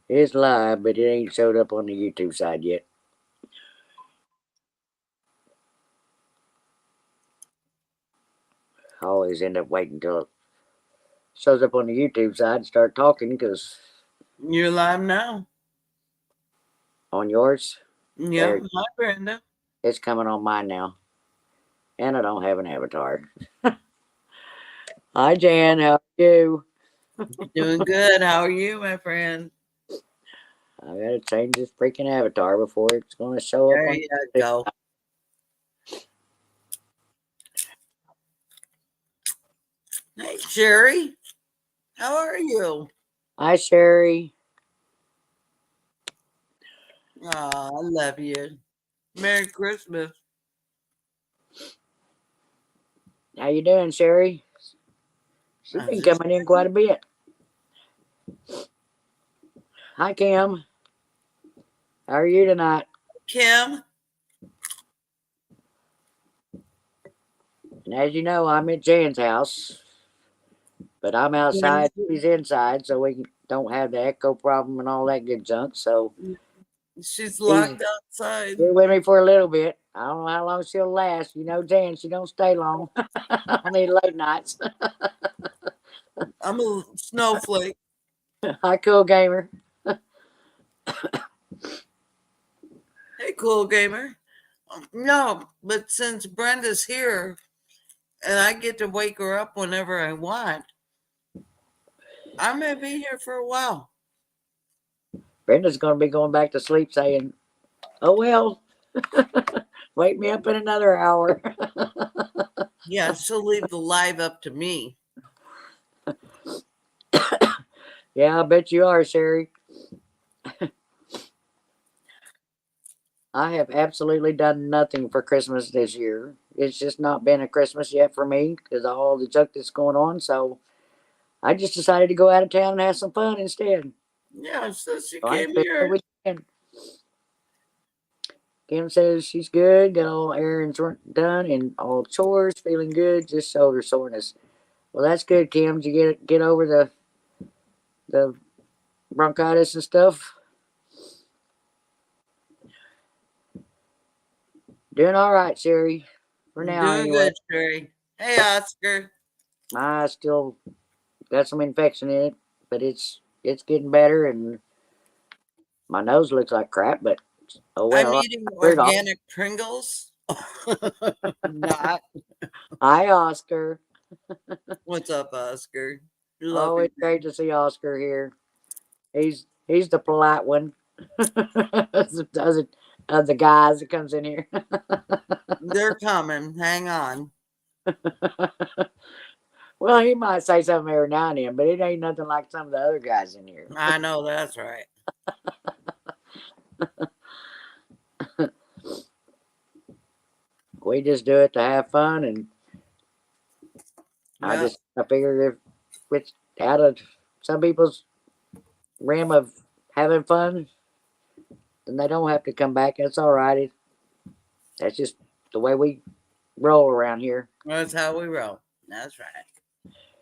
It's live, but it ain't showed up on the YouTube side yet. I always end up waiting until it shows up on the YouTube side and start talking because You're live now. on yours, Yeah, there hi, Brenda. it's coming on mine now. And I don't have an avatar. Hi, Jan. How are you? Doing good. How are you, my friend? I gotta change this freaking avatar before it's going to show up There on. you go. Hey, Sherry. How are you? Hi, Sherry. Aw, I love you. Merry Christmas. How you doing, Sherry? She's I been just, coming in quite a bit. Hi, Kim. How are you tonight? Kim. And as you know, I'm at Jan's house, but I'm outside. She's inside, so we don't have the echo problem and all that good junk. So She's she's locked outside. here with me for a little bit. I don't know how long she'll last. You know, Jan, she don't stay long. I mean, late nights. I'm a snowflake. Hi, cool gamer. Hey, cool gamer. No, but since Brenda's here and I get to wake her up whenever I want, I'm going to be here for a while. Brenda's going to be going back to sleep saying, "Oh, well, wake me up in another hour." Yeah, she'll leave the live up to me. Yeah, I bet you are, Sherry. I have absolutely done nothing for Christmas this year. It's just not been a Christmas yet for me because of all the junk that's going on. So I just decided to go out of town and have some fun instead. Yeah, so she So I came spent the here. weekend. Kim says she's good, got all errands done and all chores, feeling good, just shoulder soreness. Well, that's good, Kim. Did you get over the bronchitis and stuff? Doing all right, Sherry. For now, Doing anyway. good, Sherry. Hey, Oscar. I still got some infection in it, but it's getting better, and my nose looks like crap. But oh I'm well, eating I it off. organic Pringles. Not. Hi, Oscar. What's up, Oscar? Love Oh, you, it's great to see Oscar here. He's the polite one. Does it of the guys that comes in here. They're coming. Hang on. Well, he might say something every now and then, but it ain't nothing like some of the other guys in here. I know that's right. We just do it to have fun, and Yeah. I figure if it's out of some people's realm of having fun, then they don't have to come back. That's all right. That's just the way we roll around here. That's how we roll. That's right.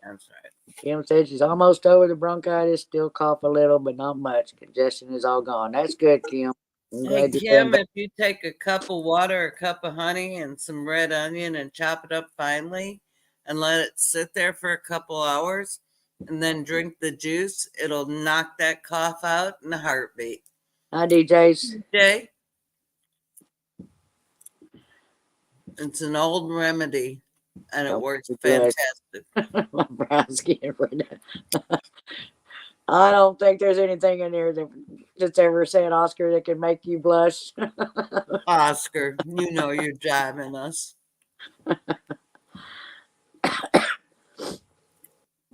That's right. Kim said she's almost over the bronchitis, still cough a little, but not much. Congestion is all gone. That's good, Kim. I'm Hey, glad you're feeling Kim, better. if you take a cup of water, a cup of honey, and some red onion and chop it up finely and let it sit there for a couple hours and then drink the juice, it'll knock that cough out in a heartbeat. Hi, DJs. Jay, it's an old remedy and it Don't works be blush. fantastic. My brown skin right now. I don't think there's anything in there that's ever said, Oscar, that can make you blush. Oscar, you know you're jiving us.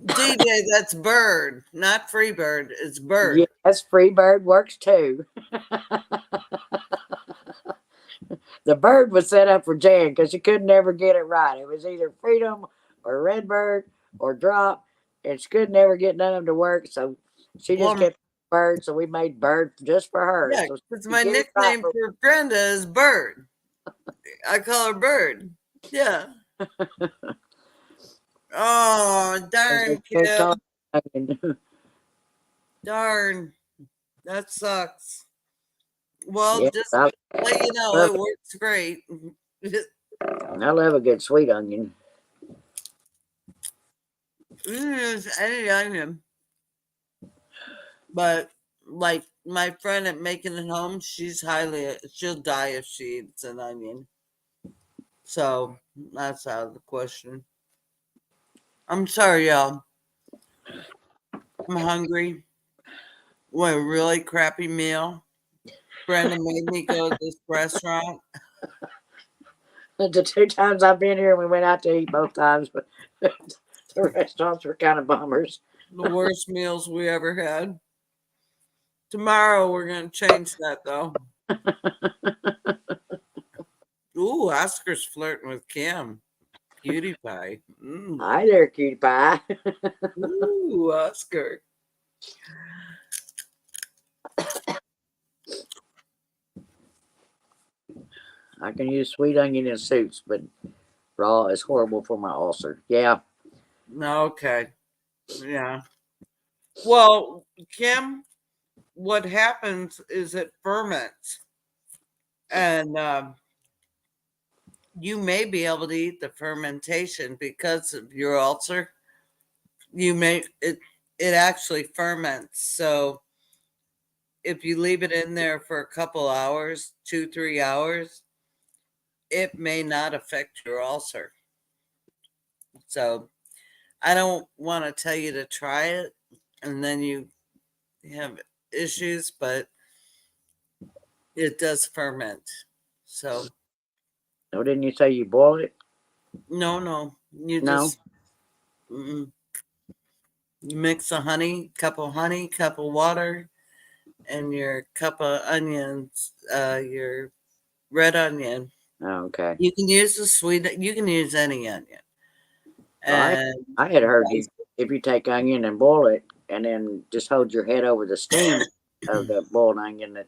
DJ, that's bird, not free bird. It's bird. Yes, Freebird works too. The bird was set up for Jan because she could never get it right. It was either Freedom or Redbird or Drop, and she could never get none of them to work. So she just Well, kept Bird. So we made Bird just for her. yeah, So because she my get it right nickname for Brenda is Bird. I call her Bird. Yeah. Oh, darn, Kim. talking. Darn. That sucks. Well, Yeah, just to let you know, love, it works great. I love a good sweet onion. You can use any onion, but like my friend at Making It Home, she'll die if she eats an onion. So that's out of the question. I'm sorry, y'all. I'm hungry. What a really crappy meal. Brenda made me go to this restaurant. The 2 times I've been here, we went out to eat both times, but the restaurants were kind of bummers. The worst meals we ever had. Tomorrow we're gonna change that though. Ooh, Oscar's flirting with Kim. Cutie pie. Hi there, cutie pie. Ooh, Oscar. I can use sweet onion in soups, but raw is horrible for my ulcer. Yeah, Okay. Yeah. Well, Kim, what happens is it ferments, and you may be able to eat the fermentation because of your ulcer. It actually ferments. So if you leave it in there for a couple hours, 2, 3 hours, it may not affect your ulcer. So I don't want to tell you to try it and then you have issues, but it does ferment. So no, didn't you say you boil it? no, you No. just you mix cup of honey, cup of water, and your cup of onions, your red onion. Oh, okay. You can use you can use any onion. Well, And I had heard if you take onion and boil it, and then just hold your head over the steam of the boiled onion,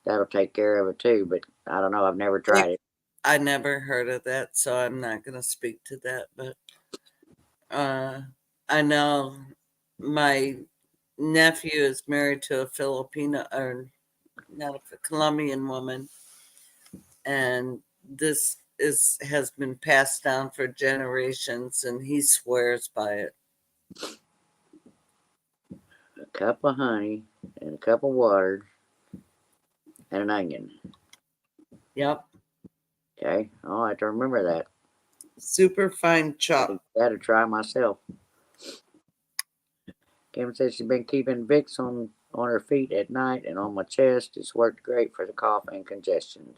that'll take care of it too. But I don't know. I've never tried it. I never heard of that, so I'm not going to speak to that. But I know my nephew is married to a Filipino or not a Colombian woman, and this is has been passed down for generations, and he swears by it. A cup of honey and a cup of water and an onion. Yep, Okay. I'll have to remember that. super fine chop. Got to try myself. Kim says she's been keeping Vicks on her feet at night and on my chest. It's worked great for the cough and congestion.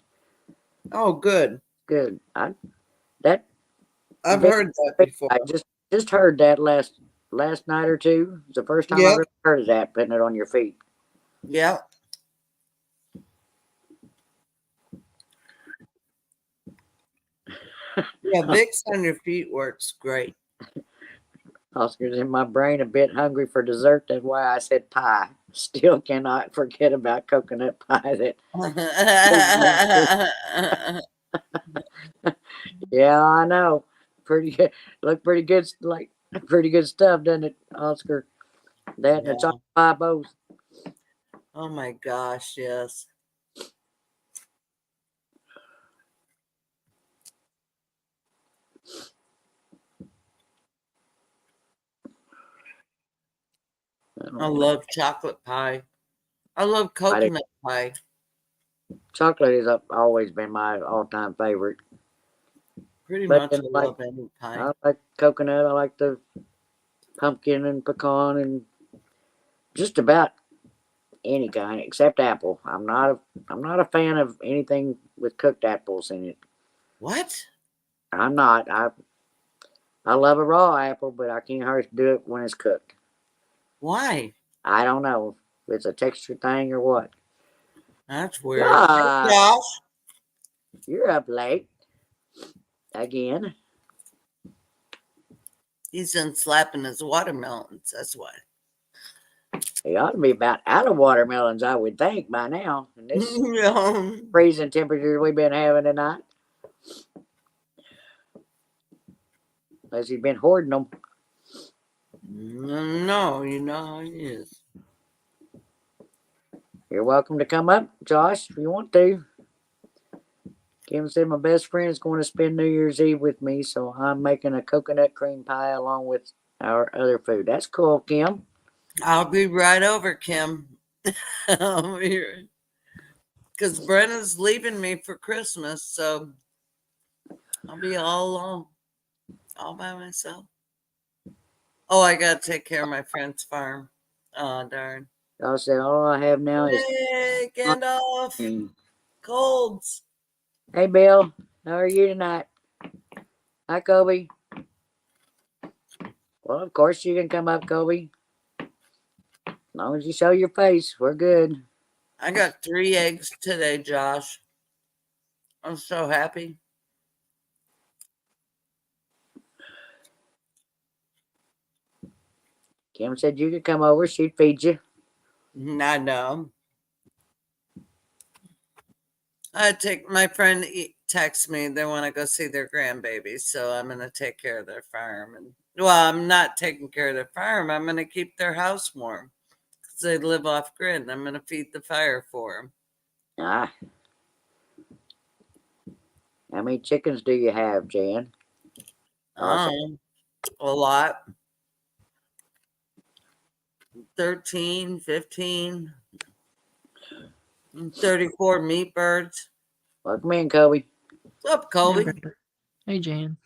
Oh, good. Good. That I've Vicks, heard that before. I just heard that last night or two. It's the first time I've Yep, ever heard of that, putting it on your feet. yep. Yeah, Vicks on your feet works great. Oscar's in my brain a bit hungry for dessert. That's why I said pie. Still cannot forget about coconut pie. Yeah, I know. Pretty good. Look pretty good. Like pretty good stuff, doesn't it, Oscar? That and the Yeah. chocolate pie both. Oh my gosh, yes. I love chocolate pie. I love coconut pie. Chocolate has always been my all-time favorite. Pretty But much then, I like love any pie. I like coconut. I like the pumpkin and pecan and just about any kind except apple. I'm not a fan of anything with cooked apples in it. What? I'm not. I love a raw apple, but I can't hardly do it when it's cooked. Why? I don't know if it's a texture thing or what. That's weird. Hey, Josh, Josh. you're up late again. He's done slapping his watermelons. That's why. He ought to be about out of watermelons, I would think, by now. In this No, freezing temperature we've been having tonight. Unless he's been hoarding them. no, you know how he is. You're welcome to come up, Josh, if you want to. Kim said my best friend is going to spend New Year's Eve with me, so I'm making a coconut cream pie along with our other food. That's cool, Kim. I'll be right over, Kim. Because Brenna's leaving me for Christmas, so I'll be all alone, all by myself. Oh, I gotta take care of my friend's farm. Oh, darn. I said all I have now is. Hey, Gandalf. Colds. Hey, Bill. How are you tonight? Hi, Kobe. Well, of course you can come up, Kobe. As long as you show your face, we're good. I got 3 eggs today, Josh. I'm so happy. Kim said you could come over. She'd feed you. I know. I take my friend text me. They want to go see their grandbabies, so I'm gonna take care of their farm. And well, I'm not taking care of their farm. I'm gonna keep their house warm because they live off grid. And I'm gonna feed the fire for them. Ah. How many chickens do you have, Jan? A lot. 13, 15, 34 meat birds. Welcome in, Kobe. What's up, Kobe? Hey, Brenda. Hey, Jan.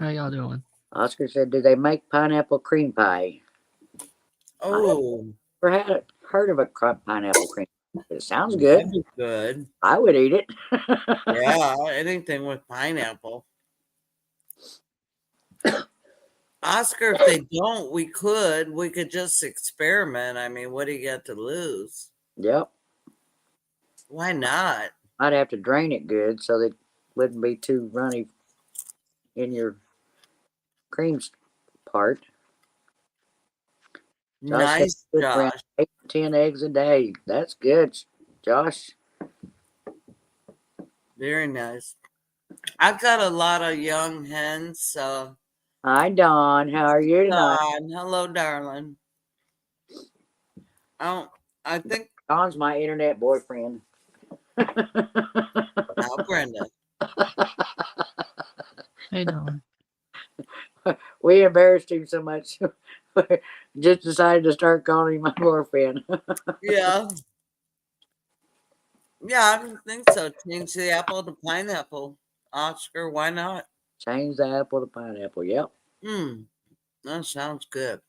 How y'all doing? Oscar said, do they make pineapple cream pie? Oh, Never heard of a pineapple cream pie. It sounds good. that'd be good. I would eat it. Yeah, anything with pineapple. Oscar, if they don't, we could just experiment. I mean, what do you got to lose? Yep. Why not? I'd have to drain it good so that it wouldn't be too runny in your cream part. Nice, Josh. 8 to 10 eggs a day. That's good, Josh. Very nice. I've got a lot of young hens, so. Hi, Dawn. How are you tonight? Dawn, hello, darling. I think. Dawn's my internet boyfriend. Now, Brenda. Hey, Dawn. We embarrassed him so much. Just decided to start calling him my boyfriend. Yeah. Yeah, I think so. Change the apple to pineapple. Oscar, why not? Change the apple to pineapple. Yep. That sounds good.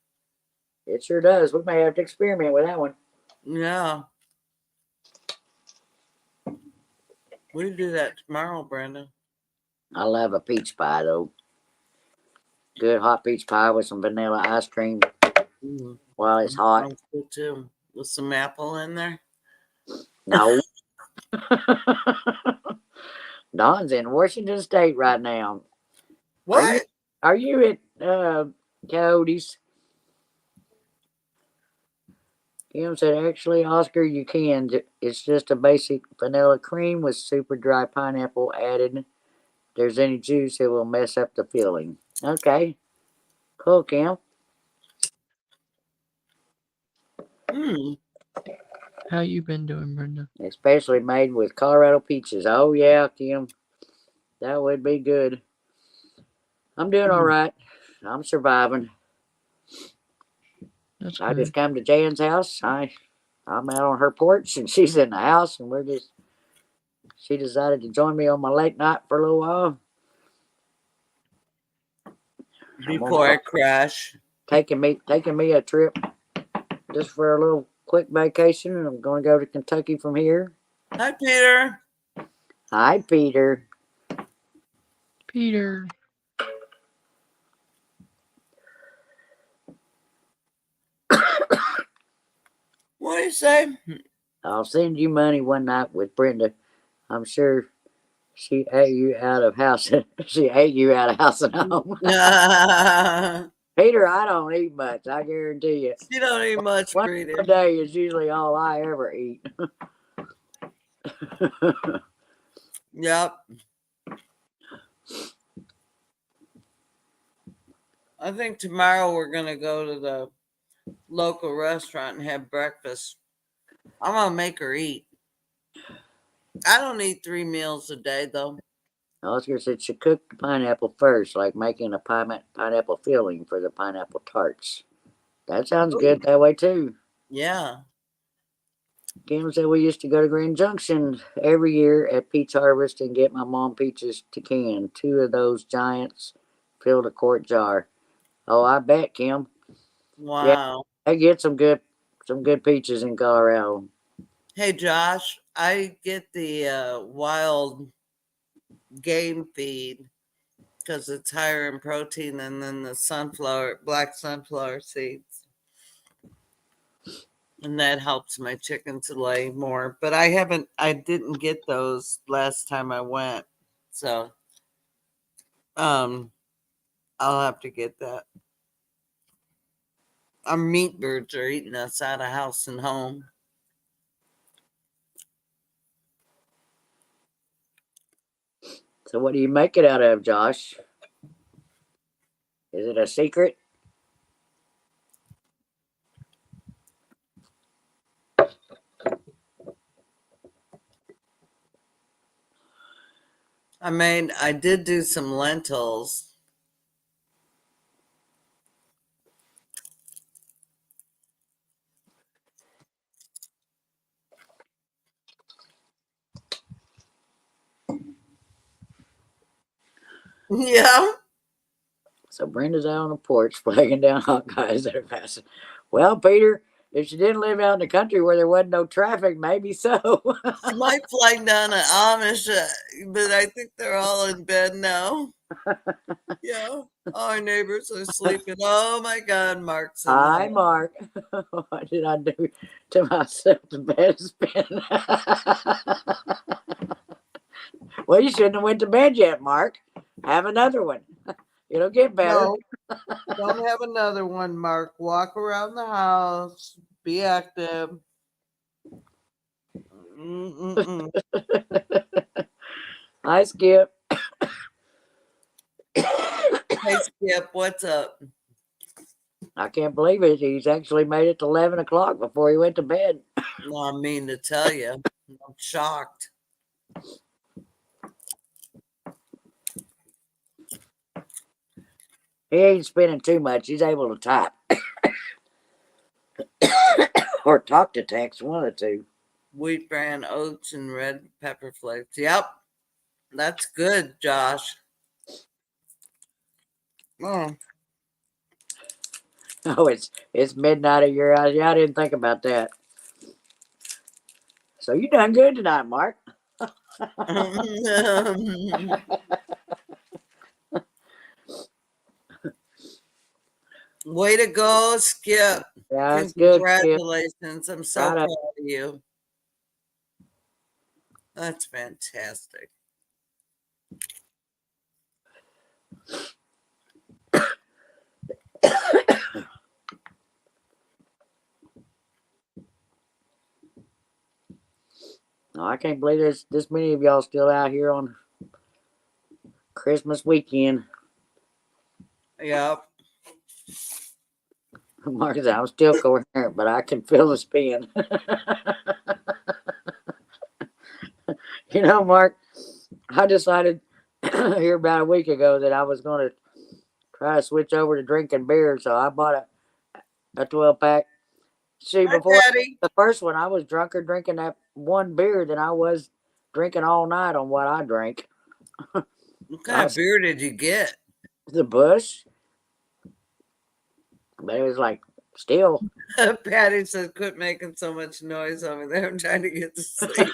It sure does. We may have to experiment with that one. Yeah. We'll do that tomorrow, Brenda. I love a peach pie, though. Good hot peach pie with some vanilla ice cream while it's hot. Sounds good too. With some apple in there. No. Dawn's in Washington State right now. What? Are you at Coyotes? Kim said, actually, Oscar, you can. It's just a basic vanilla cream with super dry pineapple added. If there's any juice, it will mess up the filling. Okay. Cool, Kim. How you been doing, Brenda? Especially made with Colorado peaches. Oh, yeah, Kim. That would be good. I'm doing all right. I'm surviving. That's I good. just come to Jan's house. I'm out on her porch, and she's in the house, and she decided to join me on my late night for a little while. Before I crash. Taking me a trip just for a little quick vacation, and I'm going to go to Kentucky from here. Hi, Peter. Hi, Peter. Peter. What do you say? I'll send you money one night with Brenda. I'm sure she ate you out of house. She ate you out of house and home. Peter, I don't eat much. I guarantee you. You don't eat much, One Peter. a day is usually all I ever eat. Yep. I think tomorrow we're gonna go to the local restaurant and have breakfast. I'm gonna make her eat. I don't eat 3 meals a day though. Oscar said she cooked the pineapple first, like making a pineapple filling for the pineapple tarts. That sounds good Ooh, that way too. yeah. Kim said we used to go to Grand Junction every year at Peach Harvest and get my mom peaches to can. Two of those giants filled a quart jar. Oh, I bet, Kim. Yeah, Wow. I get some good peaches in Colorado. Hey Josh, I get the wild game feed because it's higher in protein than the black sunflower seeds. And that helps my chickens lay more. But I didn't get those last time I went. So um I'll have to get that. Our meat birds are eating us out of house and home. So what do you make it out of, Josh? Is it a secret? I did do some lentils. Yeah. So Brenda's out on the porch flagging down hot guys that are passing. Well, Peter, if she didn't live out in the country where there wasn't no traffic, maybe so. She might flag down an Amish, but I think they're all in bed now. Yeah. Our neighbors are sleeping. Oh my God, Mark's in the Hi, house. Mark. What did I do to myself? The bed spin. Well, you shouldn't have went to bed yet, Mark. Have another one. It'll get better. No, don't have another one, Mark. Walk around the house. Be active. Mm-mm-mm. Hi, Skip. Hey, Skip, what's up? I can't believe it. He's actually made it to 11 o'clock before he went to bed. No, I mean to tell you, I'm shocked. He ain't spending too much. He's able to type or talk to text, one of the two. Wheat bran oats and red pepper flakes. Yep, that's good, Josh. Oh, Oh, it's midnight at your house. Yeah, I didn't think about that. So you done good tonight, Mark. way to go, Skip. Yeah, that's good, Skip. Congratulations. I'm so Right proud up. of you. That's fantastic. No, I can't believe there's this many of y'all still out here on Christmas weekend. Yep. Mark said, I'm still coherent, but I can feel the spin. Mark, I decided here about a week ago that I was going to try to switch over to drinking beer, so I bought a 12 pack. See, Hi, before Patty. the first one, I was drunker drinking that one beer than I was drinking all night on what I drank. What kind of beer did you get? The Bush, but it was like still. Patty said, quit making so much noise over there. I'm trying to get to sleep.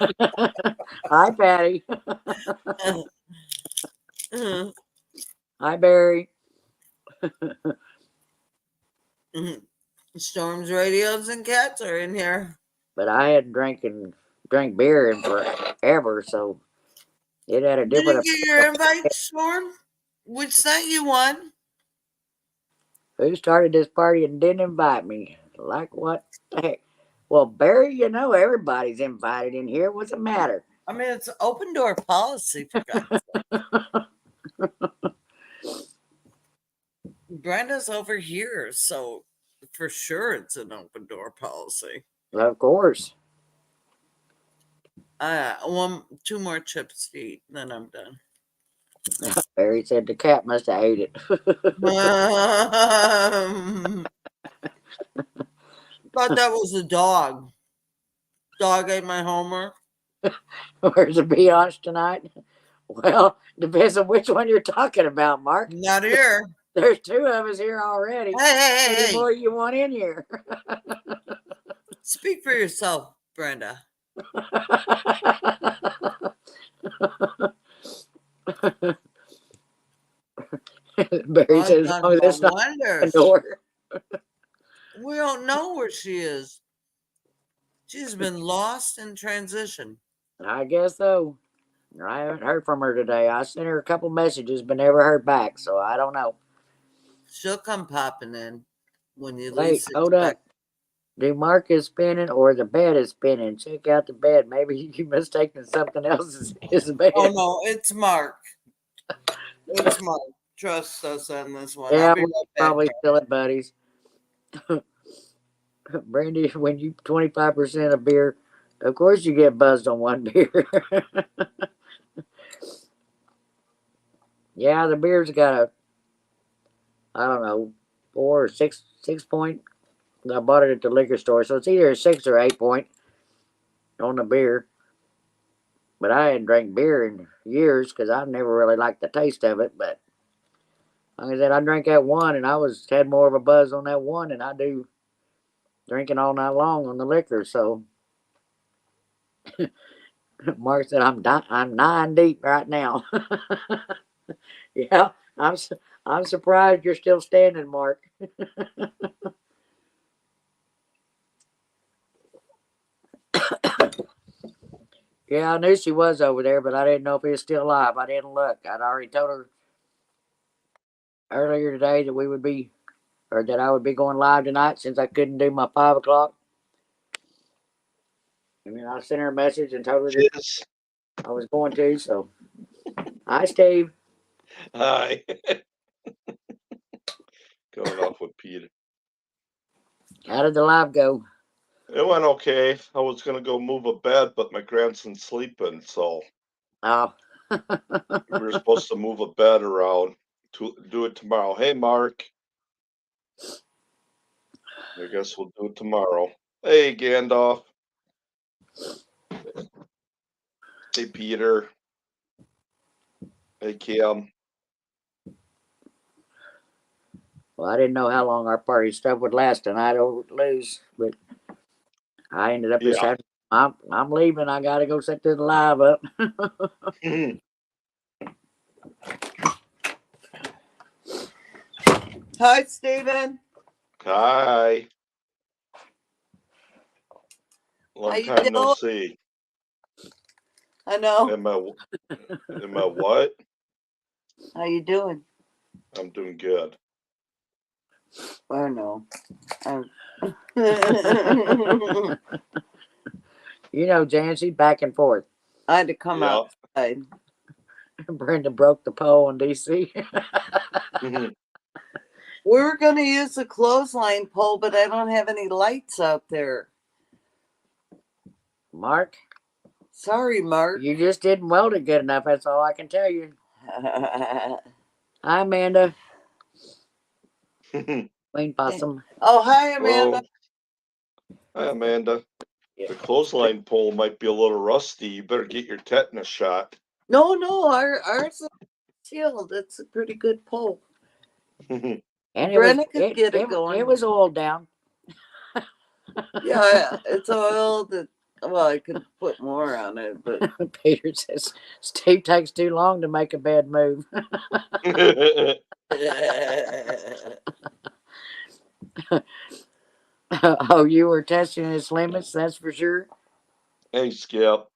Hi, Patty. Hi, Barry. Storms, radios, and cats are in here. But I hadn't drank beer in forever, so it had a Did you different. get your invite, Storm? Which sent you one? Who started this party and didn't invite me? Like what the heck? Well, Barry, everybody's invited in here. What's the matter? I mean, it's open door policy for God's sake. Brenda's over here, so For sure, it's an open door policy. Of course. Two more chips to eat, then I'm done. Barry said the cat must have ate it. Thought that was a dog. Dog ate my homework. Where's the Beyonce tonight? Well, depends on which one you're talking about, Mark. Not here. There's two of us here already. Hey, How many more you want in here? Speak for yourself, Brenda. Barry says, as long as it's not the door. We don't know where she is. She's been lost in transition. I guess so. I haven't heard from her today. I sent her a couple messages, but never heard back, so I don't know. She'll come popping in when you Wait, least hold up. The mark is spinning or the bed is spinning. Check out the bed. Maybe you mistaken something else as bed. Oh, no, it's Mark. It's Mark. Trust us on this one. Yeah, we're probably still at Buddy's. Brandy, when you 25% of beer, of course you get buzzed on one beer. Yeah, the beer's got a, I don't know, 4 or 6 point. I bought it at the liquor store, so it's either a 6 or 8 point on the beer. But I hadn't drank beer in years because I never really liked the taste of it. But like I said, I drank that one, and I had more of a buzz on that one than I do drinking all night long on the liquor. So Mark said, I'm 9 deep right now. Yeah, I'm surprised you're still standing, Mark. Yeah, I knew she was over there, but I didn't know if he was still alive. I didn't look. I'd already told her earlier today that that I would be going live tonight since I couldn't do my 5 o'clock. And then I sent her a message and told her that I was going to. So, hi, Steve. Hi. Going off with Peter. How did the live go? It went okay. I was gonna go move a bed, but my grandson's sleeping, so Oh. we were supposed to move a bed around to do it tomorrow. Hey, Mark. I guess we'll do it tomorrow. Hey, Gandalf. Hey, Peter. Hey, Kim. Well, I didn't know how long our party stuff would last tonight or lose, but I ended up just having. I'm leaving. I gotta go set this live up. Hi, Steven. Hi. Long time no see. I know. Am I what? How you doing? I'm doing good. I know. You know, Jan, she's back and forth. I had to come outside. Brenda broke the pole in DC. We were going to use the clothesline pole, but I don't have any lights out there. Mark? Sorry, Mark. You just didn't weld it good enough. That's all I can tell you. Hi, Amanda. Queen Possum. Oh, hi, Amanda. Hi, Amanda. The clothesline pole might be a little rusty. You better get your tetanus shot. No, ours is sealed. It's a pretty good pole. And Brenna could get it going. It was oiled down. Yeah, it's oiled. Well, I could put more on it, but Peter says Steve takes too long to make a bad move. Oh, you were testing his limits, that's for sure. Hey, Skip.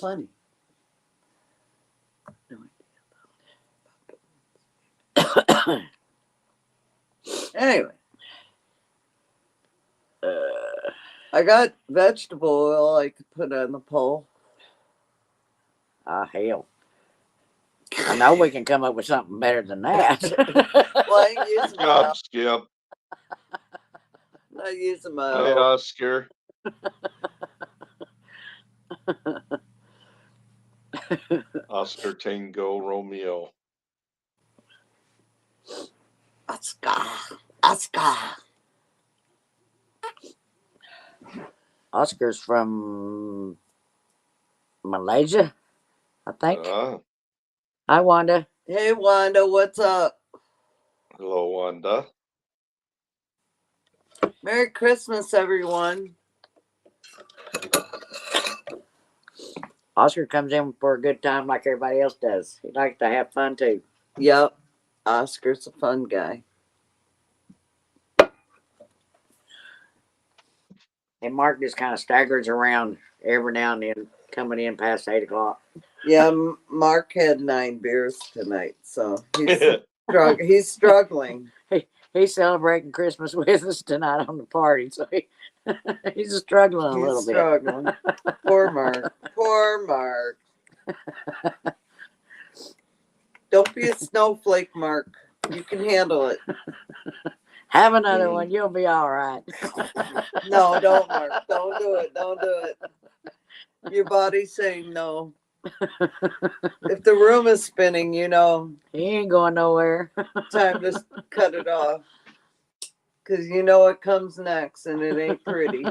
Funny. Anyway, I got vegetable oil I could put on the pole. Hell. I know we can come up with something better than that. Well, I ain't using my Stop, Skip. not using my Hey, Oscar. Oscar Tango Romeo. Oscar. Oscar's from Malaysia, I think. Hi, Wanda. Hey, Wanda, what's up? Hello, Wanda. Merry Christmas, everyone. Oscar comes in for a good time like everybody else does. He likes to have fun too. Yep. Oscar's a fun guy. And Mark just kind of staggers around every now and then, coming in past 8 o'clock. Yeah, Mark had 9 beers tonight, so he's struggling. He's celebrating Christmas with us tonight on the party, so he's struggling a little bit. Poor Mark. Poor Mark. Don't be a snowflake, Mark. You can handle it. Have another one. You'll be all right. No, don't, Mark. Don't do it. Don't do it. Your body's saying no. If the room is spinning, you know. He ain't going nowhere. Time to cut it off. Because you know what comes next, and it ain't pretty.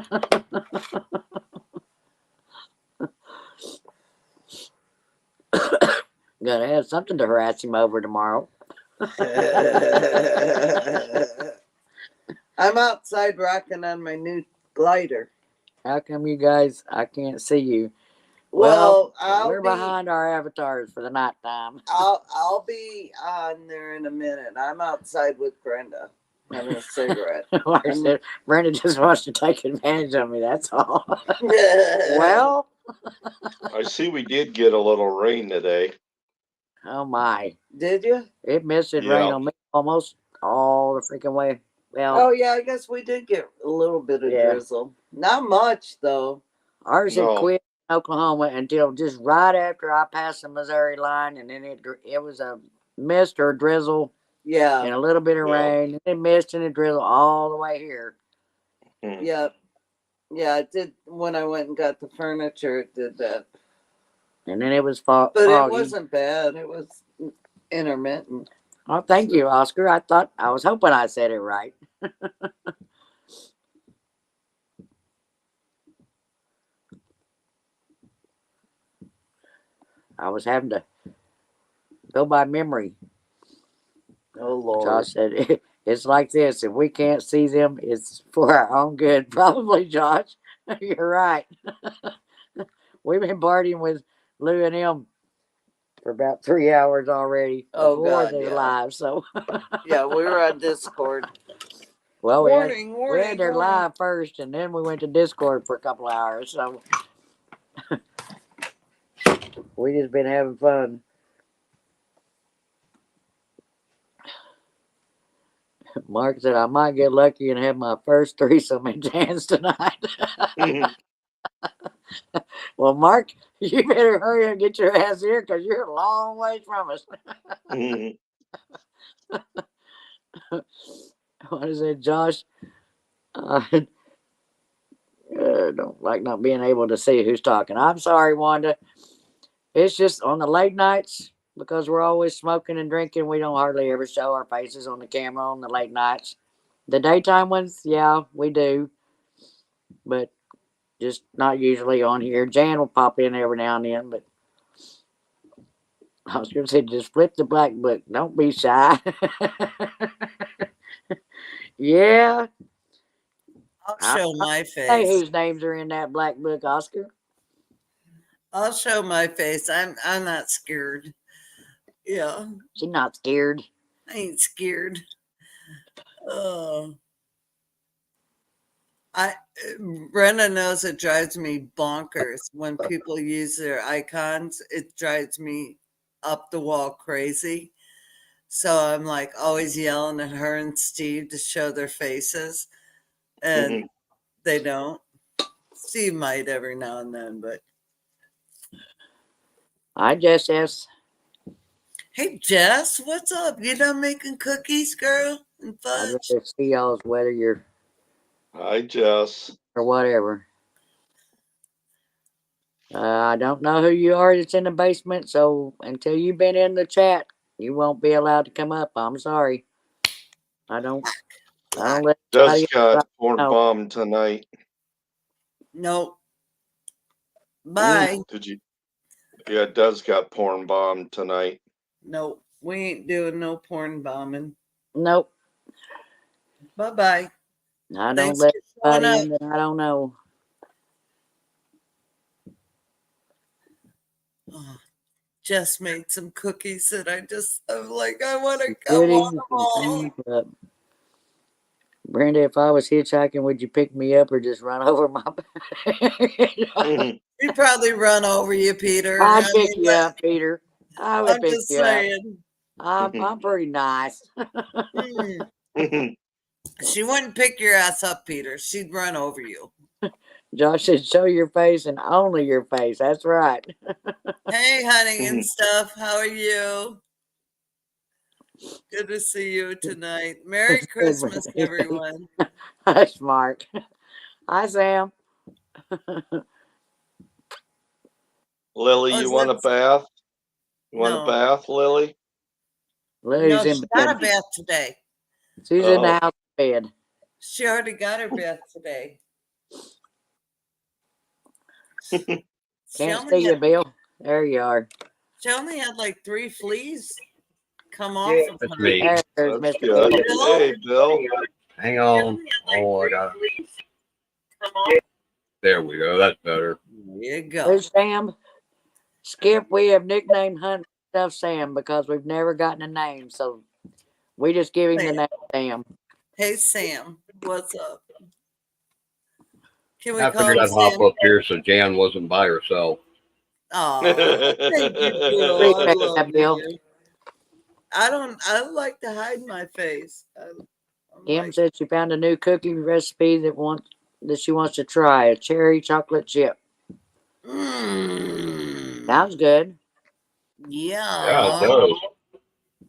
Gotta have something to harass him over tomorrow. I'm outside rocking on my new glider. How come you guys, I can't see you? Well, we're behind our avatars for the nighttime. I'll be on there in a minute. I'm outside with Brenda having a cigarette. Brenda just wants to take advantage of me, that's all. Well, I see we did get a little rain today. Oh my. Did you? It missed it rain on me almost all the freaking way. Well, oh yeah, I guess we did get a little bit of drizzle. Not much though. Ours had quit in Oklahoma until just right after I passed the Missouri line, and then it was a mist or a drizzle. Yeah. And a little bit of rain. And it mist and it drizzle all the way here. Yep. Yeah, it did when I went and got the furniture, it did that. And then it was foggy. But it wasn't bad. It was intermittent. Oh, thank you, Oscar. I was hoping I said it right. I was having to go by memory. Oh, Lord. Josh said, it's like this. If we can't see them, it's for our own good. Probably, Josh. You're right. We've been partying with Lou and him for about 3 hours already before they're live. So yeah, we were on Discord. Well, we had their live first, and then we went to Discord for a couple of hours. So we just been having fun. Mark said I might get lucky and have my first threesome in Jan's tonight. Well, Mark, you better hurry and get your ass here because you're a long ways from us. What is it, Josh? Don't like not being able to see who's talking. I'm sorry, Wanda. It's just on the late nights, because we're always smoking and drinking, we don't hardly ever show our faces on the camera on the late nights. The daytime ones, yeah, we do. But just not usually on here. Jan will pop in every now and then, but I was going to say, just flip the black book. Don't be shy. Yeah. I'll show my face. Hey, whose names are in that black book, Oscar? I'll show my face. I'm not scared. Yeah. She's not scared. I ain't scared. Oh. Brenda knows it drives me bonkers when people use their icons. It drives me up the wall crazy. So I'm like always yelling at her and Steve to show their faces. And they don't. Steve might every now and then, but I just asked. Hey, Jess, what's up? You done making cookies, girl? And I fudge? just see y'all's whether you're Hi, Jess. or whatever. I don't know who you are that's in the basement, so until you've been in the chat, you won't be allowed to come up. I'm sorry. I don't let Des anybody got porn know. bomb tonight. Nope. Bye. Did you? Yeah, Des got porn bomb tonight. Nope. We ain't doing no porn bombing. Nope. Bye-bye. I don't Thanks let for showing anybody up. in that I don't know. Oh, Jess made some cookies that I'm like, I want them Goodies all. and up. Brenda, if I was hitchhiking, would you pick me up or just run over my back? He'd probably run over you, Peter. I'd I pick mean, you up, Peter. I would I'm pick just you up. saying. I'm pretty nice. She wouldn't pick your ass up, Peter. She'd run over you. Josh said, show your face and only your face. That's right. Hey, honey and stuff. How are you? Good to see you tonight. Merry Christmas, everyone. Hush, Mark. Hi, Sam. Lily, Oh, you is want a that- bath? You want No. a bath, Lily? Lily's No, in she got a bed. bath today. She's in the house bed. She already got her bath today. She Can't only see you, had, Bill. There you are. she only had like 3 fleas come off Yeah, of that's her. me. There's That's Mr. good. Bill. Hey, Bill. Hang on. Oh, I got it. There we go. That's better. There you go. Who's Sam? Skip, we have nicknamed Hunt Stuff Sam because we've never gotten a name. So we just give him the name Sam. Hey, Sam. What's up? Can we I call figured him I'd hop Sam? up here so Jan wasn't by herself. Oh, thank you, Bill. I Appreciate love that, Bill. you. I like to hide my face. Kim said she found a new cooking recipe that she wants to try, a cherry chocolate chip. Sounds good. Yeah, it does.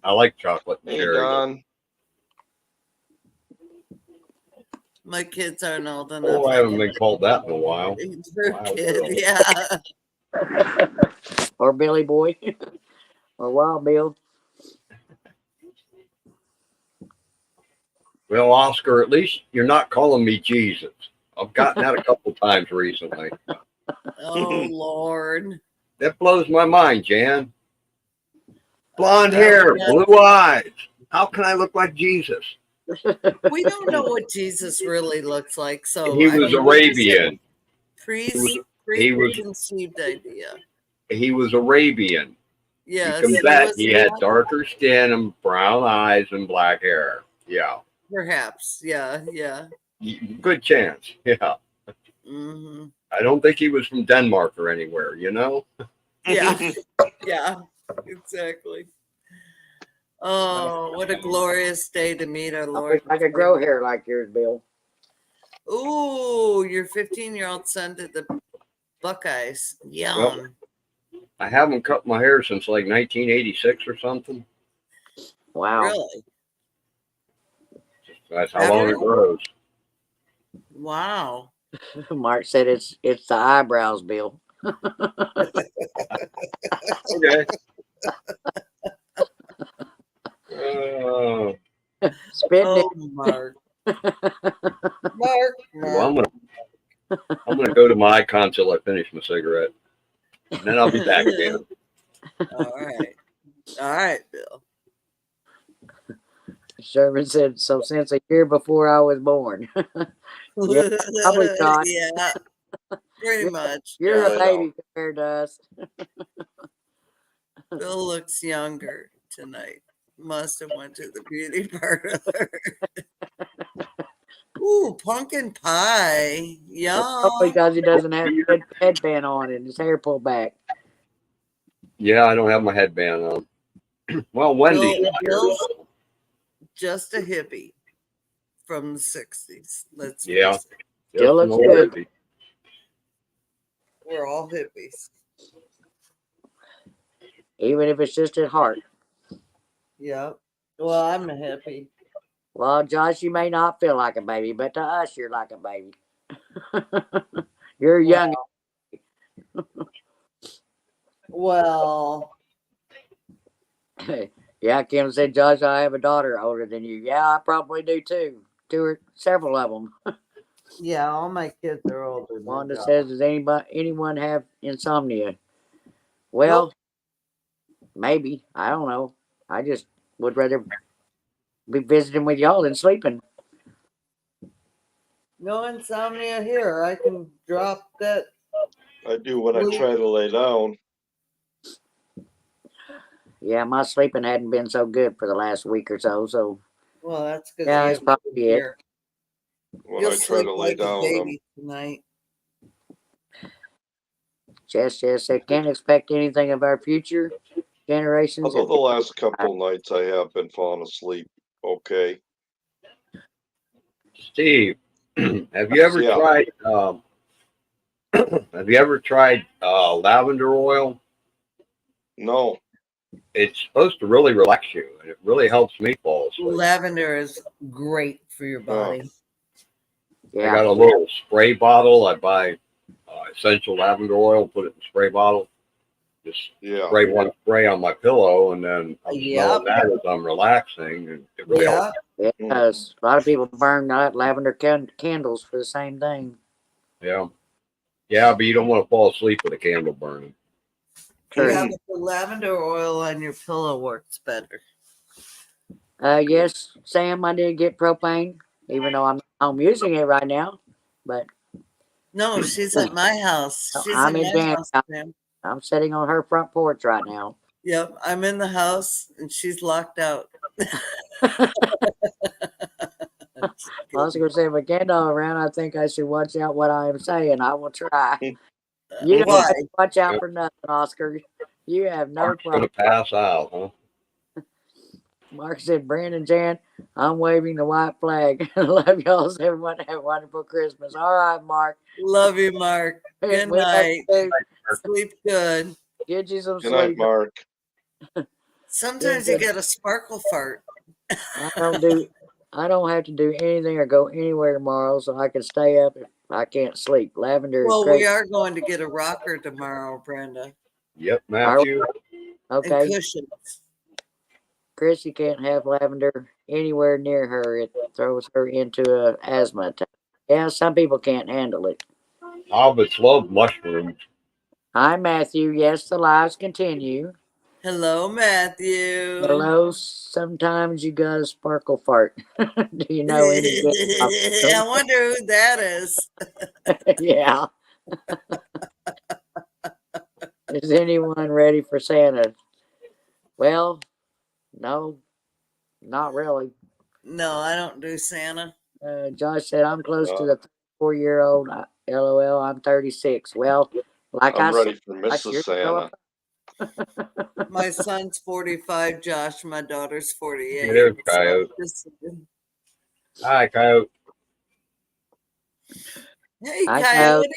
I like chocolate and Hey, cherry. Don. My kids aren't old enough. Oh, I haven't been called that in a while. True Wow, kid, girl. yeah. Or Billy Boy. Or Wild Bill. Well, Oscar, at least you're not calling me Jesus. I've gotten that a couple times recently. Oh Lord. That blows my mind, Jan. Blonde hair, blue eyes. How can I look like Jesus? We don't know what Jesus really looks like, so He was Arabian. Preconceived idea. He was Arabian. Yes, Because that he had darker skin and brown eyes and black hair. Yeah. Perhaps. Yeah. Good chance. Yeah. Mm-hmm. I don't think he was from Denmark or anywhere, you know? Yeah. Yeah. Exactly. Oh, what a glorious day to meet our I Lord. wish I could grow hair like yours, Bill. Ooh, your 15-year-old son did the Buckeyes. Yum. Well, I haven't cut my hair since like 1986 or something. Wow. Really? That's how long it grows. Wow. Mark said it's the eyebrows, Bill. Okay. Spitting Oh, Mark. Mark. Well, I'm gonna go to my icon till I finish my cigarette. And then I'll be back again. All right, Bill. Sherman said, so since a year before I was born. Yeah, probably not. Yeah, pretty much. You're Yeah. a baby compared to us. Bill looks younger tonight. Must have went to the beauty parlor. Ooh, pumpkin pie. Yum. Because he doesn't have a headband on and his hair pulled back. Yeah, I don't have my headband on. Well, Wendy's not here. Bill's just a hippie from the 60s. Let's face it. Still looks good. We're all hippies. even if it's just at heart. Yep. Well, I'm a hippie. Well, Josh, you may not feel like a baby, but to us, you're like a baby. You're young. Well, Yeah, Kim said, Josh, I have a daughter older than you. Yeah, I probably do too. Two or several of them. yeah, all my kids are older than Wanda Josh. says, does anyone have insomnia? Well, Nope. maybe. I don't know. I just would rather be visiting with y'all than sleeping. No insomnia here. I can drop that. I do when I try to lay down. Yeah, my sleeping hadn't been so good for the last week or so. So Well, that's because yeah, you that's have probably good it. hair. When You'll I try sleep to lay like a down, baby tonight. Jess said, can't expect anything of our future generations. although the last couple nights I have been falling asleep. Okay. Steve, have you ever Yeah. tried? Have you ever tried lavender oil? No. It's supposed to really relax you, and it really helps me fall asleep. Lavender is great for your body. I Yeah, got a little spray bottle. I buy essential lavender oil, put it in a spray bottle. Just Yeah. spray one spray on my pillow, and then I'm Yep. smelling that as I'm relaxing, and it really helps. Yeah. it does. A lot of people burn lavender candles for the same thing. Yeah, yeah, but you don't want to fall asleep with a candle burning. True. Yeah, but the lavender oil on your pillow works better. Yes, Sam, I did get propane, even though I'm home using it right now. But No, she's at my house. She's I'm in in my Jan's house, Sam. I'm sitting on her front porch right now. Yep, I'm in the house and she's locked out. I was going to say, if a candle around, I think I should watch out what I am saying. I will try. You don't Why? have to watch out for nothing, Oscar. You have no Mark's problem. gonna pass out, huh? Mark said, Brandon, Jan, I'm waving the white flag. Love y'all. Everyone have a wonderful Christmas. All right, Mark. Love you, Mark. Good We love night. you. Sleep good. Get you some Good night, sleep. Mark. Sometimes you get a sparkle fart. I don't have to do anything or go anywhere tomorrow, so I can stay up if I can't sleep. Lavender is Well, great. we are going to get a rocker tomorrow, Brenda. Yep, Matthew. Okay. And cushions. Chrissy can't have lavender anywhere near her. It throws her into a asthma attack. Yeah, some people can't handle it. Hobbits love mushrooms. Hi, Matthew. Yes, the lives continue. Hello, Matthew. Hello. Sometimes you got a sparkle fart. Do you know any? I wonder who that is. Yeah. Is anyone ready for Santa? Well, no, not really. No, I don't do Santa. Josh said, I'm close to the 4-year-old. LOL, I'm 36. Well, like I'm I ready said, for I Mrs. sure Santa. My son's 45, Josh. My daughter's 48. It is, Coyote. Hi, Coyote. Hey, Hi, Coyote.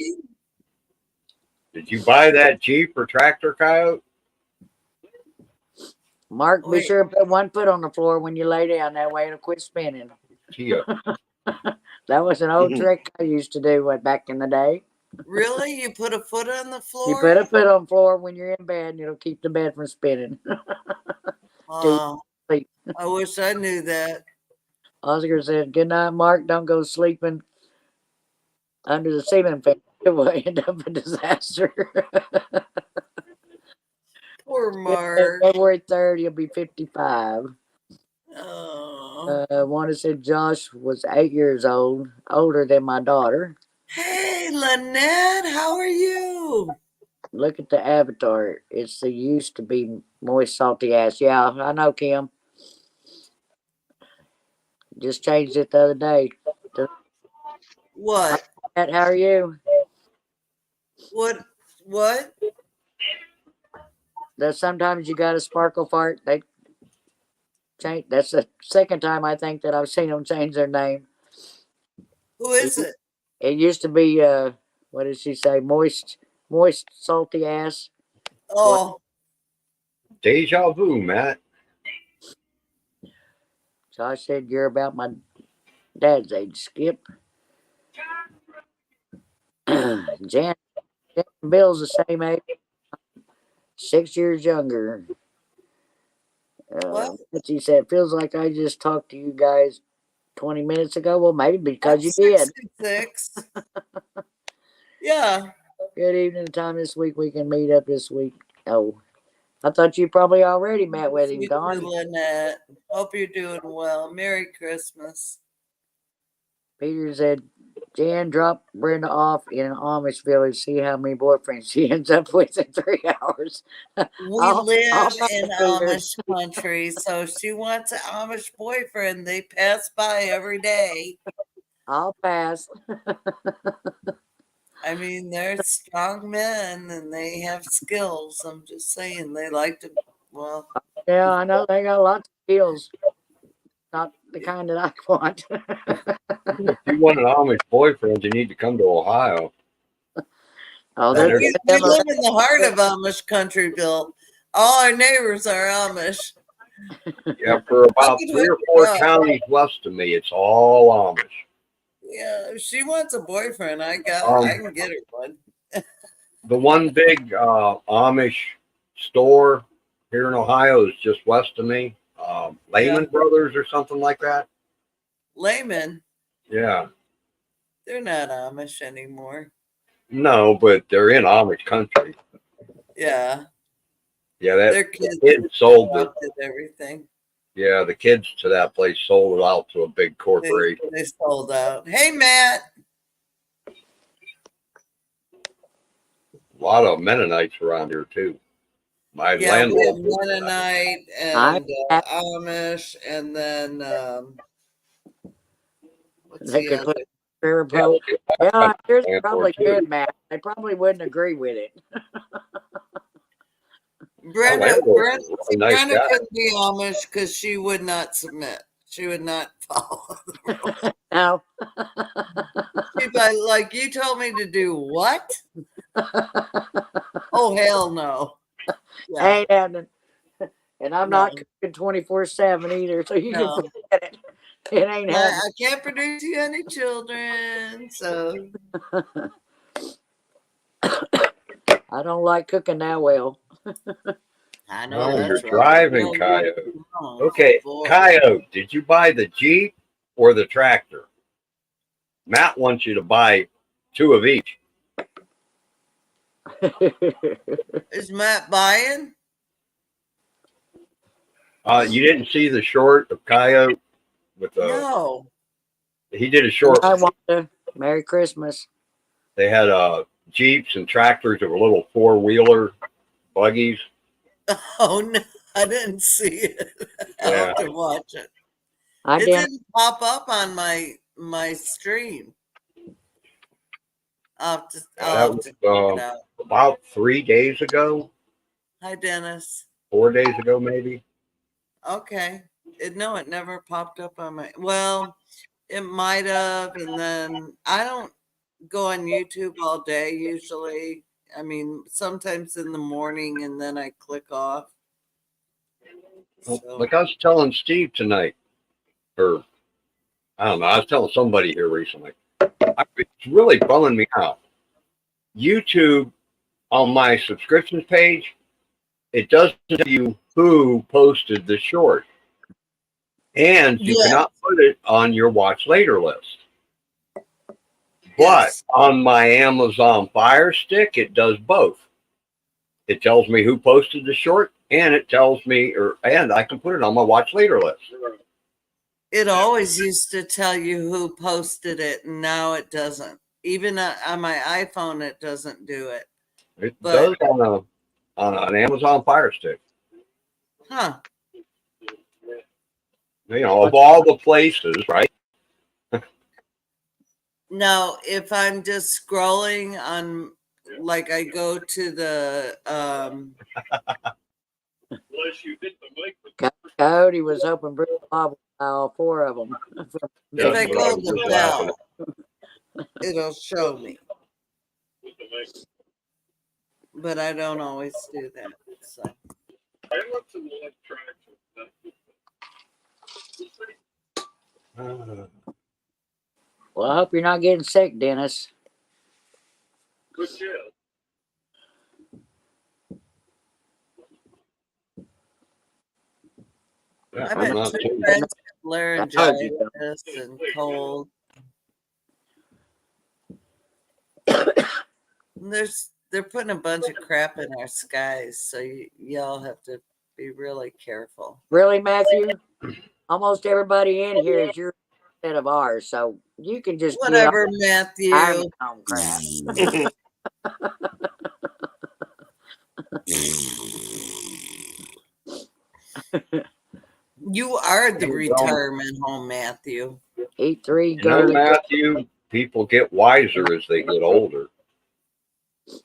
Did you buy that Jeep or tractor, Coyote? Mark, be Wait. sure to put one foot on the floor when you lay down. That way it'll quit spinning. Kia. That was an old trick I used to do back in the day. Really? You put a foot on the floor? You put a foot on the floor when you're in bed, and it'll keep the bed from spinning. I wish I knew that. Oscar said, good night, Mark. Don't go sleeping under the ceiling fan. It will end up a disaster. Poor Mark. February 3rd, he'll be 55. Oh. Wanda said Josh was 8 years old, older than my daughter. Hey, Lynette, how are you? Look at the avatar. It's the used to be moist, salty ass. Yeah, I know, Kim. Just changed it the other day. What? How are you? What? That sometimes you got a sparkle fart. They change. That's the second time I think that I've seen them change their name. Who is it? It used to be what did she say? Moist, salty ass. Oh. deja vu, Matt. So I said, you're about my dad's age, Skip. Jan and Bill's the same age, 6 years younger. What? She said, feels like I just talked to you guys 20 minutes ago. Well, maybe because I'm you did. 66. Yeah. Good evening time this week. We can meet up this week. Oh, I thought you probably already met with him, You Don. too, Lynette. Hope you're doing well. Merry Christmas. Peter said, Jan dropped Brenda off in an Amish village. See how many boyfriends she ends up with in 3 hours. We I'll live know, in Peter. Amish country, so she wants an Amish boyfriend. They pass by every day. I'll pass. I mean, they're strong men and they have skills. I'm just saying, they like to, well, Yeah, I know they got lots of skills. Not the kind that I want. If you want an Amish boyfriend, you need to come to Ohio. Oh, They're- they're we live in the heart of Amish country, Bill. All our neighbors are Amish. Yeah, for about could 3 or hook 4 you up. counties west of me, it's all Amish. Yeah, if she wants a boyfriend, I can get her one. The one big Amish store here in Ohio is just west of me. Lehman Brothers or something like that. Layman, Yeah. they're not Amish anymore. No, but they're in Amish country. Yeah, Yeah, their that kids kid sold it. adopted everything. Yeah, the kids to that place sold it out to a big corporation. They sold out. Hey, Matt. A lot of Mennonites around here too. My Yeah, we have landlord. was Mennonite I- and Amish, and then what's They the could other? put prayer post. Yeah, yours is probably good, Matt. They probably wouldn't agree with it. Brenda, landlord's a really nice Brenda guy. couldn't be Amish because she would not submit. She would not follow the rules. No. She'd be like, you told me to do what? Oh, hell no. Yeah. Ain't happening. And I'm not No. cooking 24/7 either, so you No. can forget it. It ain't happening. I can't produce you any children, so I don't like cooking that well. I know Oh, that's you're right. driving, Don't do Coyote. it wrong. Okay, Boy. Coyote, did you buy the Jeep or the tractor? Matt wants you to buy 2 of each. Is Matt buying? You didn't see the short of Coyote with the. No. He did a short. I want to. Merry Christmas. They had Jeeps and tractors that were little 4-wheeler buggies. Oh no, I didn't see it. I'll have to watch it. I It did. didn't pop up on my stream. I'll have to check it out. About 3 days ago, Hi, Dennis. 4 days ago, maybe. Okay. It never popped up on my. Well, it might have, and then I don't go on YouTube all day usually. I mean, sometimes in the morning, and then I click off. So, Like I was telling Steve tonight, or I don't know, I was telling somebody here recently. It's really bumming me out. YouTube on my subscriptions page, it doesn't tell you who posted the short. And you cannot put it on your watch later list. But on my Amazon Fire Stick, it does both. It tells me who posted the short, and it tells me, and I can put it on my watch later list. it always used to tell you who posted it, and now it doesn't. Even on my iPhone, it doesn't do it. It does on an Amazon Fire Stick. Huh. You know, of all the places, right? Now, if I'm just scrolling on, like I go to the Coyote was hoping Bruce Bob would buy all 4 of them. if I That's what go I to was the just bell, laughing. it'll show me. But I don't always do that. So Well, I hope you're not getting sick, Dennis. Yeah, I've I'm had not two too. friends with I told you so. laryngitis and cold. And they're putting a bunch of crap in our skies, so y'all have to be really careful. Really, Matthew? Almost everybody in here is your set of ours, so you can just get Whatever, off Matthew. retirement home crap. You are the You retirement home, Matthew. Eat 3, You go know, to the Matthew, people get wiser as they get older.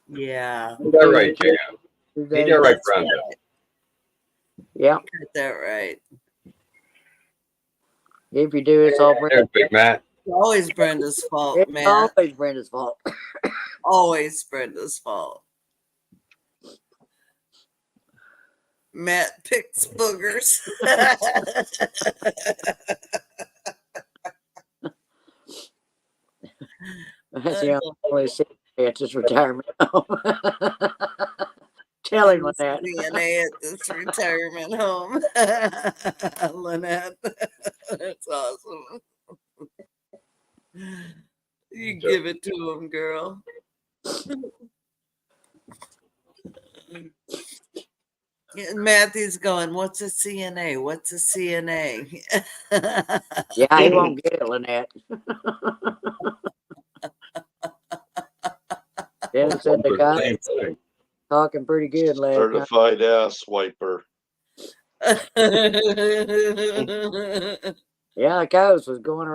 Yeah, Is that right, Jan? Ain't that right, that's Brenda? Yep. got that right. If you do, it's all There's Big Matt. It's always Brenda's fault, it's Matt. always Brenda's fault. Always Brenda's fault. Matt picks boogers. That's the only secret at this retirement home. Tell him that. DNA at this retirement home. Lynette. That's awesome. You give it to him, girl. And Matthew's going, what's a CNA? What's a CNA? Yeah, he won't get it, Lynette. Dennis said the guy Same thing. talking pretty good last night. Certified ass wiper. Yeah, the cows was going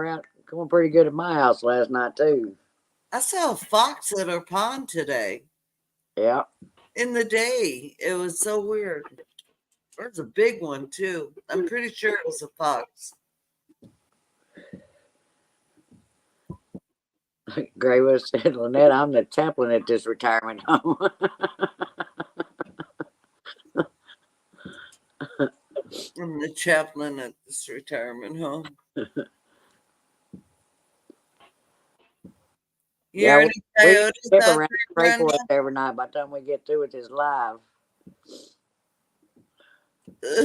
pretty good at my house last night too. I saw a fox at our pond today. Yeah. In the day. It was so weird. There's a big one too. I'm pretty sure it was a fox. Graywood said, Lynette, I'm the chaplain at this retirement home. I'm the chaplain at this retirement home. You hear any coyotes skip out around there, pray for Brenda? us every night by the time we get through with this live. All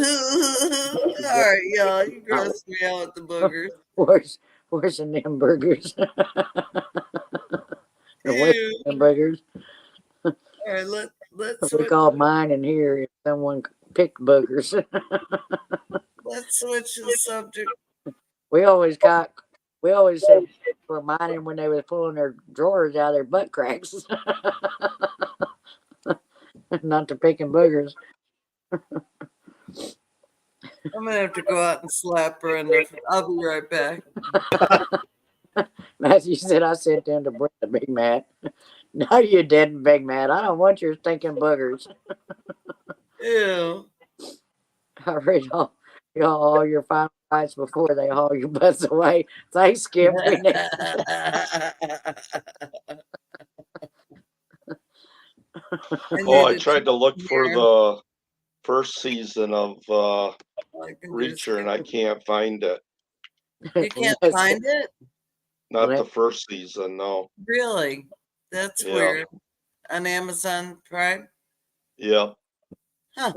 right, y'all. You gross me out with the boogers. Worse than them burgers. Ew. Them burgers. All right, let's We switch. call mine in here if someone picked boogers. Let's switch the subject. We always said we're minding when they was pulling their drawers out of their butt cracks. Not to picking boogers. I'm gonna have to go out and slap Brenda. I'll be right back. Matthew said, I sent them to Brenda, Big Matt. No, you didn't, Big Matt. I don't want your stinking boogers. Ew. I read all your final rights before they haul your butts away. Thanks, Skip. Oh, I tried to look for the first season of Reacher and I can't find it. You can't find it? Not the first season, no. Really? That's weird. On Amazon Prime? Yeah. Huh.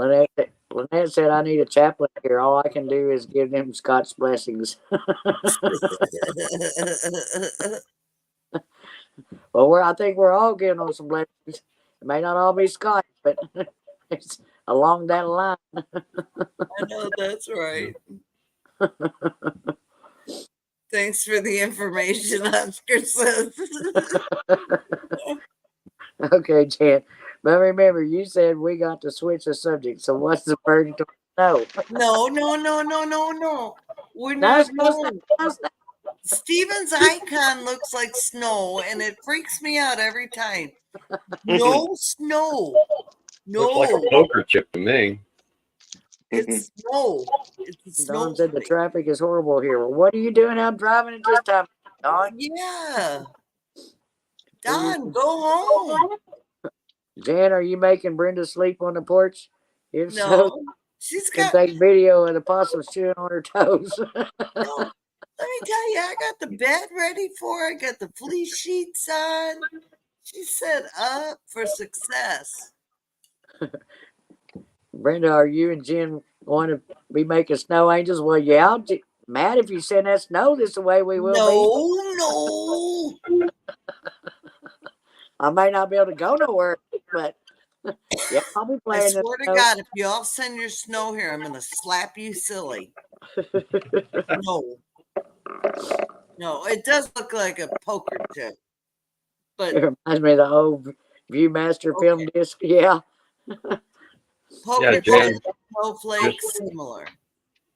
Lynette said, I need a chaplain here. All I can do is give them Scott's blessings. Well, I think we're all giving them some blessings. It may not all be Scott, but it's along that line. I know that's right. Thanks for the information, Oscar says. Okay, Jan. But remember, you said we got to switch the subject. So what's the verdict? No. No. We're not. Steven's icon looks like snow, and it freaks me out every time. No snow. No. Looks like a poker chip to me. It's snow. It's snow. Don said the traffic is horrible here. Well, what are you doing out driving at this time, Don? Yeah. Don, go home. Jan, are you making Brenda sleep on the porch? If so, She's can got. take video of the possum chewing on her toes. Oh, let me tell you, I got the bed ready for her. I got the fleece sheets on. She's set up for success. Brenda, are you and Jen going to be making snow angels? Well, yeah, Matt, if you send that snow this way, we will be. No. I may not be able to go nowhere, but yeah, I'll be I playing the swear to snow. God, if you all send your snow here, I'm gonna slap you silly. No. No, it does look like a poker chip. But It reminds me of the old Viewmaster film disc. Yeah. poker Yeah, chip, Jan, snowflakes, similar.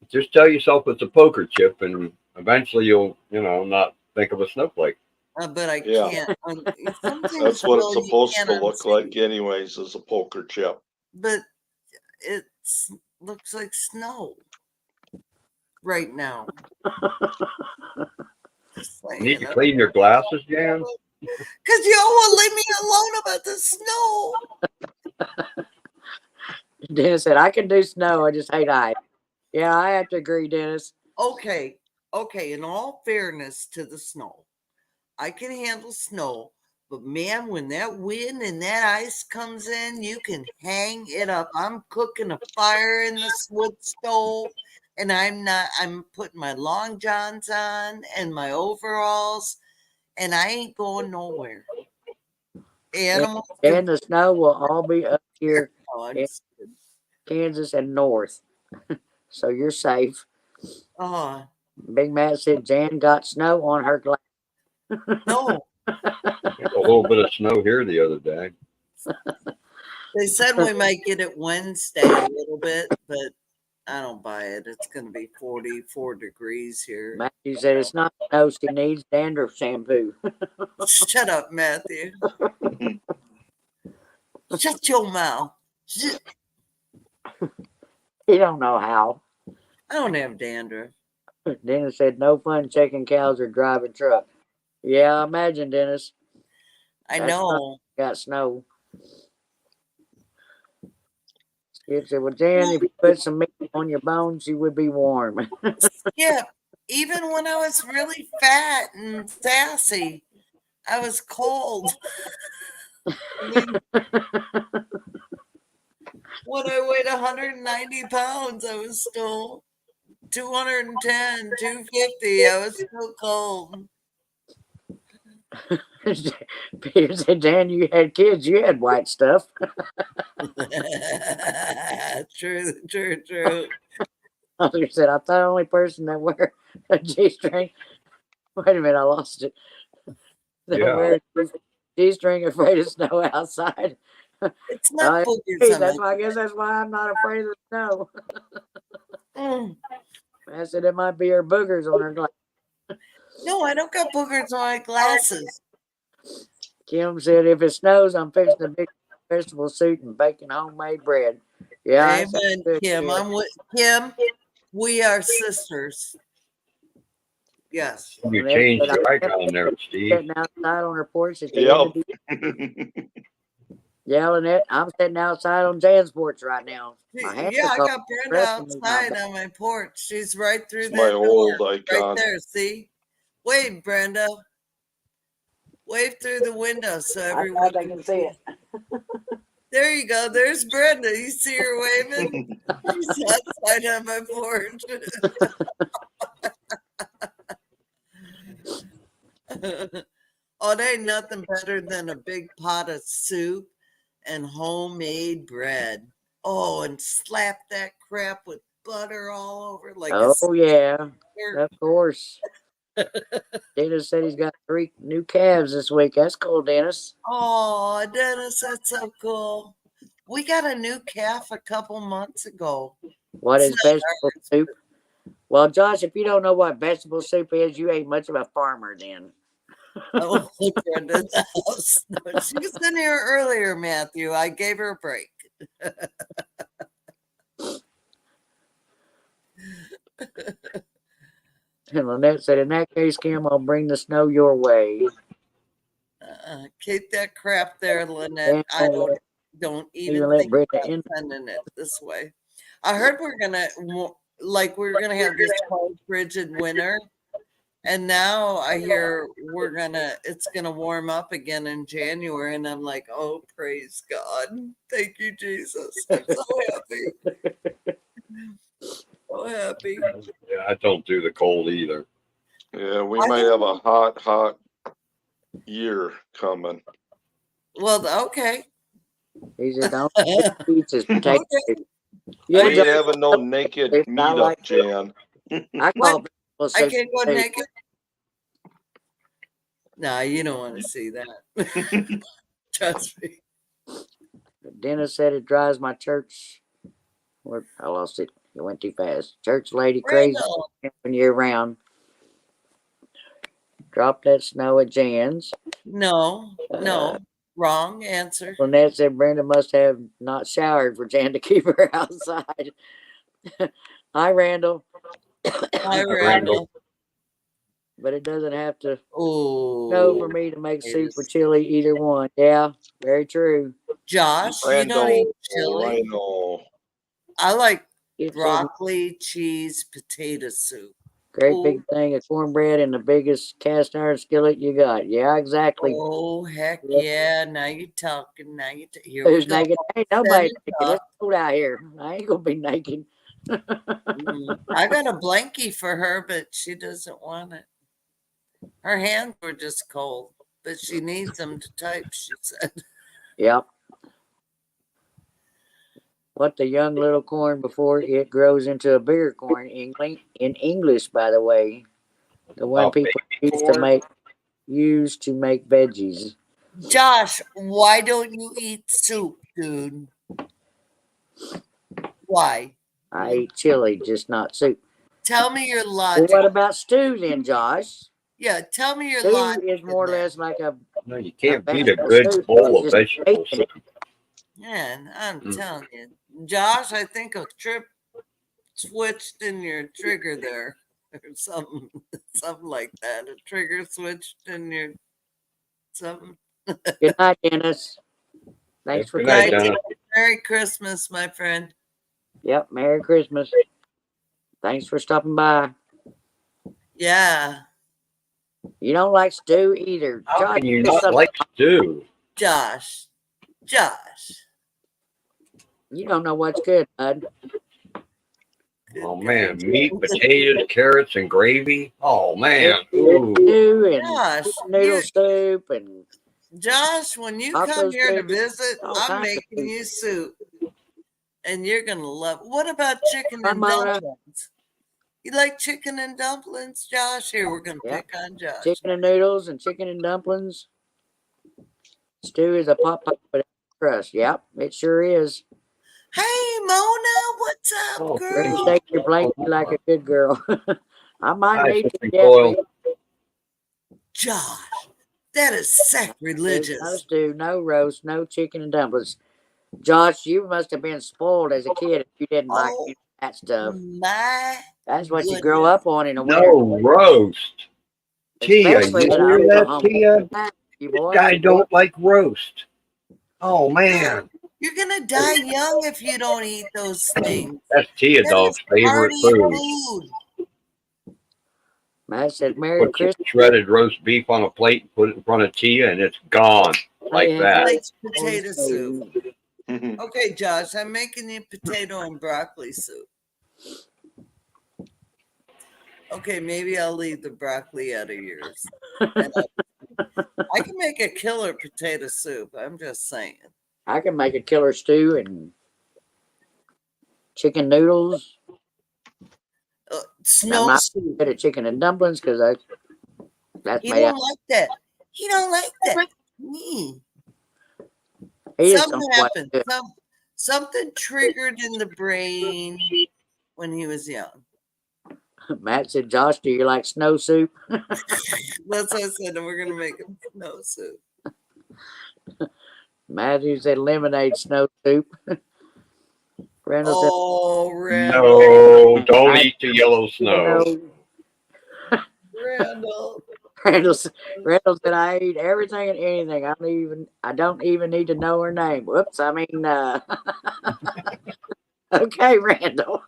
just tell yourself it's a poker chip, and eventually you'll, not think of a snowflake. But I Yeah. can't. Some things, That's what it's Will, you supposed can't to look unsee. like, anyways, is a poker chip. But it looks like snow right now. Just You saying. need to clean your glasses, Jan. Because y'all won't leave me alone about the snow. Dennis said, I can do snow. I just hate ice. Yeah, I have to agree, Dennis. Okay. In all fairness to the snow, I can handle snow. But man, when that wind and that ice comes in, you can hang it up. I'm cooking a fire in this wood stove, and I'm putting my long johns on and my overalls, and I ain't going nowhere. Animals And the snow will all be up here can. in Kansas and north. So you're safe. Oh, Big Matt said Jan got snow on her glass. no. A little bit of snow here the other day. They said we might get it Wednesday a little bit, but I don't buy it. It's going to be 44 degrees here. Matthew said it's not snow, she needs dandruff shampoo. Shut up, Matthew. Shut your mouth. He don't know how. I don't have dandruff. Dennis said no fun checking cows or driving truck. Yeah, I imagine, Dennis. I That's know. got snow. Skip said, well, Jan, if you put some meat on your bones, you would be warm. Yeah, even when I was really fat and sassy, I was cold. I mean, when I weighed 190 pounds, I was still 210, 250. I was still cold. Peter said, Jan, you had kids, you had white stuff. True. Mother said, I'm the only person that wear a G-string. Wait a minute, I lost it. That Yeah. wear a G-string afraid of snow outside. It's not Hey, boogers. that's why I guess that's why I'm not afraid of the snow. I said it might be her boogers on her glass. No, I don't got boogers on my glasses. Kim said, if it snows, I'm fixing a big festival suit and baking homemade bread. Yeah, that sounds Amen, good, Kim. I'm with Kim. We are sisters. Yes. You changed your icon there, Steve. Sitting outside on her porch at the Yep. end of the yelling at. I'm sitting outside on Jan's porch right now. My hands Yeah, are I cold. got Brenda Dressing is not outside on my porch. She's right through It's that my door. old Right icon. there, see? Wave, Brenda. Wave through the window so everyone they can see it. There you go. There's Brenda. You see her waving? She's outside on my porch. Oh, there ain't nothing better than a big pot of soup and homemade bread. Oh, and slap that crap with butter all over like a Oh yeah, sticker. of course. Dennis said he's got 3 new calves this week. That's cool, Dennis. Oh, Dennis, that's so cool. We got a new calf a couple months ago. What It's is not vegetable soup? Well, Josh, if you don't know what vegetable soup is, you ain't much of a farmer then. Oh, Brenda's house. No, she was in here earlier, Matthew. I gave her a break. And Lynette said, in that case, Kim, I'll bring the snow your way. Keep that crap there, Lynette. I don't even let think Brenda about in. sending it this way. I heard we're gonna have this cold, frigid winter, and now I hear it's gonna warm up again in January, and I'm like, oh, praise God, thank you, Jesus, I'm so happy, so happy. Yeah, I don't do the cold either. Yeah, we I might don't- have a hot year coming. Well, okay. He said, "Don't eat his potato." Okay. soup." I Yeah, ain't Josh, having no naked It's not meat like- up, Jan. I call people I soup can't go potato. naked. Nah, you don't want to see that. Trust me. Dennis said it drives my church. Or I lost it. It went too fast. Church lady crazy Randall, when you're around. Drop that snow at Jan's. no, wrong answer. Lynette said Brenda must have not showered for Jan to keep her outside. Hi, Randall. Hi, Randall. Randall. But it doesn't have to Oh, snow for me to make soup or yes. chili, either one. Yeah, very true. Josh, you don't eat chili. Rhino. I like It's a broccoli, cheese, potato soup. great Oh. big thing of cornbread in the biggest cast iron skillet you got. Yeah, exactly. Oh, heck Yep. yeah. Now you're talking. Here we Who's go. naked? Ain't nobody Send it naked. up. It's cold out here. I ain't gonna be naked. I got a blankie for her, but she doesn't want it. Her hands were just cold, but she needs them to type, she said. Yep. What the young little corn before it grows into a bigger corn in English, by the way. The one Oh, people baby use to make veggies. Josh, why don't you eat soup, dude? Why? I eat chili, just not soup. Tell me your Well, logic. what about stew then, Josh? Yeah, tell me your Stew logic. is more or in that. less like a No, you can't beat a vegetable good soup. bowl of Just vegetable bacon. soup. Man, I'm Mm. telling you. Josh, I think a trip switched in your trigger there. Or something like that. A trigger switched in your something. Good night, Dennis. Thanks for Good night, coming. Dennis. Merry Christmas, my friend. Yep, Merry Christmas. Thanks for stopping by. Yeah. You don't like stew either. How Josh, can you there's not something- like stew? Josh. You don't know what's good, bud. Oh man, meat, potatoes, carrots, and gravy. Oh man, ooh. Stew and Josh, noodle soup and Josh, when you Taco come here to soup, visit, all I'm kinds of making food. you soup. And you're gonna love it. What about chicken Hi, and Mona. dumplings? You like chicken and dumplings, Josh? Here, we're gonna Yeah. pick on Josh. chicken and noodles and chicken and dumplings. Stew is a pot pie with a crust. Yep, it sure is. Hey, Mona, what's up, Oh, Ready to girl? shake your blanket like a good girl. I might Hi, need to Sister get Coyle. Josh, that is sacrilegious. no stew, no roast, no chicken and dumplings. Josh, you must have been spoiled as a kid if you didn't like Oh, any of that stuff. my That's what you goodness. grow up on in a winter. No roast. Tia, Especially you in hear that, Oklahoma. Tia? You This boy. guy don't like roast. Oh man, You're gonna die young if you don't eat those things. that's Tia That Dog's is favorite party food. food. Matt said, Merry Put some Christmas. shredded roast beef on a plate and put it in front of Tia, and it's gone like Hey, that. Likes potato soup. Okay, Josh, I'm making you potato and broccoli soup. Okay, maybe I'll leave the broccoli out of yours. I can make a killer potato soup. I'm just saying. I can make a killer stew and chicken noodles. Snow not soup. Bit of chicken and dumplings because that's He made don't out. like that. He don't like that. Me. He just Something don't like happened. it. Something triggered in the brain when he was young. Matt said, Josh, do you like snow soup? That's what I said. We're gonna make him snow soup. Matthew said lemonade snow soup. Randall said, Oh, Randall. No, don't eat the yellow snow. no. Randall. Randall said, I eat everything and anything. I don't even need to know her name. Whoops, I mean Okay, Randall.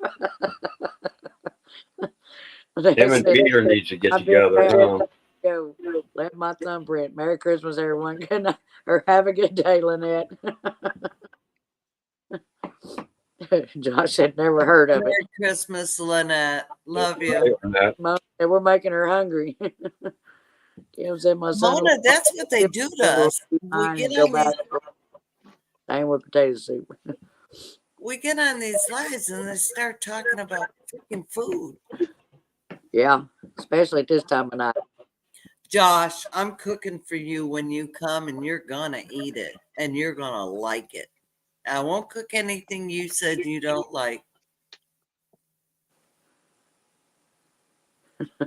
Him and Peter needs to get I've been together. married. Huh? Go. Let my thumbprint. Merry Christmas, everyone. Good night. Or have a good day, Lynette. Josh had never heard of it. Merry Christmas, Lynette. Love you. And we're making her hungry. Kim said my son. Mona, that's what they do to us. We get Go on back. these, Same with potato soup. we get on these lives and they start talking about freaking food. Yeah, especially at this time of night. Josh, I'm cooking for you when you come and you're gonna eat it and you're gonna like it. I won't cook anything you said you don't like.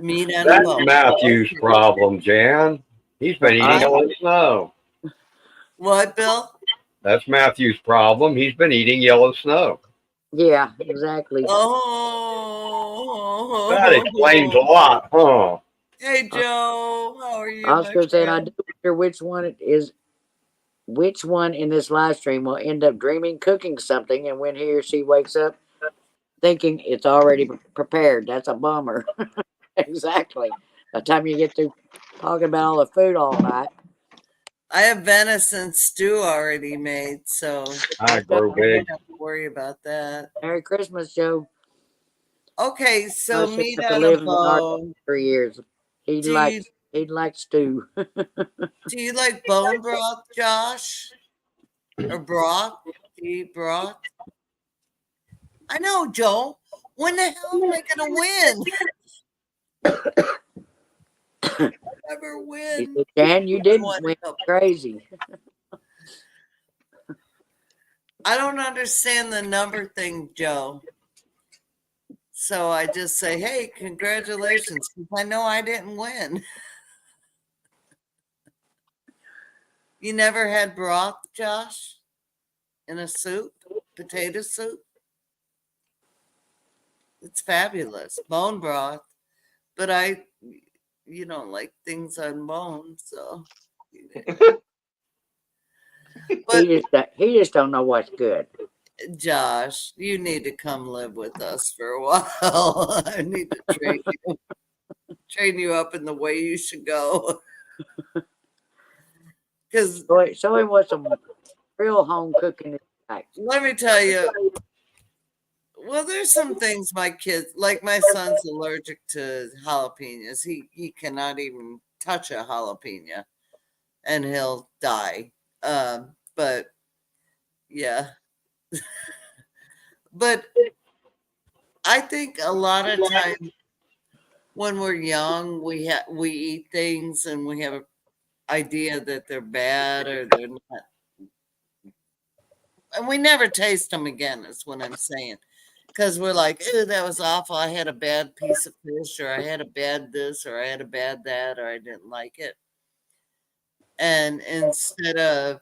Meat on a That's bone. Matthew's problem, Jan. He's been eating yellow snow. What, Bill? That's Matthew's problem. He's been eating yellow snow. Yeah, exactly. Oh, That explains a lot, huh? Hey, Joe, how are you? Oscar my said, "I friend? do wonder which one in this live stream will end up dreaming cooking something, and when he or she wakes up thinking it's already prepared. That's a bummer." Exactly. By the time you get through talking about all the food all night. I have venison stew already made, so I grow I big. don't have to worry about that. Merry Christmas, Joe. Okay, so Josh meat used to on a live in our bone. 3 years. He Do likes stew. Do you like bone broth, Josh? Or broth? Do you eat broth? I know, Joe. When the hell am I gonna win? Never He win. said, "Dan, you didn't What? win. Crazy." I don't understand the number thing, Joe. So I just say, hey, congratulations, because I know I didn't win. You never had broth, Josh? In a soup? Potato soup? It's fabulous. Bone broth. But you don't like things on bone, so. But He just don't know what's good. Josh, you need to come live with us for a while. I need to train you up in the way you should go. Because So he wants some real home cooking. let me tell you, well, there's some things my kids, like my son's allergic to jalapenos. He cannot even touch a jalapeno, and he'll die. But yeah, but I think a lot of times when we're young, we eat things and we have an idea that they're bad or they're not, and we never taste them again. Is what I'm saying. Because we're like, ew, that was awful. I had a bad piece of fish, or I had a bad this, or I had a bad that, or I didn't like it. And instead of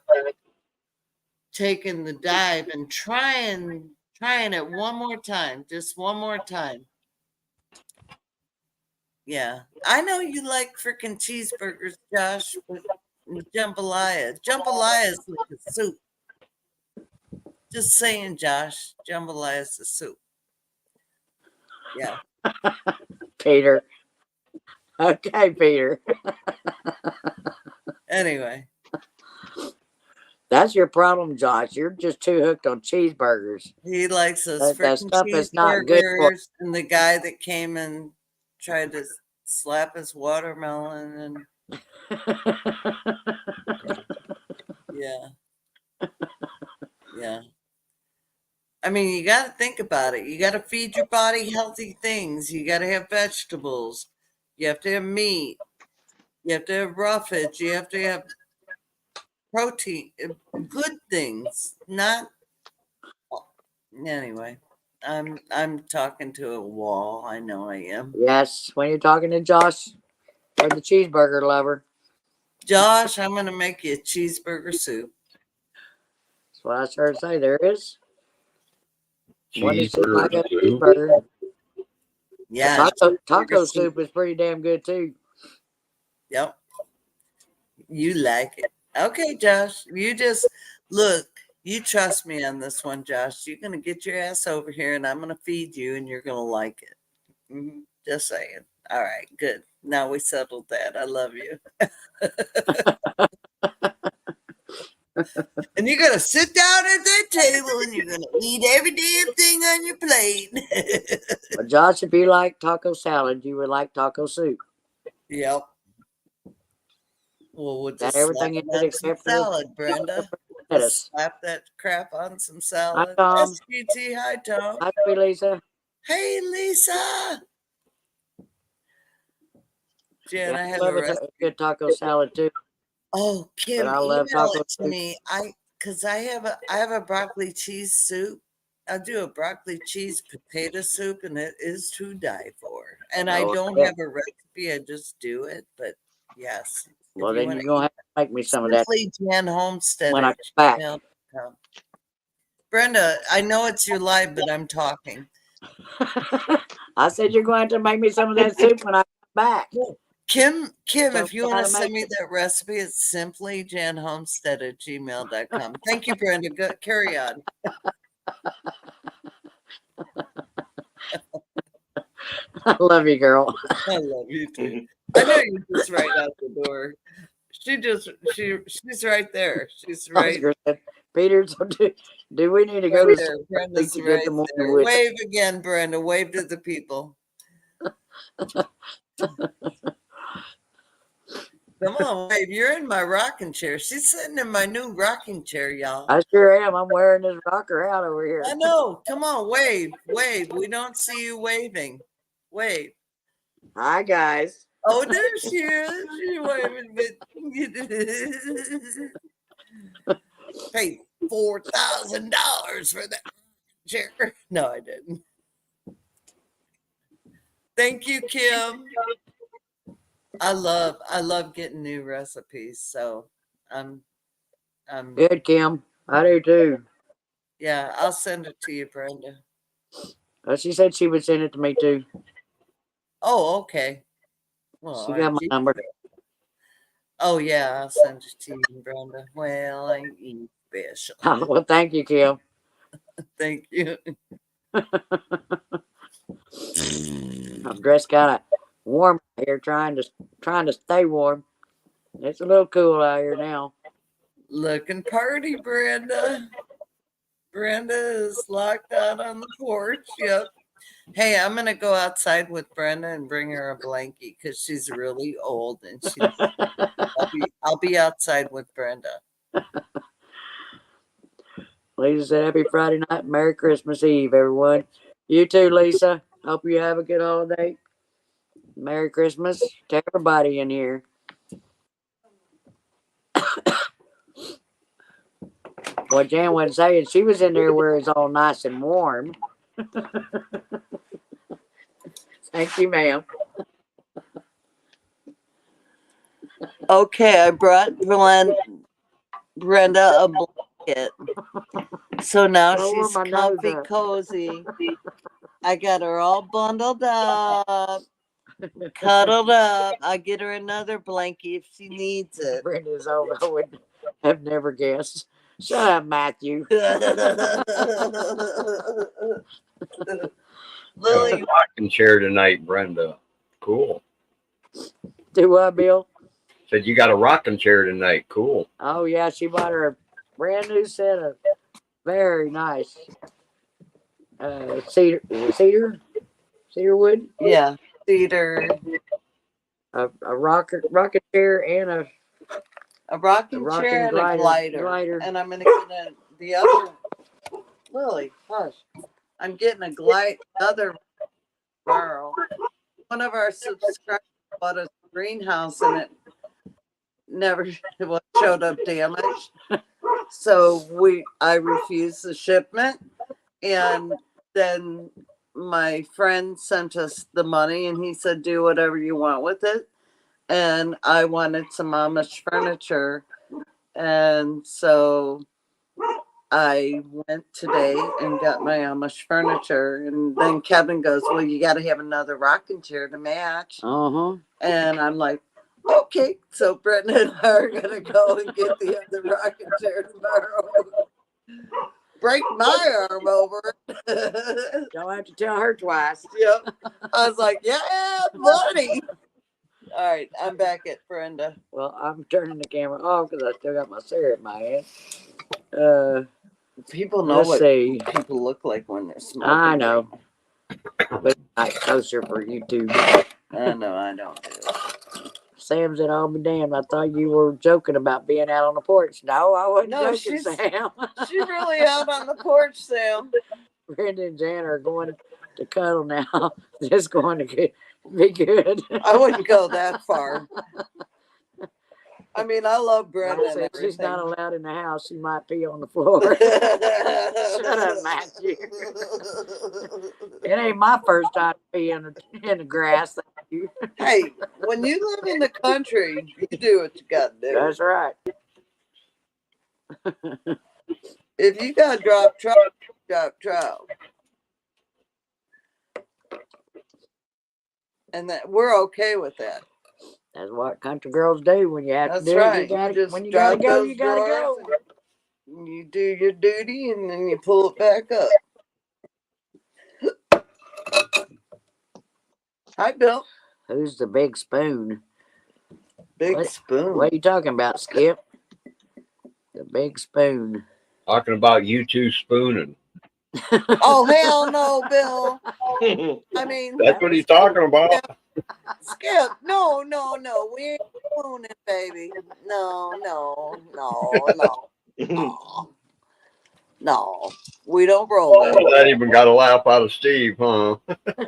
taking the dive and trying it one more time, just one more time. Yeah. I know you like freaking cheeseburgers, Josh, but jambalaya. Jambalaya is like a soup. Just saying, Josh, jambalaya is a soup. Yeah. Peter. Okay, Peter. Anyway. That's your problem, Josh. You're just too hooked on cheeseburgers. He likes those That freaking stuff is not good for. cheeseburgers. And the guy that came and tried to slap his watermelon and yeah. Yeah. I mean, you got to think about it. You got to feed your body healthy things. You got to have vegetables. You have to have meat. You have to have roughage. You have to have protein, good things. Not anyway. I'm talking to a wall. I know I am. Yes, when you're talking to Josh or the cheeseburger lover. Josh, I'm gonna make you a cheeseburger soup. That's what I heard say. There is. One is Cheeseburger like a soup. cheeseburger. Yeah. Taco soup is pretty damn good too. Yep. You like it. Okay, Josh. You just look, You trust me on this one, Josh. You're gonna get your ass over here, and I'm gonna feed you, and you're gonna like it. Just saying. All right, good. Now we settled that. I love you. And you're gonna sit down at that table, and you're gonna eat every damn thing on your plate. But Josh, if you like taco salad, you would like taco soup. Yep. Well, we'll Got just everything slap in it it on some except for the salad, Brenda. lettuce. Just slap that crap on some Hi, salad. Tom. SGT, hi, Tom. Hi, sweet Lisa. Hey, Lisa. Jen, Yeah, I I have a love a recipe. good taco salad too. Oh, Kim, But I love email taco it to soup. me. Because I have a broccoli cheese soup. I'll do a broccoli cheese potato soup, and it is to die for. And I Oh, don't yeah. have a recipe; I just do it. But yes, Well, if you then want you're to gonna eat have to make me some of that simply Jan Homestead when I at come back. gmail.com. Brenda, I know it's your live, but I'm talking. I said you're going to have to make me some of that soup when I come back. Kim, So if you want gotta to send make me that recipe, it's simply janhomestead at gmail.com. Thank you, Brenda. Go, carry on. I love you, girl. I love you too. I know you're just right out the door. She's right there. She's I was right gonna say, Peter, so do we need to go right to there. sleep Brenda's to get right the morning there. wood? Wave again, Brenda. Wave to the people. Come on, wave. You're in my rocking chair. She's sitting in my new rocking chair, y'all. I sure am. I'm wearing this rocker out over here. I know. Come on, wave. Wave. We don't see you waving. Wave. Hi, guys. Oh, there she is. She's waving. But paid $4,000 for that chair. No, I didn't. Thank you, Kim. I love getting new recipes. So I'm Good, Kim. I do too. yeah, I'll send it to you, Brenda. She said she would send it to me too. Oh, okay. Well, She got aren't my you? number. Oh yeah, I'll send it to you, Brenda. Well, I eat special. Well, thank you, Kim. Thank you. I'm dressed kind of warm out here, trying to stay warm. It's a little cool out here now. Looking party, Brenda. Brenda is locked out on the porch. Yep. Hey, I'm gonna go outside with Brenda and bring her a blankie because she's really old and I'll be outside with Brenda. Lisa said, "Happy Friday night, Merry Christmas Eve, everyone." You too, Lisa. Hope you have a good holiday. Merry Christmas to everybody in here. What Jan was saying, she was in there where it's all nice and warm. Thank you, ma'am. Okay, I brought Brenda a blanket. So now Lower she's my nose comfy, up. cozy. I got her all bundled up, cuddled up. I'll get her another blanket if she needs it. Brenda's old. I would have never guessed. Shut up, Matthew. Lily, Rocking chair tonight, Brenda. Cool. Do what, Bill? Said you got a rocking chair tonight. Cool. Oh, yeah, she bought her a brand new set of very nice cedar wood. yeah, cedar, A rocket chair and a rocking rocking chair and a glider. And I'm gonna get the other. Lily, hush! I'm getting other borrow. One of our subscribers bought a greenhouse and it never showed up damaged. So I refused the shipment, and then my friend sent us the money and he said, do whatever you want with it. And I wanted some Amish furniture. And so I went today and got my Amish furniture. And then Kevin goes, well, you got to have another rocking chair to match. Uh-huh. And I'm like, okay. So Brenda and I are going to go and get the other rocking chair tomorrow. break my arm over. Don't have to tell her twice. Yep. I was like, yeah, buddy. All right, I'm back at Brenda. Well, I'm turning the camera off because I still got my cigarette in my hand. People know Let's what see. people look like when they're smoking. I know. But not closer for YouTube. I know, I don't do it. Sam said, I'll be damned. I thought you were joking about being out on the porch. No, I wasn't No, joking, Sam. She's really out on the porch, Sam. Brenda and Jan are going to cuddle now. Just going to be good. I wouldn't go that far. I mean, I love Brenda Mom and said everything. she's not allowed in the house. She might pee on the floor. Shut up, Matthew. It ain't my first time to pee in the grass. Thank you. Hey, when you live in the country, you do what you got to do. That's right. If you got to drop trout, drop trout. And that we're okay with that. That's what country girls do when you have That's to do right. it. You gotta, just when you gotta drop go, those you gotta go. drawers and you do your duty and then you pull it back up. Hi, Bill. Who's the big spoon? Big What? spoon. What are you talking about, Skip? The big spoon. Talking about you two spooning. Oh, hell no, Bill. I mean, That's what he's talking about. Skip. No. We ain't spooning, baby. No. No. We don't roll that. That even got a laugh out of Steve, huh?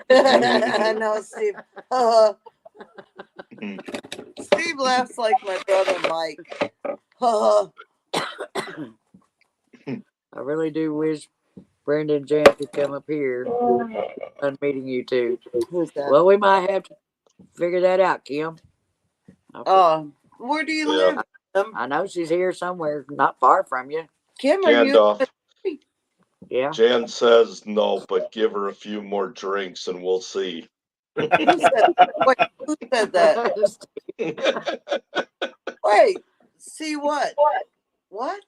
No, Steve. Steve laughs like my brother Mike. I really do wish Brenda and Jan could come up here on meeting you two. Who's that? Well, we might have to figure that out, Kim. Where do you Yeah. live? I know she's here somewhere, not far from you. Kim, are you? Gandalf. Yeah. Jan says no, but give her a few more drinks and we'll see. Who said that? Wait, see what? What?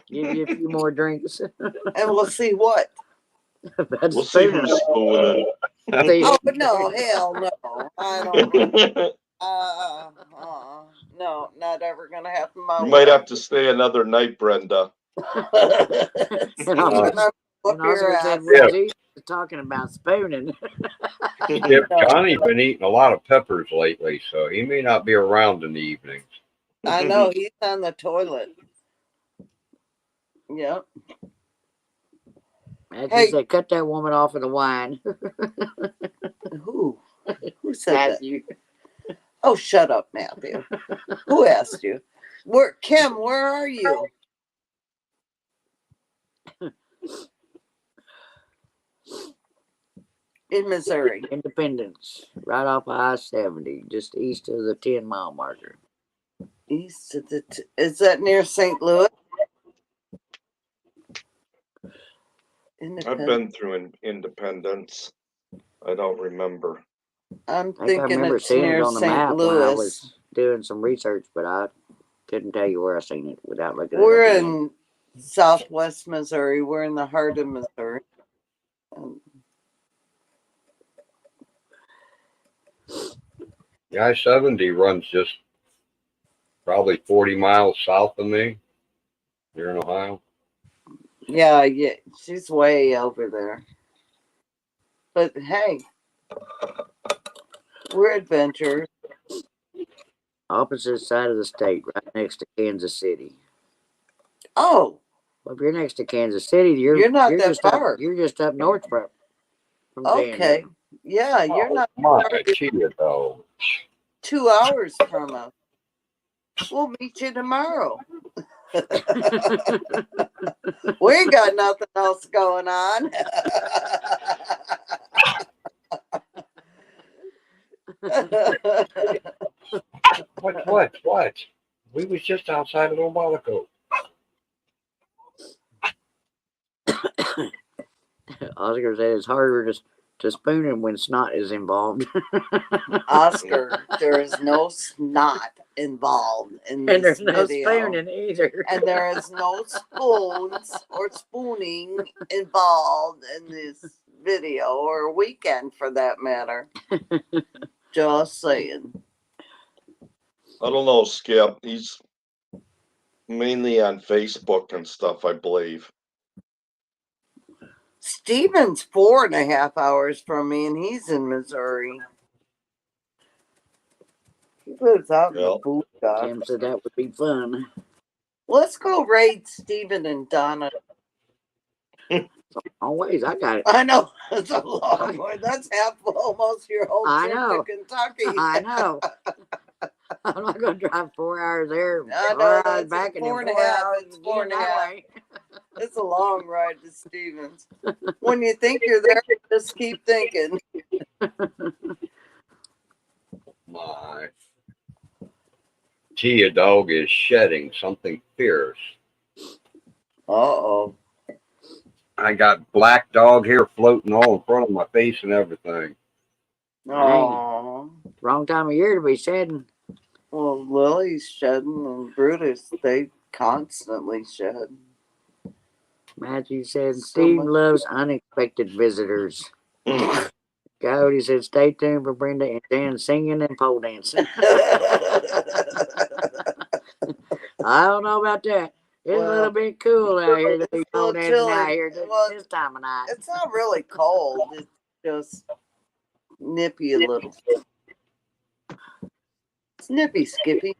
Give you a few more drinks. And we'll see what? That's We'll see spooning. who's spooning. Oh no, hell no! I don't. No, not ever gonna happen. You might have to stay another night, Brenda. And also said Yeah. when Jesus was talking about spooning. Yep, Johnny's been eating a lot of peppers lately, so he may not be around in the evenings. I know he's on the toilet. Yep. As Hey. he said, cut that woman off of the wine. Who said that? Matthew. Oh, shut up, Matthew. Who asked you? Kim, where are you? In Missouri. Independence, right off of I-70, just east of the 10-mile marker. East of the. Is that near St. Louis? I've been through Independence. I don't remember. I'm I think I thinking remember it's seeing it near on the St. map when I Louis. was doing some research, but I couldn't tell you where I seen it without looking at We're it. in Southwest Missouri. We're in the heart of Missouri. The I-70 runs just probably 40 miles south of me. Here in Ohio. Yeah, she's way over there. But hey, we're adventurers. Opposite side of the state, right next to Kansas City. Oh, Well, if you're next to Kansas City, You're not that just far. You're just up north from okay. Danville. Yeah, you're not My far. Chia though. 2 hours from us. We'll meet you tomorrow. We ain't got nothing else going on. What? We was just outside of Obalaco. Oscar said it's harder to spooning when snot is involved. Oscar, there is no snot involved in And this there's no video. spooning either. And there is no spoons or spooning involved in this video or weekend for that matter. Just saying. I don't know, Skip. He's mainly on Facebook and stuff, I believe. Steven's 4.5 hours from me and he's in Missouri. He lives out in the Yeah. food shop. Tim said that would be fun. Let's go raid Steven and Donna. Always, I got it. I know it's a long way. That's half almost your whole I trip know. to Kentucky. I know. I'm not going to drive 4 hours there, I 4 know, hours that's back, and then 4.5. 4 hours It's again 4.5. that way. It's a long ride to Stevens. When you think you're there, just keep thinking. My Tia dog is shedding something fierce. Uh-oh. I got black dog hair floating all in front of my face and everything. Oh. Wrong time of year to be shedding. Well, Lily's shedding and Brutus, they constantly shed. Matthew said, So Steve much- loves unexpected visitors. Cody said, stay tuned for Brenda and Dan singing and pole dancing. I don't know about that. It's a Well, little bit cool out here to be it's a pole little dancing chilly. out here Well, this time of night. It's not really cold. It's just nippy a little. It's nippy, Skippy.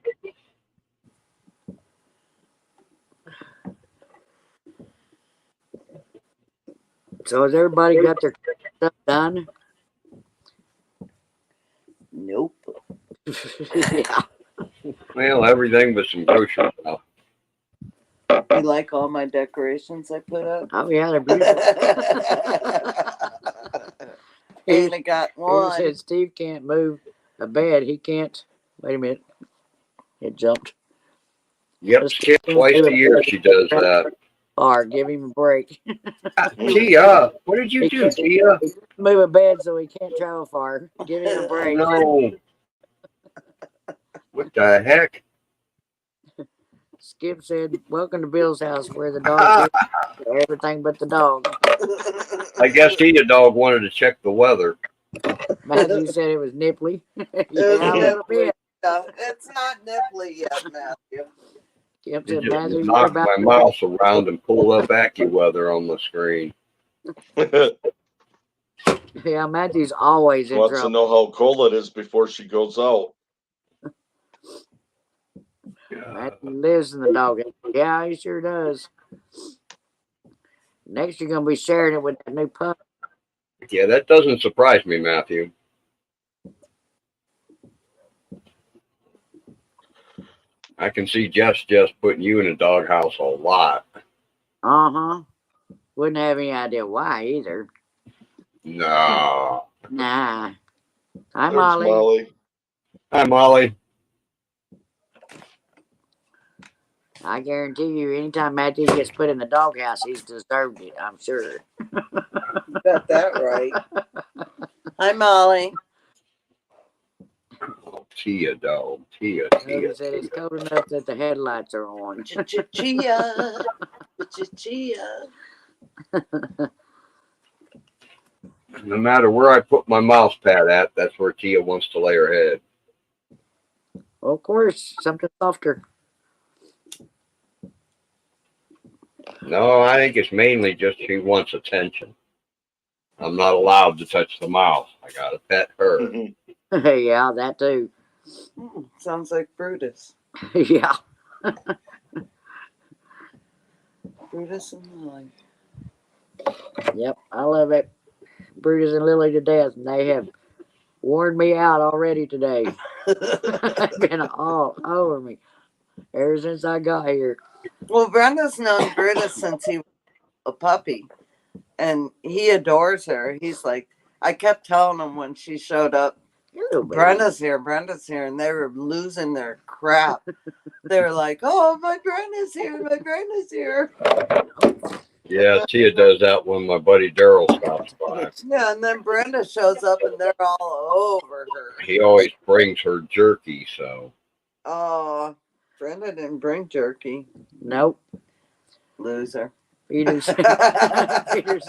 So has everybody got their stuff done? Nope. Yeah. Well, everything but some groceries now. You like all my decorations I put up? Oh, yeah, they're beautiful. Ain't I got He one. said Steve can't move a bed. He can't. Wait a minute. It jumped. Yep, Skip twice a year she does that. Or give him a break. Tia, what did you do, Tia? Move a bed so he can't travel far. Give him a break. No. What the heck? Skip said, welcome to Bill's house where the dog is everything but the dog. I guess Tia dog wanted to check the weather. Matthew said it was nipply. It was Yeah, a little nipply. bit. No, it's not nipply yet, Matthew. Skip It said, just Matthew, you're knocked about my mouse around and pulled up AccuWeather on the screen. Yeah, Matthew's always in Wants to trouble. know how cold it is before she goes out. Matthew lives in the dog. Yeah, he sure does. Next, you're going to be sharing it with that new pup. Yeah, that doesn't surprise me, Matthew. I can see Jess just putting you in a doghouse a lot. Uh-huh. Wouldn't have any idea why either. No. Nah. Hi, There's Molly. Molly. Hi, Molly. I guarantee you, anytime Matthew gets put in the doghouse, he's deserved it, I'm sure. Got that right. Hi, Molly. Oh, Tia, dog. Tia, Cody Tia, said it's Tia. cold enough that the headlights are on. Chia. Chia. No matter where I put my mouse pad at, that's where Tia wants to lay her head. Well, of course, something softer. No, I think it's mainly just she wants attention. I'm not allowed to touch the mouse. I gotta pet her. Yeah, that too. Sounds like Brutus. Yeah. Brutus and Lily. Yep, I love it. Brutus and Lily to death, and they have worn me out already today. They've been all over me ever since I got here. Well, Brenda's known Brutus since he was a puppy, and he adores her. He's like, I kept telling him when she showed up, Hello, baby. Brenda's here, and they were losing their crap. They were like, oh, my Brenda's here. Yeah, Tia does that when my buddy Daryl stops by. Yeah, and then Brenda shows up and they're all over her. He always brings her jerky, so. Oh, Brenda didn't bring jerky. Nope. Loser. Peter's, Peter's,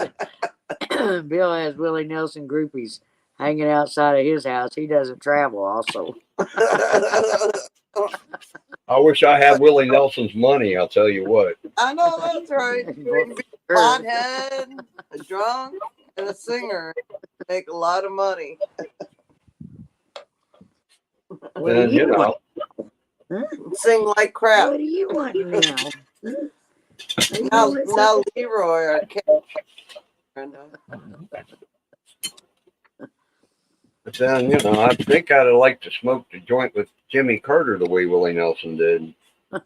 Bill has Willie Nelson groupies hanging outside of his house. He doesn't travel also. I wish I had Willie Nelson's money, I'll tell you what. I know that's right. Pothead, a drunk, and a singer make a lot of money. What do And, you know, Sing like crap. What do you want now? Now Leroy or Brenda. but then, you know, I think I'd have liked to smoke the joint with Jimmy Carter the way Willie Nelson did.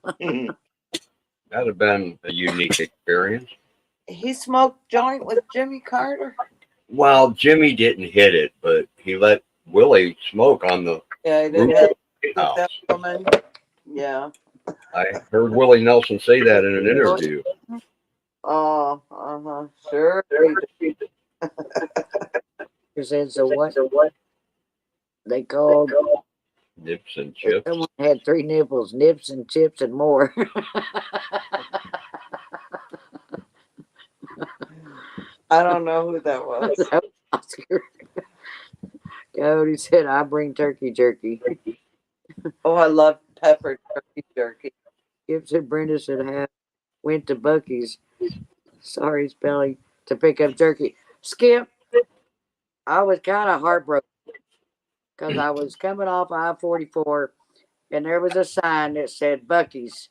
That'd have been a unique experience. He smoked joint with Jimmy Carter. Well, Jimmy didn't hit it, but he let Willie smoke on the Yeah, he did roof that of the with house. that woman. Yeah. I heard Willie Nelson say that in an interview. Oh, sure. He said, so what? They called. Nips and chips. Someone had 3 nipples, nips and chips and more. I don't know who that was. That was Oscar. Cody said, I bring turkey jerky. Oh, I love pepper jerky. Skip said Brenda should have went to Bucky's. Sorry, spelling, to pick up jerky. Skip, I was kind of heartbroken because I was coming off I-44 and there was a sign that said Bucky's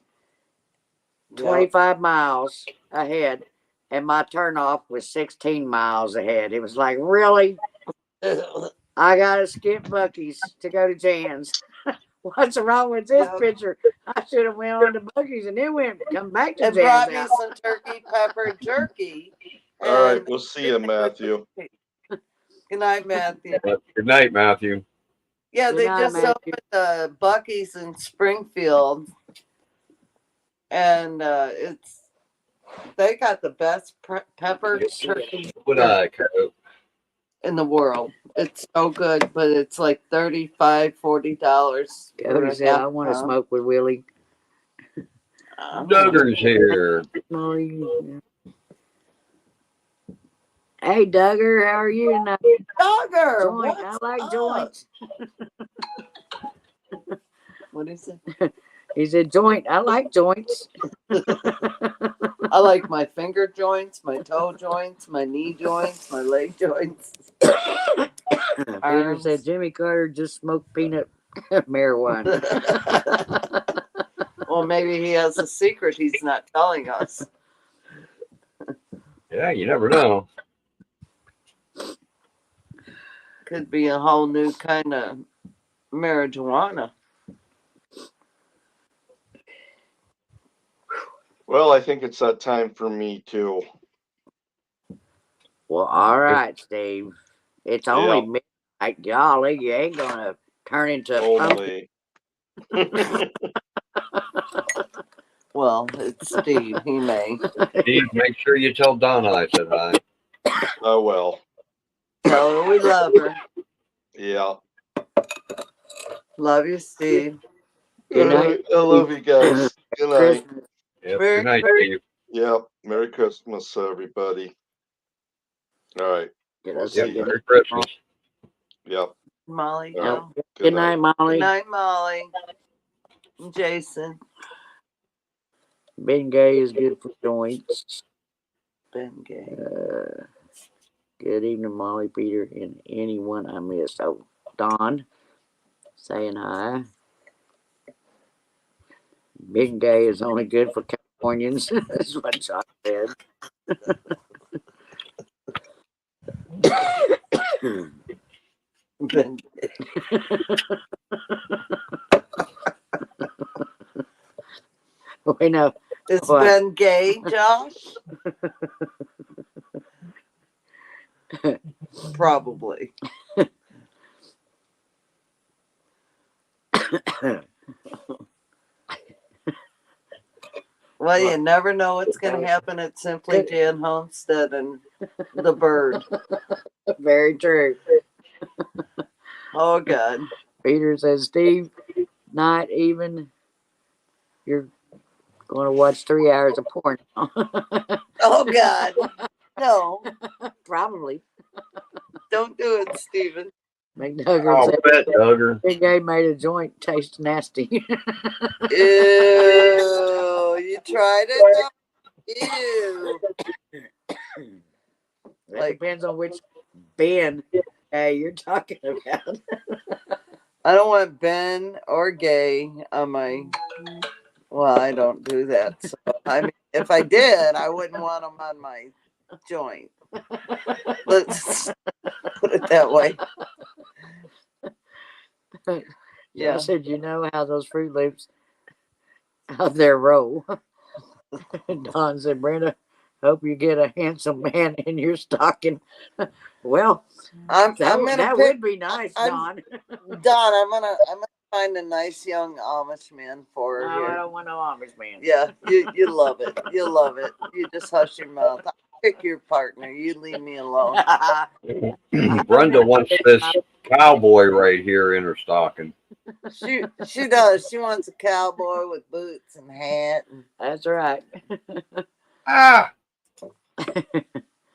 25 miles ahead, and my turnoff was 16 miles ahead. It was like, really? I gotta skip Bucky's to go to Jan's. What's wrong with this picture? I should have went on to Bucky's and then come back to It Jan's. brought me house. some turkey pepper jerky. All right, and- we'll see you, Matthew. Good night, Matthew. Good night, Matthew. Yeah, Good they night, just Matthew. opened Bucky's in Springfield, and they got the best pepper turkey Would I, Coke? in the world. It's so good, but it's like $35-$40. Cody said, I want to smoke with Willie. Duggar's here. Hey, Duggar, how are you tonight? Dogger, Joint. I like joints. What is it? He said, joint. I like joints. I like my finger joints, my toe joints, my knee joints, my leg joints. Peter Arms. said, Jimmy Carter just smoked peanut marijuana. Well, maybe he has a secret he's not telling us. Yeah, you never know. Could be a whole new kind of marijuana. Well, I think it's that time for me too. Well, all right, Steve. It's only midnight. Golly, you ain't going to turn into a pumpkin. Only. Well, it's Steve. He may. Steve, make sure you tell Donna I said hi. Oh well. Tell her we love her. Yeah. Love you, Steve. Good night. I love you guys. Good night. Christmas. Yep, Merry good night, Christmas. Steve. Yep. Merry Christmas, everybody. All right. Get us Yep, a good Merry Christmas. Yep. Molly. All No. right. Good night, Molly. Good night, Molly. And Jason. Being gay is good for joints. Ben Gay. Good evening, Molly, Peter, and anyone I missed. Oh, Don, saying hi. Being gay is only good for Californians. That's what John said. Ben Gay. We know. It's What? Ben Gay, Josh? Probably. Well, you never know what's going to happen at Simply Jan Homestead and the bird. Very true. Oh, God. Peter says, Steve, not even you're going to watch 3 hours of porn. Oh, God. No, Probably. don't do it, Stephen. McDuggan Oh, said, bet, Duggar. Big A made a joint taste nasty. Ew. You tried it? Ew. That Like- depends on which Ben you're talking about. I don't want Ben or Gay on my. Well, I don't do that. So, I mean, if I did, I wouldn't want them on my joint. Let's put it that way. Yeah. Yeah. I said, you know how those Fruit Loops, how they roll. Don said, Brenda, hope you get a handsome man in your stocking. Well, I'm gonna that pick would be nice, Don. Don. I'm gonna find a nice young Amish man for her No, I here. don't want no Amish man. Yeah, you love it. You love it. You just hush your mouth. I'll pick your partner. You leave me alone. Brenda wants this cowboy right here in her stocking. She does. She wants a cowboy with boots and hat. And, That's right. Ah!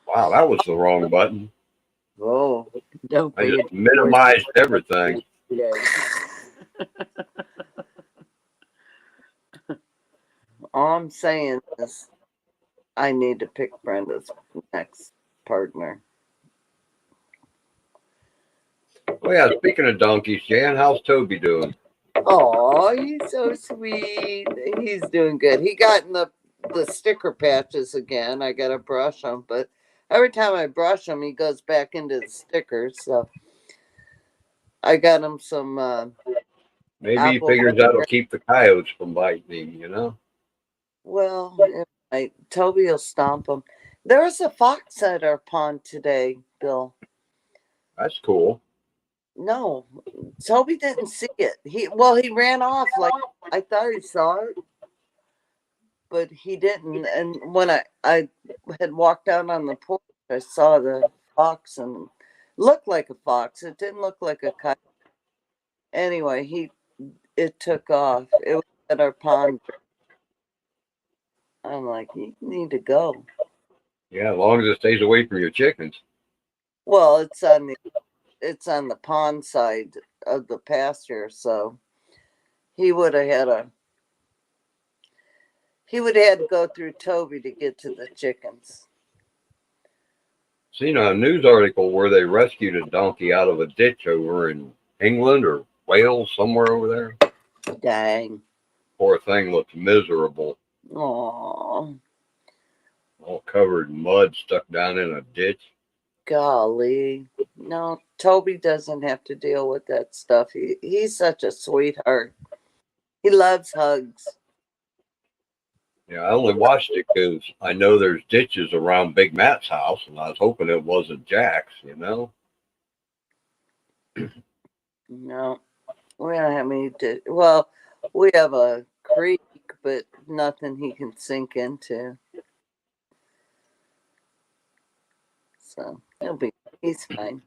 Wow, that was the wrong button. whoa. Don't I be just minimized everything. All I'm saying is I need to pick Brenda's next partner. Oh yeah, speaking of donkeys, Jan, how's Toby doing? Oh, he's so sweet. He's doing good. He got in the sticker patches again. I gotta brush him, but every time I brush him, he goes back into the stickers. So I got him some. Maybe Apple he figures cider. that'll keep the coyotes from biting him, you know? Well, Toby will stomp him. There was a fox at our pond today, Bill. That's cool. No, Toby didn't see it. He ran off like I thought he saw it, but he didn't. And when I had walked out on the porch, I saw the fox and looked like a fox. It didn't look like a coyote. Anyway, it took off. It was at our pond. I'm like, you need to go. Yeah, as long as it stays away from your chickens. Well, it's on the pond side of the pasture, so he would have had to go through Toby to get to the chickens. Seen a news article where they rescued a donkey out of a ditch over in England or Wales, somewhere over there. Dang. Poor thing looked miserable. Oh, All covered in mud, stuck down in a ditch. golly. No, Toby doesn't have to deal with that stuff. He's such a sweetheart. He loves hugs. Yeah, I only watched it because I know there's ditches around Big Matt's house, and I was hoping it wasn't Jack's, you know? No, we don't have any. Well, we have a creek, but nothing he can sink into. So he's fine.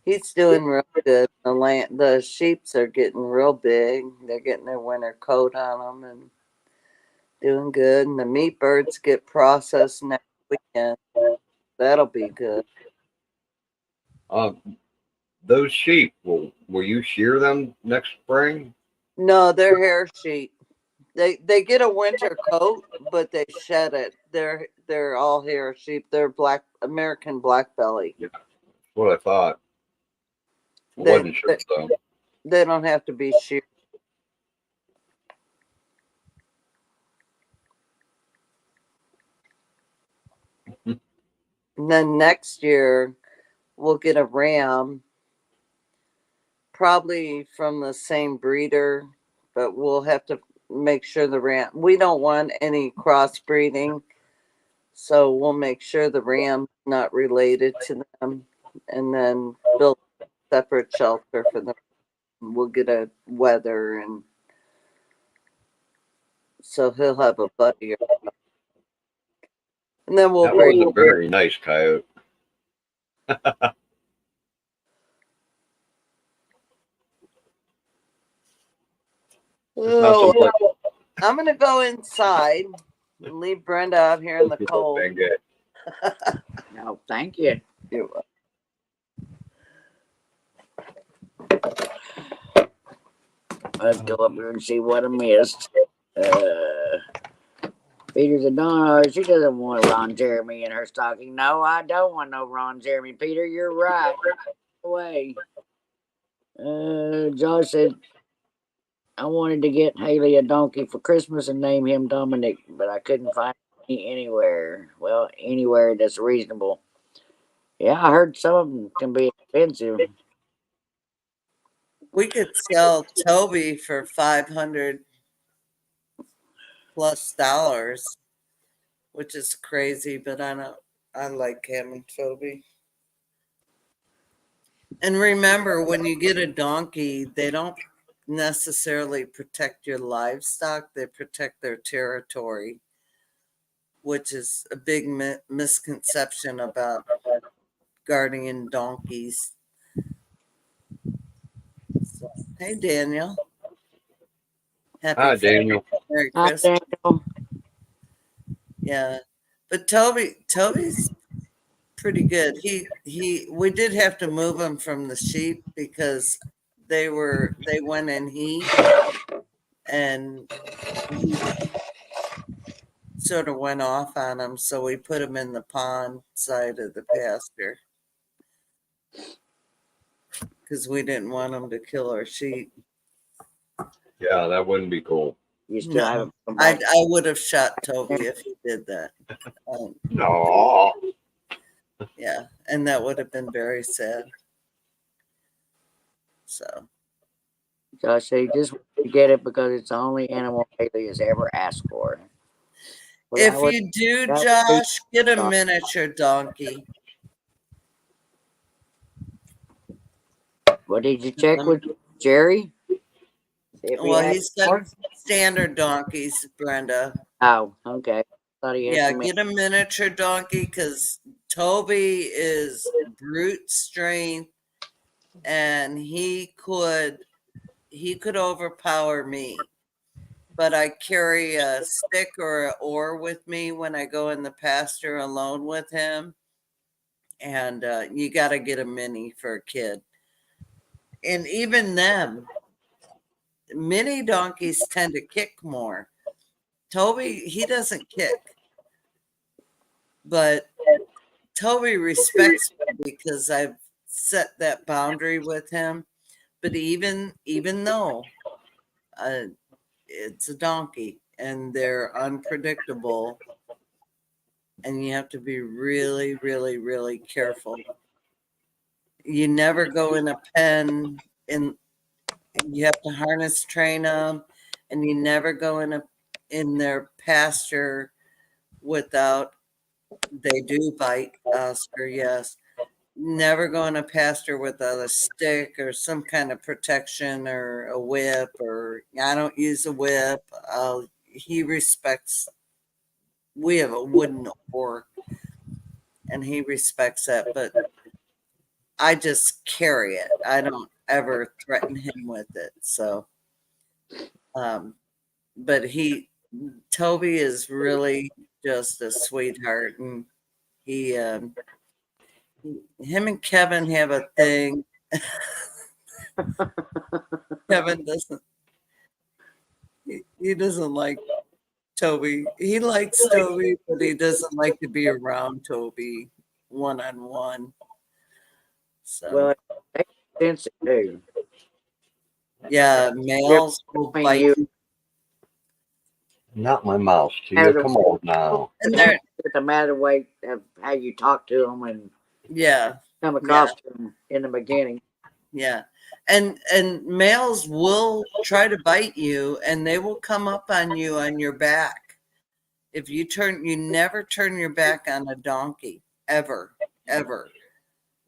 He's doing real good. The sheeps are getting real big. They're getting their winter coat on them and doing good. And the meat birds get processed next weekend. That'll be good. Those sheep, will you shear them next spring? No, they're hair sheep. They get a winter coat, but they shed it. They're all hair sheep. They're American black belly. Yeah, that's what I thought. I They- wasn't sure, though. They don't have to be sheared. And then next year we'll get a ram, probably from the same breeder, but we'll have to make sure the ram. We don't want any crossbreeding, so we'll make sure the ram's not related to them, and then build a separate shelter for them. We'll get a weather and so he'll have a buddy. And then we'll That was a very nice coyote. Oh, I'm gonna go inside and leave Brenda out here in the cold. Been good. No, thank you. You're welcome. Let's go up here and see what I missed. Peter said, no, she doesn't want Ron Jeremy in her stocking. No, I don't want no Ron Jeremy. Peter, you're right. Away. Josh said, I wanted to get Haley a donkey for Christmas and name him Dominic, but I couldn't find any anywhere. Well, anywhere that's reasonable. Yeah, I heard some of them can be expensive. We could sell Toby for $500 plus, which is crazy, but I like him and Toby. And remember, when you get a donkey, they don't necessarily protect your livestock, they protect their territory, which is a big misconception about guardian donkeys. So, hey, Daniel. Hi, Daniel. Merry Hi, Christmas. Daniel. Yeah, but Toby's pretty good. We did have to move him from the sheep because they went in heat, and he sort of went off on him, so we put him in the pond side of the pasture because we didn't want him to kill our sheep. Yeah, that wouldn't be cool. You still No, haven't come I back. would have shot Toby if he did that. No. Yeah, and that would have been very sad. So Josh said he just wanted to get it because it's the only animal Haley has ever asked for. Well, if that would- you do, that would be- Josh, get a miniature donkey. What did you check with Jerry? If he Well, had he said more? standard donkeys, Brenda. Oh, okay. Thought he had Yeah, some- get a miniature donkey because Toby is brute strength, and he could overpower me. But I carry a stick or an oar with me when I go in the pasture alone with him, and you got to get a mini for a kid. And even them, mini donkeys tend to kick more. Toby, he doesn't kick, but Toby respects me because I've set that boundary with him. But even though it's a donkey and they're unpredictable, and you have to be really, really, really careful. You never go in a pen, and you have to harness train them, and you never go in their pasture without. They do bite, Oscar, yes. Never go in a pasture without a stick or some kind of protection or a whip, or I don't use a whip. He respects, we have a wooden oar, and he respects that, but I just carry it. I don't ever threaten him with it. So, but Toby is really just a sweetheart, and him and Kevin have a thing. Kevin doesn't. He doesn't like Toby. He likes Toby, but he doesn't like to be around Toby one-on-one. So, Well, it makes sense too. yeah, males will I mean, bite. you- Not my mouse, Tia. Come on now. And they're, It's a matter way of how you talk to them and yeah, come across to them in the beginning. yeah. And males will try to bite you, and they will come up on you on your back. If you never turn your back on a donkey, ever.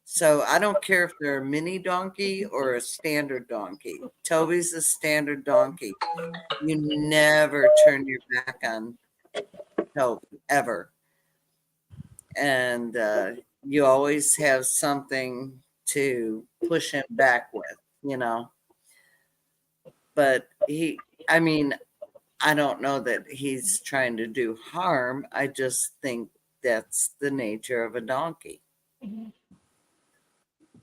So I don't care if they're a mini donkey or a standard donkey. Toby's a standard donkey. You never turn your back on Toby, ever. And you always have something to push him back with, you know. But I mean, I don't know that he's trying to do harm. I just think that's the nature of a donkey.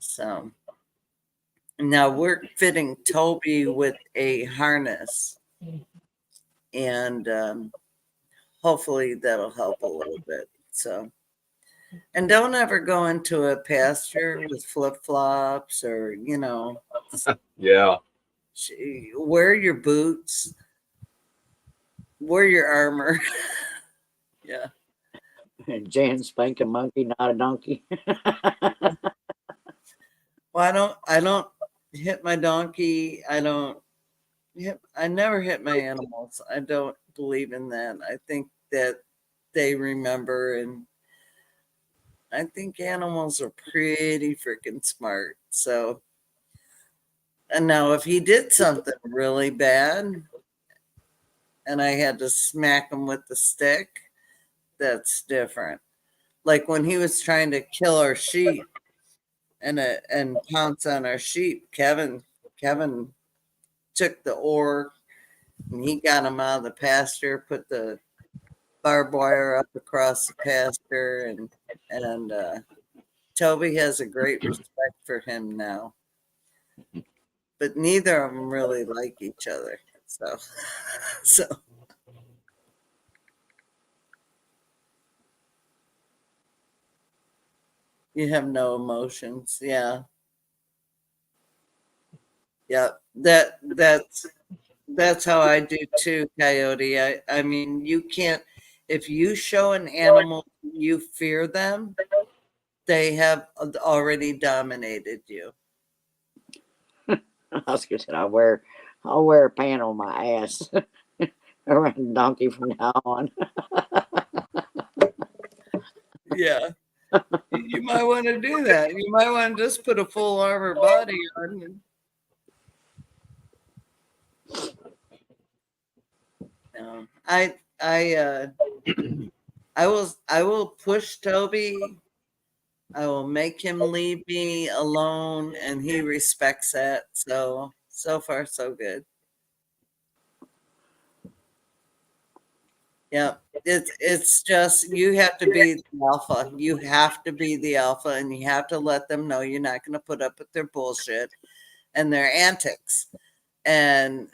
So now we're fitting Toby with a harness, and hopefully that'll help a little bit. So, and don't ever go into a pasture with flip flops or, you know, Yeah. wear your boots, wear your armor. Yeah. Jan spank a monkey, not a donkey. Well, I don't hit my donkey. I never hit my animals. I don't believe in that. I think that they remember, and I think animals are pretty freaking smart. So, and now if he did something really bad and I had to smack him with the stick, that's different. Like when he was trying to kill our sheep and pounce on our sheep, Kevin took the oar and he got him out of the pasture, put the barbed wire up across the pasture, and Toby has a great respect for him now. But neither of them really like each other. So you have no emotions. Yeah. Yeah. That's how I do too, Coyote. I mean, you can't, if you show an animal you fear them, they have already dominated you. I was gonna say I'll wear a pan on my ass around a donkey from now on. Yeah. You might want to do that. You might want to just put a full armor body on. No, I will push Toby. I will make him leave me alone, and he respects that. So far so good. Yeah, it's just you have to be the alpha. You have to be the alpha, and you have to let them know you're not going to put up with their bullshit and their antics. And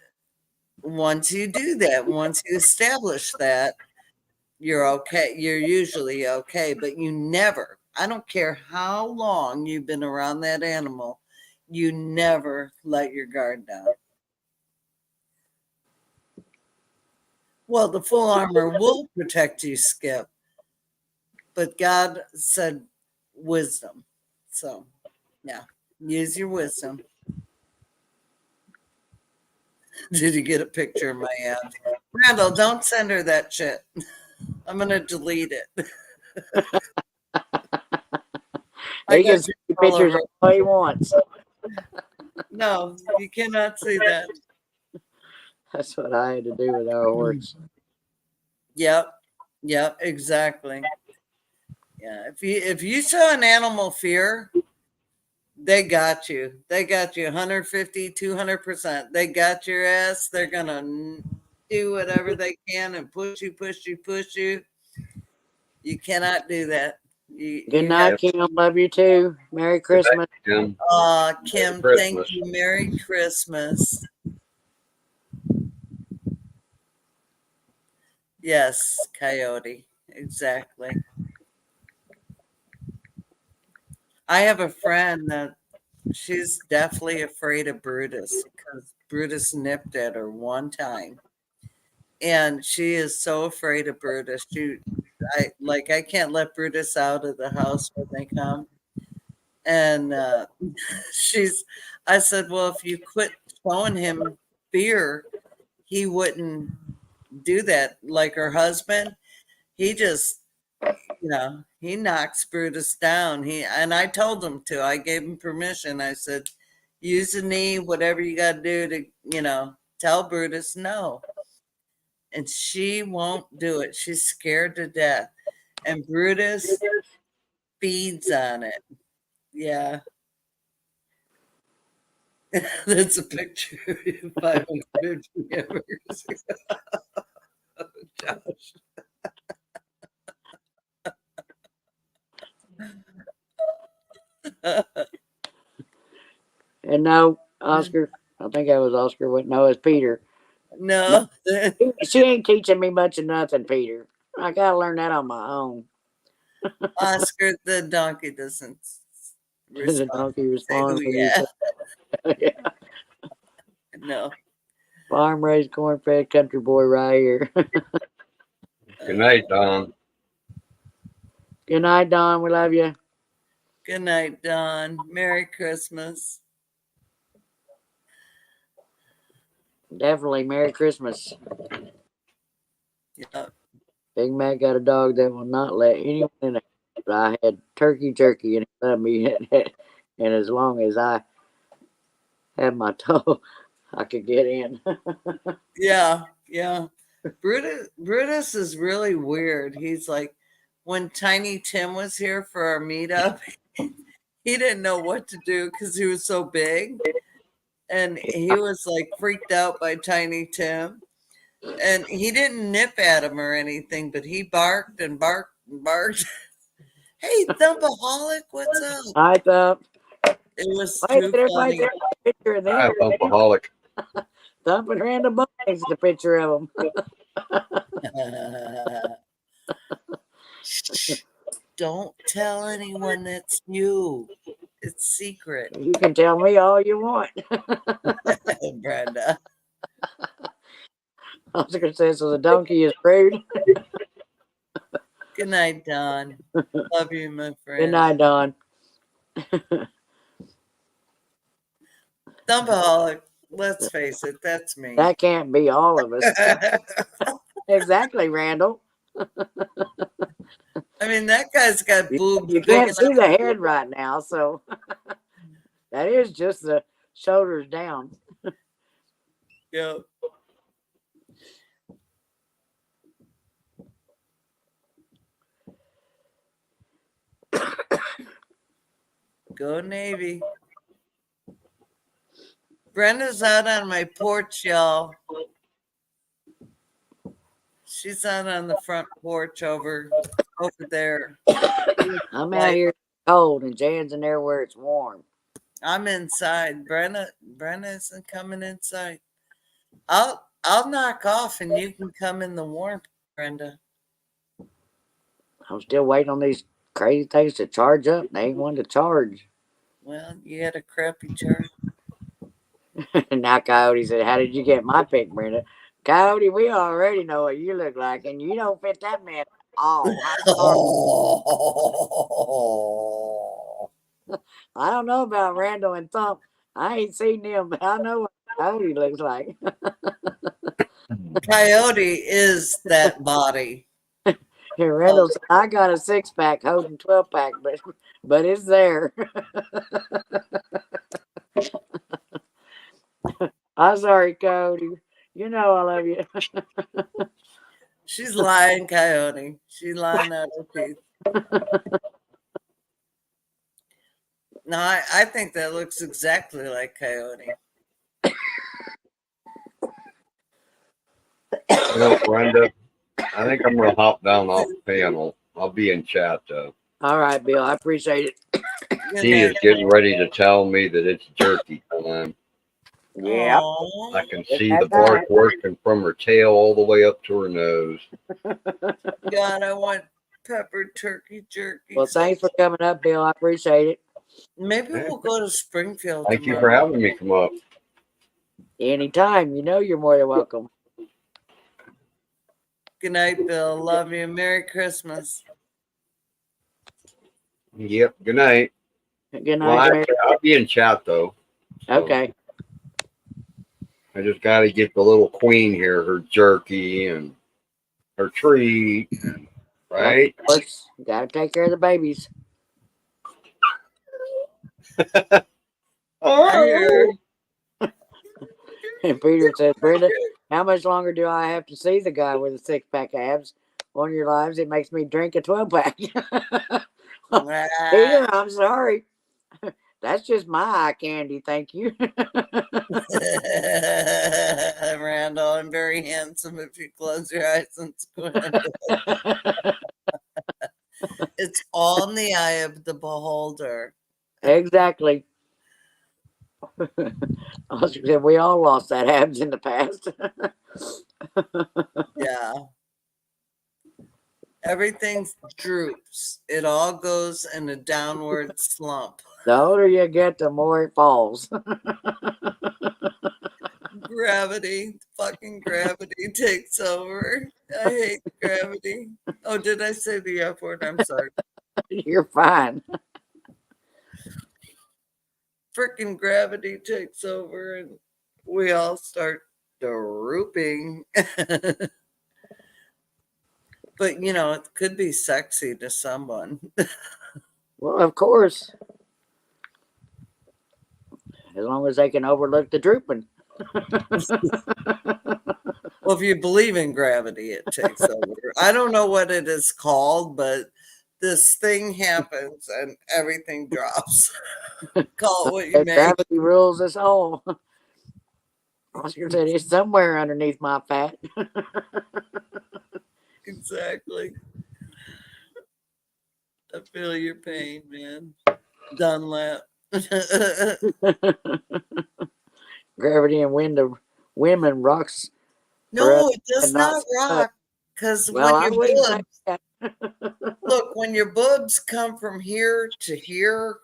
once you do that, once you establish that, you're okay. You're usually okay, but you never, I don't care how long you've been around that animal, you never let your guard down. Well, the full armor will protect you, Skip, but God said wisdom. So, yeah, use your wisdom. Did you get a picture of my ad? Randall, don't send her that shit. I'm going to delete it. He can see pictures all he wants. No, you cannot see that. That's what I had to do with our horse. Yep, exactly. Yeah, if you show an animal fear, they got you. They got you 150, 200%. They got your ass. They're gonna do whatever they can and push you. You cannot do that. Good night, Kim. Love you too. Merry Christmas. Kim. Kim, Merry thank Christmas. you. Merry Christmas. Yes, Coyote. Exactly. I have a friend that she's definitely afraid of Brutus because Brutus nipped at her one time. And she is so afraid of Brutus. I can't let Brutus out of the house when they come. And I said, well, if you quit showing him fear, he wouldn't do that. Like her husband, he just he knocks Brutus down. And I told him to. I gave him permission. I said, use the knee, whatever you got to do to, tell Brutus no. And she won't do it. She's scared to death. And Brutus feeds on it. Yeah. That's a picture of 550 members. Josh. And no, Oscar, I think that was Oscar. No, it's Peter. No. She ain't teaching me much of nothing, Peter. I gotta learn that on my own. Oscar, the donkey doesn't The respond. donkey Say, responds "Oh, when yeah." you say, yeah. No. Farm raised corn fed country boy right here. Good night, Don. Good night, Don. We love you. Good night, Don. Merry Christmas. Definitely Merry Christmas. Yeah. Big Mac got a dog that will not let anyone in it. But I had turkey, and he let me in it. And as long as I had my toe, I could get in. Yeah. Yeah. Brutus is really weird. He's like, when Tiny Tim was here for our meetup, he didn't know what to do because he was so big. And he was like freaked out by Tiny Tim. And he didn't nip at him or anything, but he barked and barked and barked. Hey, Thumpaholic, what's up? Hi, Thump. It was Wait, too everybody funny. take a picture of I them. Thumpaholic. Thump and Randall Buck takes the picture of them. Shh, don't tell anyone that's you. It's secret, You can tell me all you want. Brenda. Oscar says, so the donkey is rude. Good night, Don. Love you, my friend. Good night, Don. Thumpaholic. Let's face it, that's me. That can't be all of us. Exactly, Randall. I mean, that guy's got boobs. You can't see the head right now, so that is just the shoulders down. Yep. Go Navy. Brenda's out on my porch, y'all. She's out on the front porch over there. I'm out here cold, and Jan's in there where it's warm. I'm inside. Brenda isn't coming inside. I'll knock off and you can come in the warmth, Brenda. I'm still waiting on these crazy things to charge up. They ain't one to charge. Well, you had a crappy charge. Now Coyote said, how did you get my pic, Brenda? Coyote, we already know what you look like, and you don't fit that man at all. I don't know about Randall and Thump. I ain't seen them, but I know what Coyote looks like. Coyote is that body. And Randall said, I got a 6-pack holding 12-pack, but it's there. I'm sorry, Coyote. You know I love you. She's lying, Coyote. She's lying out her teeth. No, I think that looks exactly like Coyote. You know, Brenda, I think I'm going to hop down off the panel. I'll be in chat, though. All right, Bill. I appreciate it. She is getting ready to tell me that it's jerky time. Yeah. Aww. I can see the bark working from her tail all the way up to her nose. God, I want pepper turkey jerky. Well, thanks for coming up, Bill. I appreciate it. Maybe we'll go to Springfield. Thank you for tomorrow. having me come up. Anytime. You know you're more than welcome. Good night, Bill. Love you. Merry Christmas. Yep. Good night. Good Well, night, Mary. I'll be in chat, though. So Okay. I just got to get the little queen here, her jerky and her treat. And right? Of course, gotta take care of the babies. I hear. And Peter says, Brenda, how much longer do I have to see the guy with the 6-pack abs on your lives? It makes me drink a 12-pack. Peter, I'm sorry. That's just my eye candy, thank you. Randall, I'm very handsome if you close your eyes and squint. It's all in the eye of the beholder. Exactly. Oscar said we all lost that abs in the past. Yeah. Everything droops. It all goes in a downward slump. The older you get, the more it falls. Gravity, fucking gravity takes over. I hate gravity. Oh, did I say the F word? I'm sorry. You're fine. Freaking gravity takes over and we all start drooping. But you know, it could be sexy to someone. Well, of course. As long as they can overlook the drooping. Well, if you believe in gravity, it takes over. I don't know what it is called, but this thing happens and everything drops. Call it what you may. Gravity rules us all. Oscar said it's somewhere underneath my fat. Exactly. I feel your pain, man. Dunlap. Gravity and wind of women rocks. No, it and does not not stuck. rock. Because Well, I when your wouldn't say boobs, that. look, when your boobs come from here to here,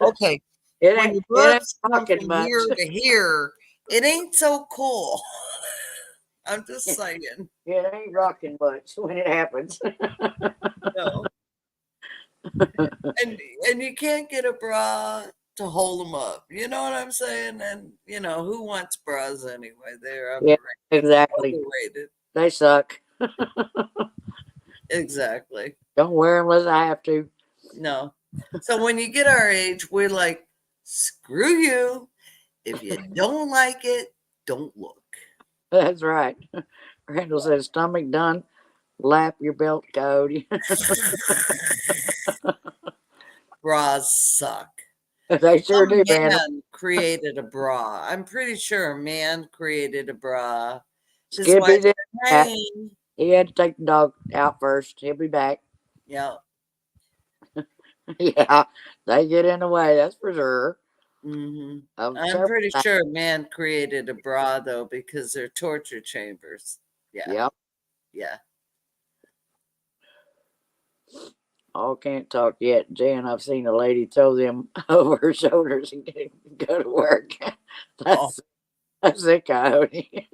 okay, It when ain't, your it ain't boobs come rocking from much. here to here, it ain't so cool. I'm just saying. It ain't rocking much when it happens. No. And you can't get a bra to hold them up. You know what I'm saying? And you know who wants bras anyway? They're Yeah, overrated. exactly. Overrated. They suck. Exactly. Don't wear them unless I have to. No. So when you get our age, we're like, screw you. If you don't like it, don't look. That's right. Randall says, stomach done. Lap your belt, Cody. Bras suck. They sure do, Some Randall. man created a bra. I'm pretty sure a man created a bra. His wife Skippy's in said, that. hey. He had to take the dog out first. He'll be back. Yeah. Yeah, they get in the way, that's for sure. Mm-hmm. Of I'm several pretty things. sure man created a bra though because they're torture chambers. Yeah. Yep. Yeah. Oh, can't talk yet. Jan, I've seen a lady throw them over her shoulders and go to work. Oh. That's a coyote.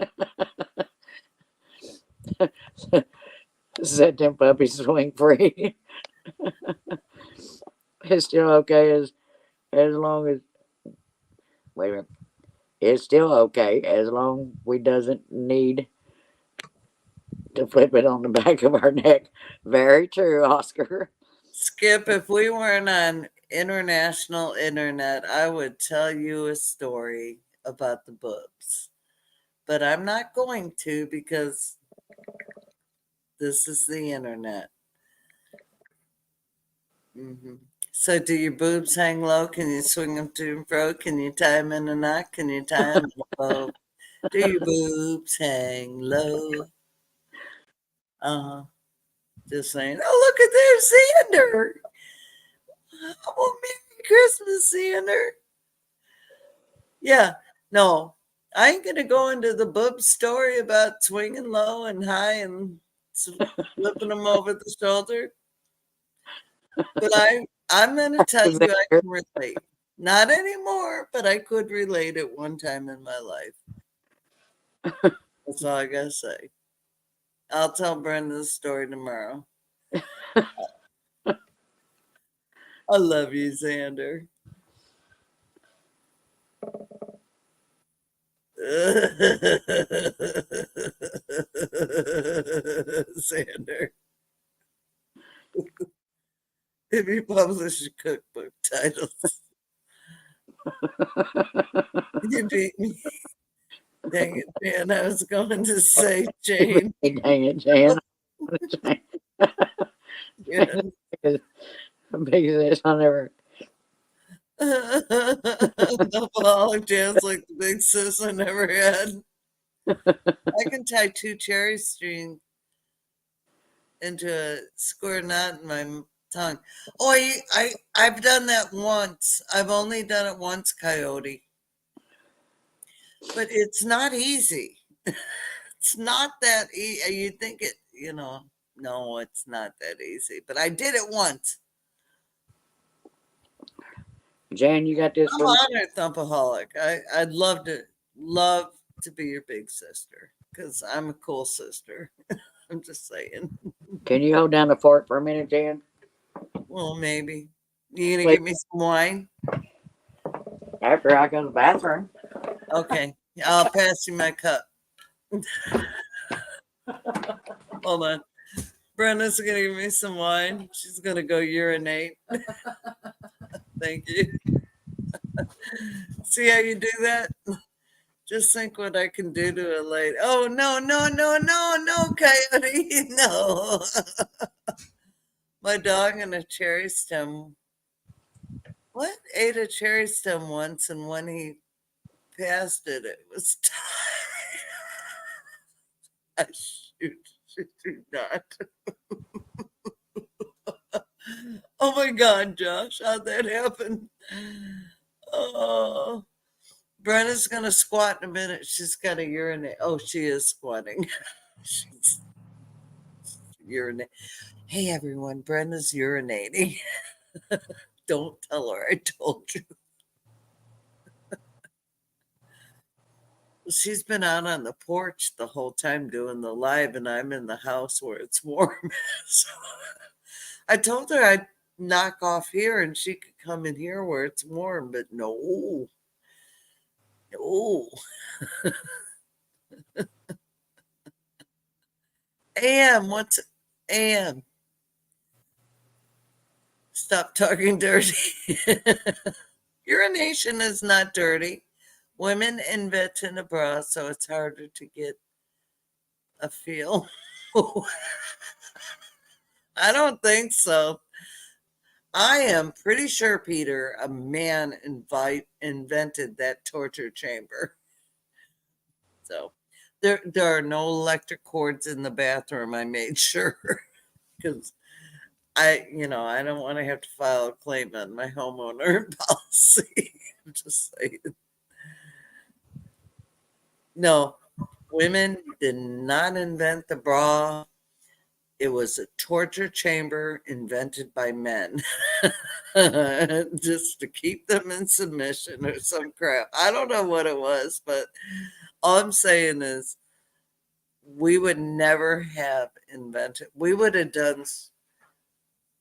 Set them puppies swing free. It's still okay as long as wait a minute. It's still okay as long we doesn't need to flip it on the back of our neck. Very true, Oscar. Skip, if we weren't on international internet, I would tell you a story about the boobs. But I'm not going to because this is the internet. Mm-hmm. So, do your boobs hang low? Can you swing them to and fro? Can you tie them in a knot? Can you tie them in a bow? Do your boobs hang low? Uh-huh. Just saying, oh, look at their Xander. Oh, Merry Christmas, Xander. Yeah, no, I ain't gonna go into the boob story about swinging low and high and flipping them over the shoulder. But I'm gonna tell you I can relate. Not anymore, but I could relate at one time in my life. That's all I gotta say. I'll tell Brenda the story tomorrow. I love you, Xander. Xander. If you publish cookbook titles, you beat me. Dang it, Jan. I was going to say Jane. Dang it, Jan. Yeah. Biggest I never. Alcoholic Jan's like the big sis I never had. I can tie 2 cherry strings into a square knot in my tongue. Oh, I've done that once. I've only done it once, Coyote. But it's not easy. It's not that easy. You think it, no, it's not that easy. But I did it once. Jan, you got this I'm for me? honored, Thumpaholic. I'd love to be your big sister because I'm a cool sister. I'm just saying. Can you hold down the fort for a minute, Jan? Well, maybe. You gonna give me some wine? After I go to the bathroom. Okay. I'll pass you my cup. Hold on. Brenda's gonna give me some wine. She's gonna go urinate. Thank you. See how you do that? Just think what I can do to a lady. Oh, no, Coyote. No. My dog and a cherry stem. What? Ate a cherry stem once, and when he passed it, it was tied. I should not. Oh my God, Josh, how'd that happen? Oh. Brenna's gonna squat in a minute. She's got to urinate. Oh, she is squatting. She's urinating. Hey, everyone, Brenna's urinating. Don't tell her I told you. She's been out on the porch the whole time doing the live, and I'm in the house where it's warm. So I told her I'd knock off here and she could come in here where it's warm, but no. No. What's AM? Stop talking dirty. Urination is not dirty. Women invented a bra, so it's harder to get a feel. I don't think so. I am pretty sure, Peter, a man invented that torture chamber. So there are no electric cords in the bathroom. I made sure because I don't want to have to file a claim on my homeowner policy. I'm just saying. No, women did not invent the bra. It was a torture chamber invented by men just to keep them in submission or some crap. I don't know what it was, but all I'm saying is we would never have invented, we would have done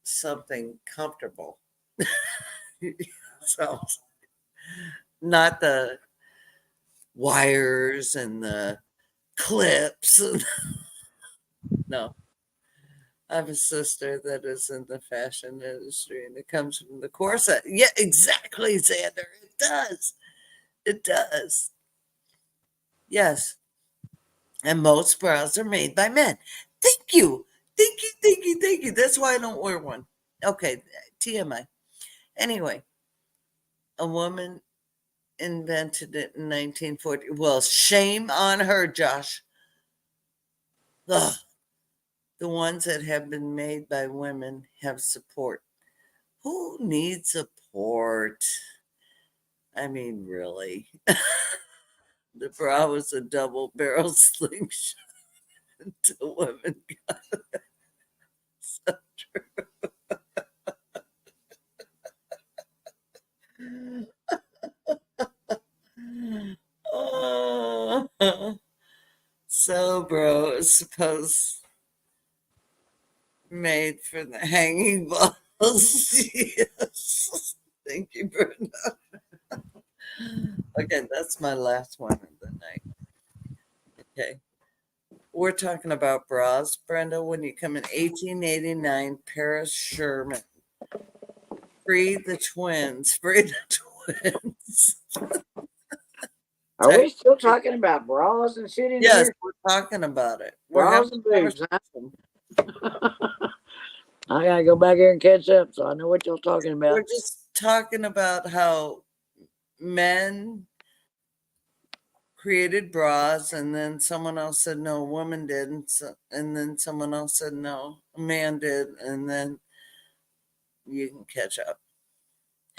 something comfortable. So, not the wires and the clips. No. I have a sister that is in the fashion industry and it comes from the corset. Yeah, exactly, Xander. It does. It does. Yes. And most bras are made by men. Thank you. Thank you. Thank you. Thank you. That's why I don't wear one. Okay. TMI. Anyway, a woman invented it in 1940. Well, shame on her, Josh. Ugh. The ones that have been made by women have support. Who needs support? I mean, really. The bra was a double barrel slingshot until women got it. So true. Oh. So, bro, it's supposed made for the hanging balls. Yes. Thank you, Brenda. Okay, that's my last one of the night. Okay. We're talking about bras, Brenda. When you come in 1889, Paris Sherman. Free the twins. Free the twins. Are we still talking about bras and shit in Yes, here? we're talking about it. We're Bras having and a boobs, huh? conversation. I gotta go back here and catch up so I know what y'all talking about. We're just talking about how men created bras, and then someone else said no, a woman did, and then someone else said no, a man did, and then you can catch up.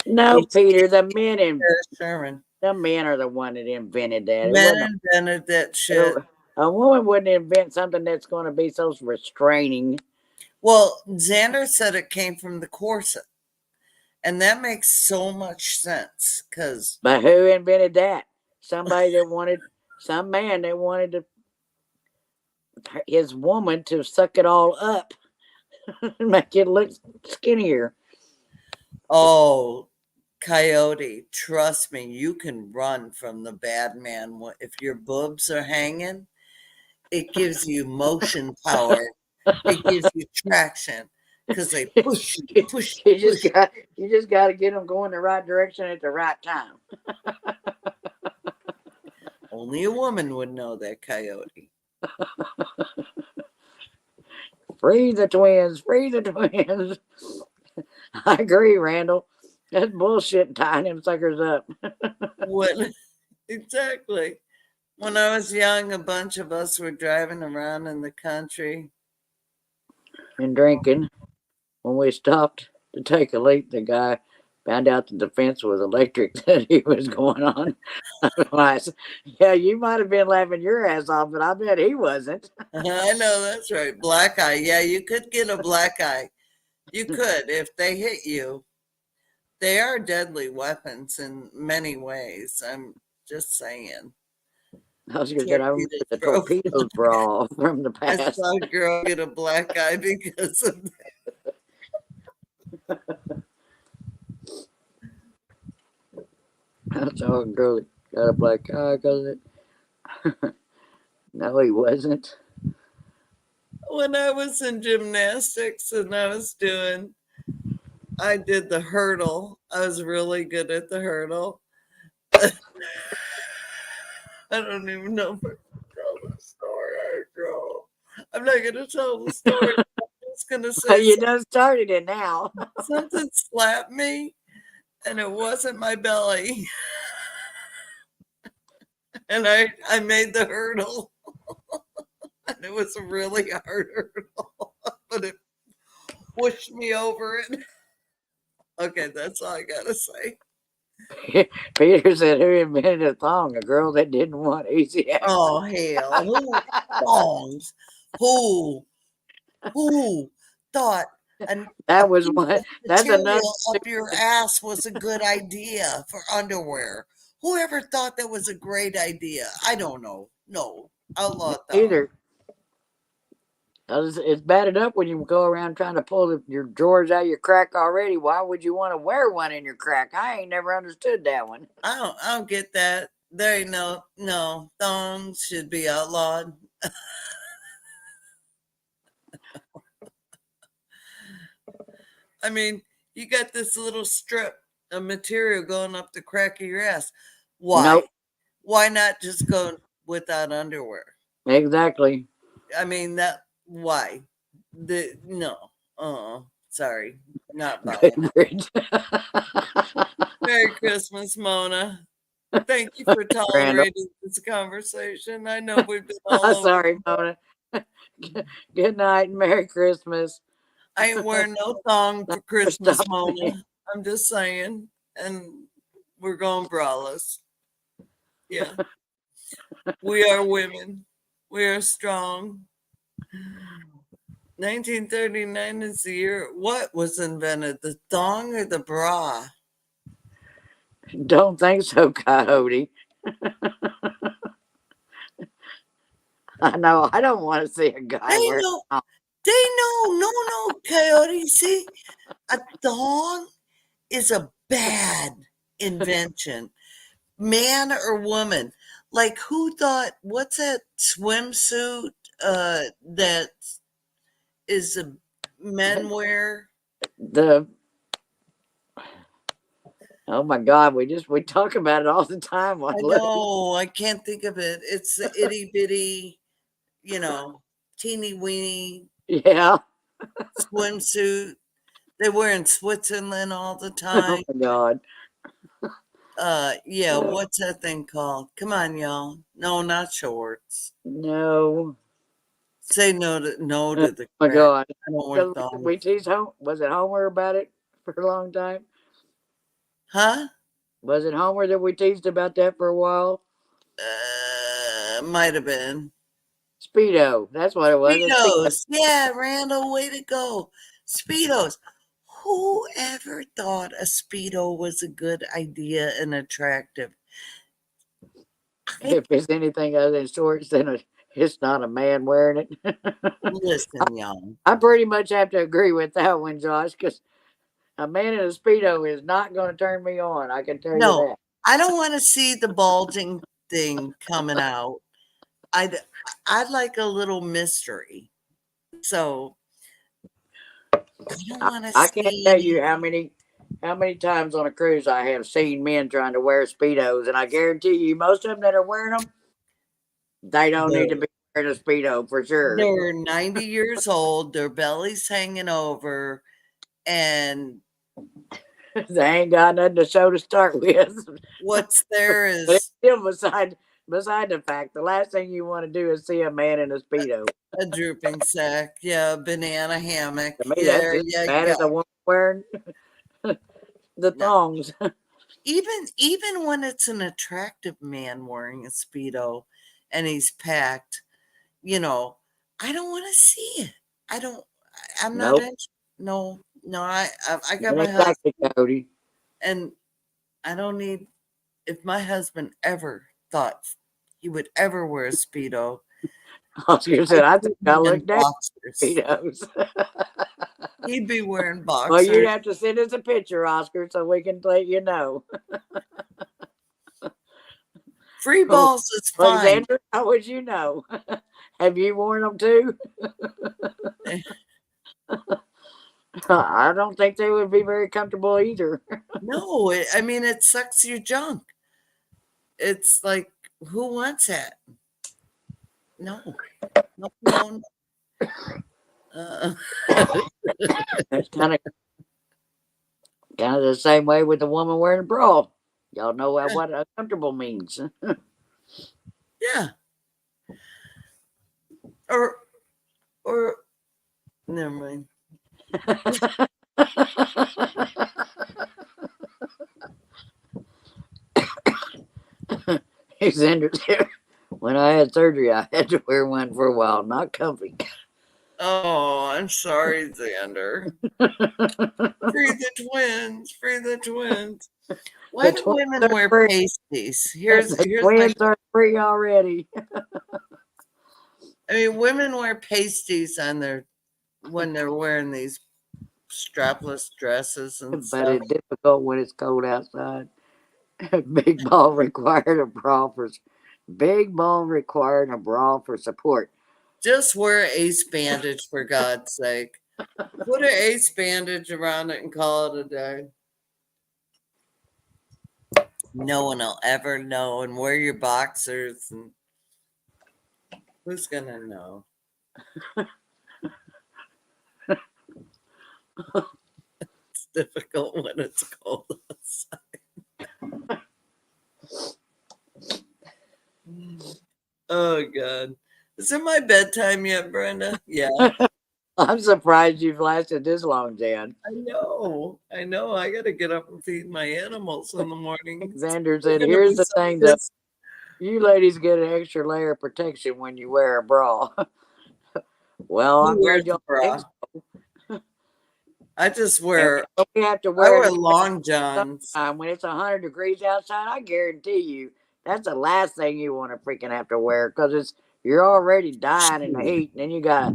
No, Peter, the men Paris Sherman. the men are the one that invented that. It Men wasn't invented that shit. a woman wouldn't invent something that's going to be so restraining. Well, Xander said it came from the corset, and that makes so much sense because But who invented that? Somebody that wanted, some man that wanted his woman to suck it all up and make it look skinnier. oh, Coyote, trust me, you can run from the bad man. If your boobs are hanging, it gives you motion power. It gives you traction because they push you, push you, You push you. just got to get them going the right direction at the right time. Only a woman would know that, Coyote. Free the twins, free the twins. I agree, Randall. That's bullshit tying them suckers up. What exactly? When I was young, a bunch of us were driving around in the country. And drinking. When we stopped to take a leak, the guy found out that the fence was electric that he was going on. Otherwise, yeah, you might have been laughing your ass off, but I bet he wasn't. I know that's right. Black eye. Yeah, you could get a black eye. You could if they hit you. They are deadly weapons in many ways. I'm just saying. I was going to say, I remember the torpedoes bra from the I past. saw a girl get a black eye because of that. I saw a girl that got a black eye because of it. No, he wasn't. When I was in gymnastics and I did the hurdle. I was really good at the hurdle. I don't even know if I can tell the story. I'm not going to tell the story. I'm just going to say You done started it now. something slapped me, and it wasn't my belly. And I made the hurdle. And it was a really hard hurdle, but it pushed me over it. Okay, that's all I gotta say. Peter said, who invented a thong? A girl that didn't want easy access. Oh hell, who thongs? Who thought That was one. That's another. material up your ass was a good idea for underwear? Whoever thought that was a great idea? I don't know. No, outlaw thought. Either. It's bad enough when you go around trying to pull your drawers out of your crack already. Why would you want to wear one in your crack? I ain't never understood that one. I don't get that. There ain't no thongs should be outlawed. I mean, you got this little strip of material going up the crack of your ass. Why? Nope. Why not just go without underwear? Exactly. I mean why? Sorry, not buying it. Merry Christmas, Mona. Thank you for tolerating this conversation. I know we've been all over. Sorry, Mona. Good night and Merry Christmas. I ain't wearing no thong for Christmas, Mona. I'm just saying. And we're going braless. Yeah. We are women. We are strong. 1939 is the year. What was invented? The thong or the bra? Don't think so, Coyote. I know. I don't want to see a guy wear. They know. No, Coyote. See, a thong is a bad invention. Man or woman. Like, who thought, what's that swimsuit that is a men wear? Oh my God, we talk about it all the time. I know, I can't think of it. It's the itty bitty, teeny weeny Yeah. swimsuit they wear in Switzerland all the Oh time. my God. Yeah, what's that thing called? Come on, y'all. No, not shorts. No. Say no to Oh the my crap. God. I don't wear We thongs. teased was it Homer about it for a long time? Huh? Was it Homer that we teased about that for a while? Might have been. Speedo. That's what it was. Speedos. Yeah, Randall, way to go. Speedos. Who ever thought a Speedo was a good idea and attractive? If it's anything other than shorts, then it's not a man wearing it. Listen, y'all. I pretty much have to agree with that one, Josh, because a man in a Speedo is not going to turn me on. I can tell you No, that. I don't want to see the bulging thing coming out. I'd like a little mystery. So I don't want to I can't see. tell you how many times on a cruise I have seen men trying to wear Speedos, and I guarantee you, most of them that are wearing them, they don't need to be wearing a Speedo for sure. They're 90 years old, their belly's hanging over, and They ain't got nothing to show to start with. what's there But is still, beside the fact, the last thing you want to do is see a man in a Speedo. a drooping sack. Yeah, banana hammock. To me, There that's just you bad as a go. woman wearing the thongs. Even when it's an attractive man wearing a Speedo and he's packed, I don't want to see it. I'm not Nope. no, I It got my ain't husband, sexy, Cody. and I don't need, if my husband ever thought he would ever wear a Speedo, Oscar said, I think I he'd be in look down boxers. Speedos. He'd be wearing Well, you'd boxers. have to send us a picture, Oscar, so we can let you know. Free balls is fine. Alexander, how would you know? Have you worn them too? I don't think they would be very comfortable either. No, it sucks your junk. It's like, who wants that? No. That's kind of the same way with the woman wearing a bra. Y'all know what uncomfortable means. Yeah. Or never mind. Alexander said, when I had surgery, I had to wear one for a while. Not comfy. Oh, I'm sorry, Xander. Free the twins. Why do women wear pasties? Here's twins are free already. women wear pasties on when they're wearing these strapless dresses and stuff. But it's difficult when it's cold outside. Big ball required a bra for support. Just wear an ace bandage, for God's sake. Put an ace bandage around it and call it a day. No one will ever know. And wear your boxers. And who's gonna know? It's difficult when it's cold outside. Oh God. Is it my bedtime yet, Brenda? Yeah. I'm surprised you've lasted this long, Jan. I know. I got to get up and feed my animals in the morning. Xander said, here's the thing, though. You ladies get an extra layer of protection when you wear a bra. Well, I'm glad y'all think so. I just wear. We have to wear. I wear long johns. When it's 100 degrees outside, I guarantee you that's the last thing you want to freaking have to wear because you're already dying in the heat, and then you got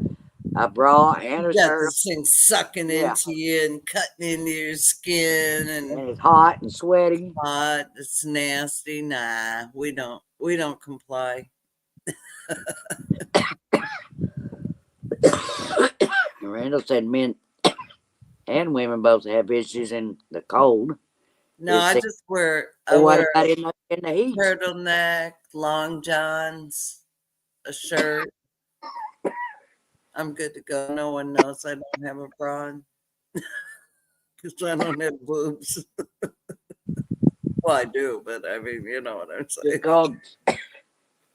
a bra and a shirt. This thing sucking into you and cutting into your skin, and it's hot and sweaty. Hot. It's nasty. Nah, we don't comply. Randall said men and women both have issues in the cold. No, I It's- just wear What about in the heat? turtleneck, long johns, a shirt. I'm good to go. No one knows I don't have a bra because I don't have boobs. Well, I do, but I mean, you know what I'm It's saying. called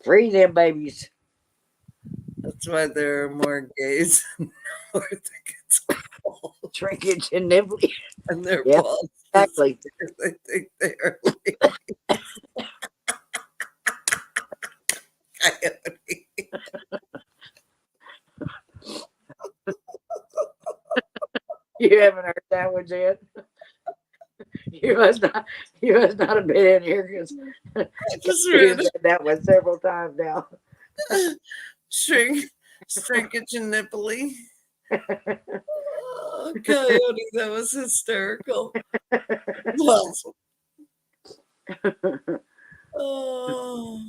free them babies. That's why there are more gays in North it's cold. Trinkets and nibbly. And they're Yep, bald. exactly. They think they are coyote. You haven't heard that one yet. You must not have been in here because I just you read said that one several times now. shrinkage and nipply. Oh, coyote, that was hysterical. Well, oh.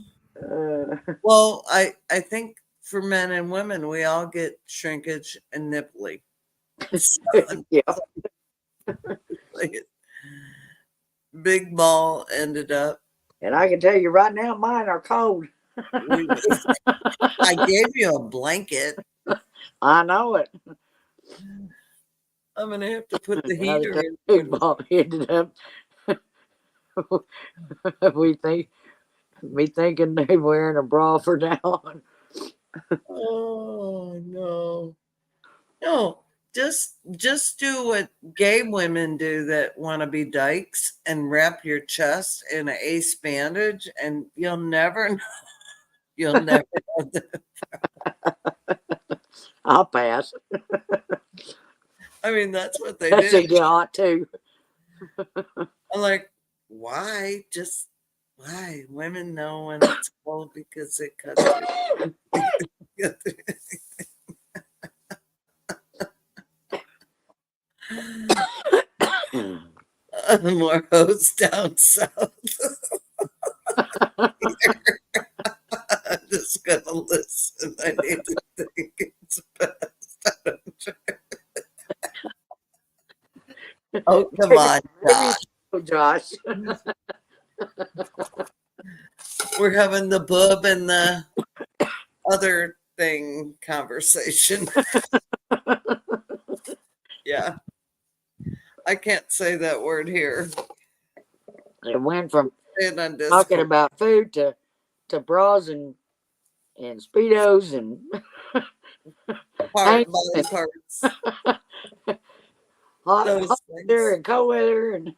Well, I think for men and women, we all get shrinkage and nipply. Yeah. Like, Big Ball ended up. And I can tell you right now, mine are cold. I gave you a blanket. I know it. I'm gonna have to put the Now heater that in. big ball ended up. we thinking they wearing a bra for now on. Oh no. No, just do what gay women do that want to be dykes and wrap your chest in an ace bandage, and you'll never know. You'll never know that. I'll pass. I mean, that's what they That's a do. hot too. I'm like, why? Just why? Women know when it's cold because it cuts more hose down south. I'm just gonna listen. I need to think it's best. Oh, come on, Josh. Oh, Josh. We're having the boob and the other thing conversation. Yeah. I can't say that word here. It went from And on talking Discord. about food to bras and speedos and Body parts. hot Those weather things. and cold weather and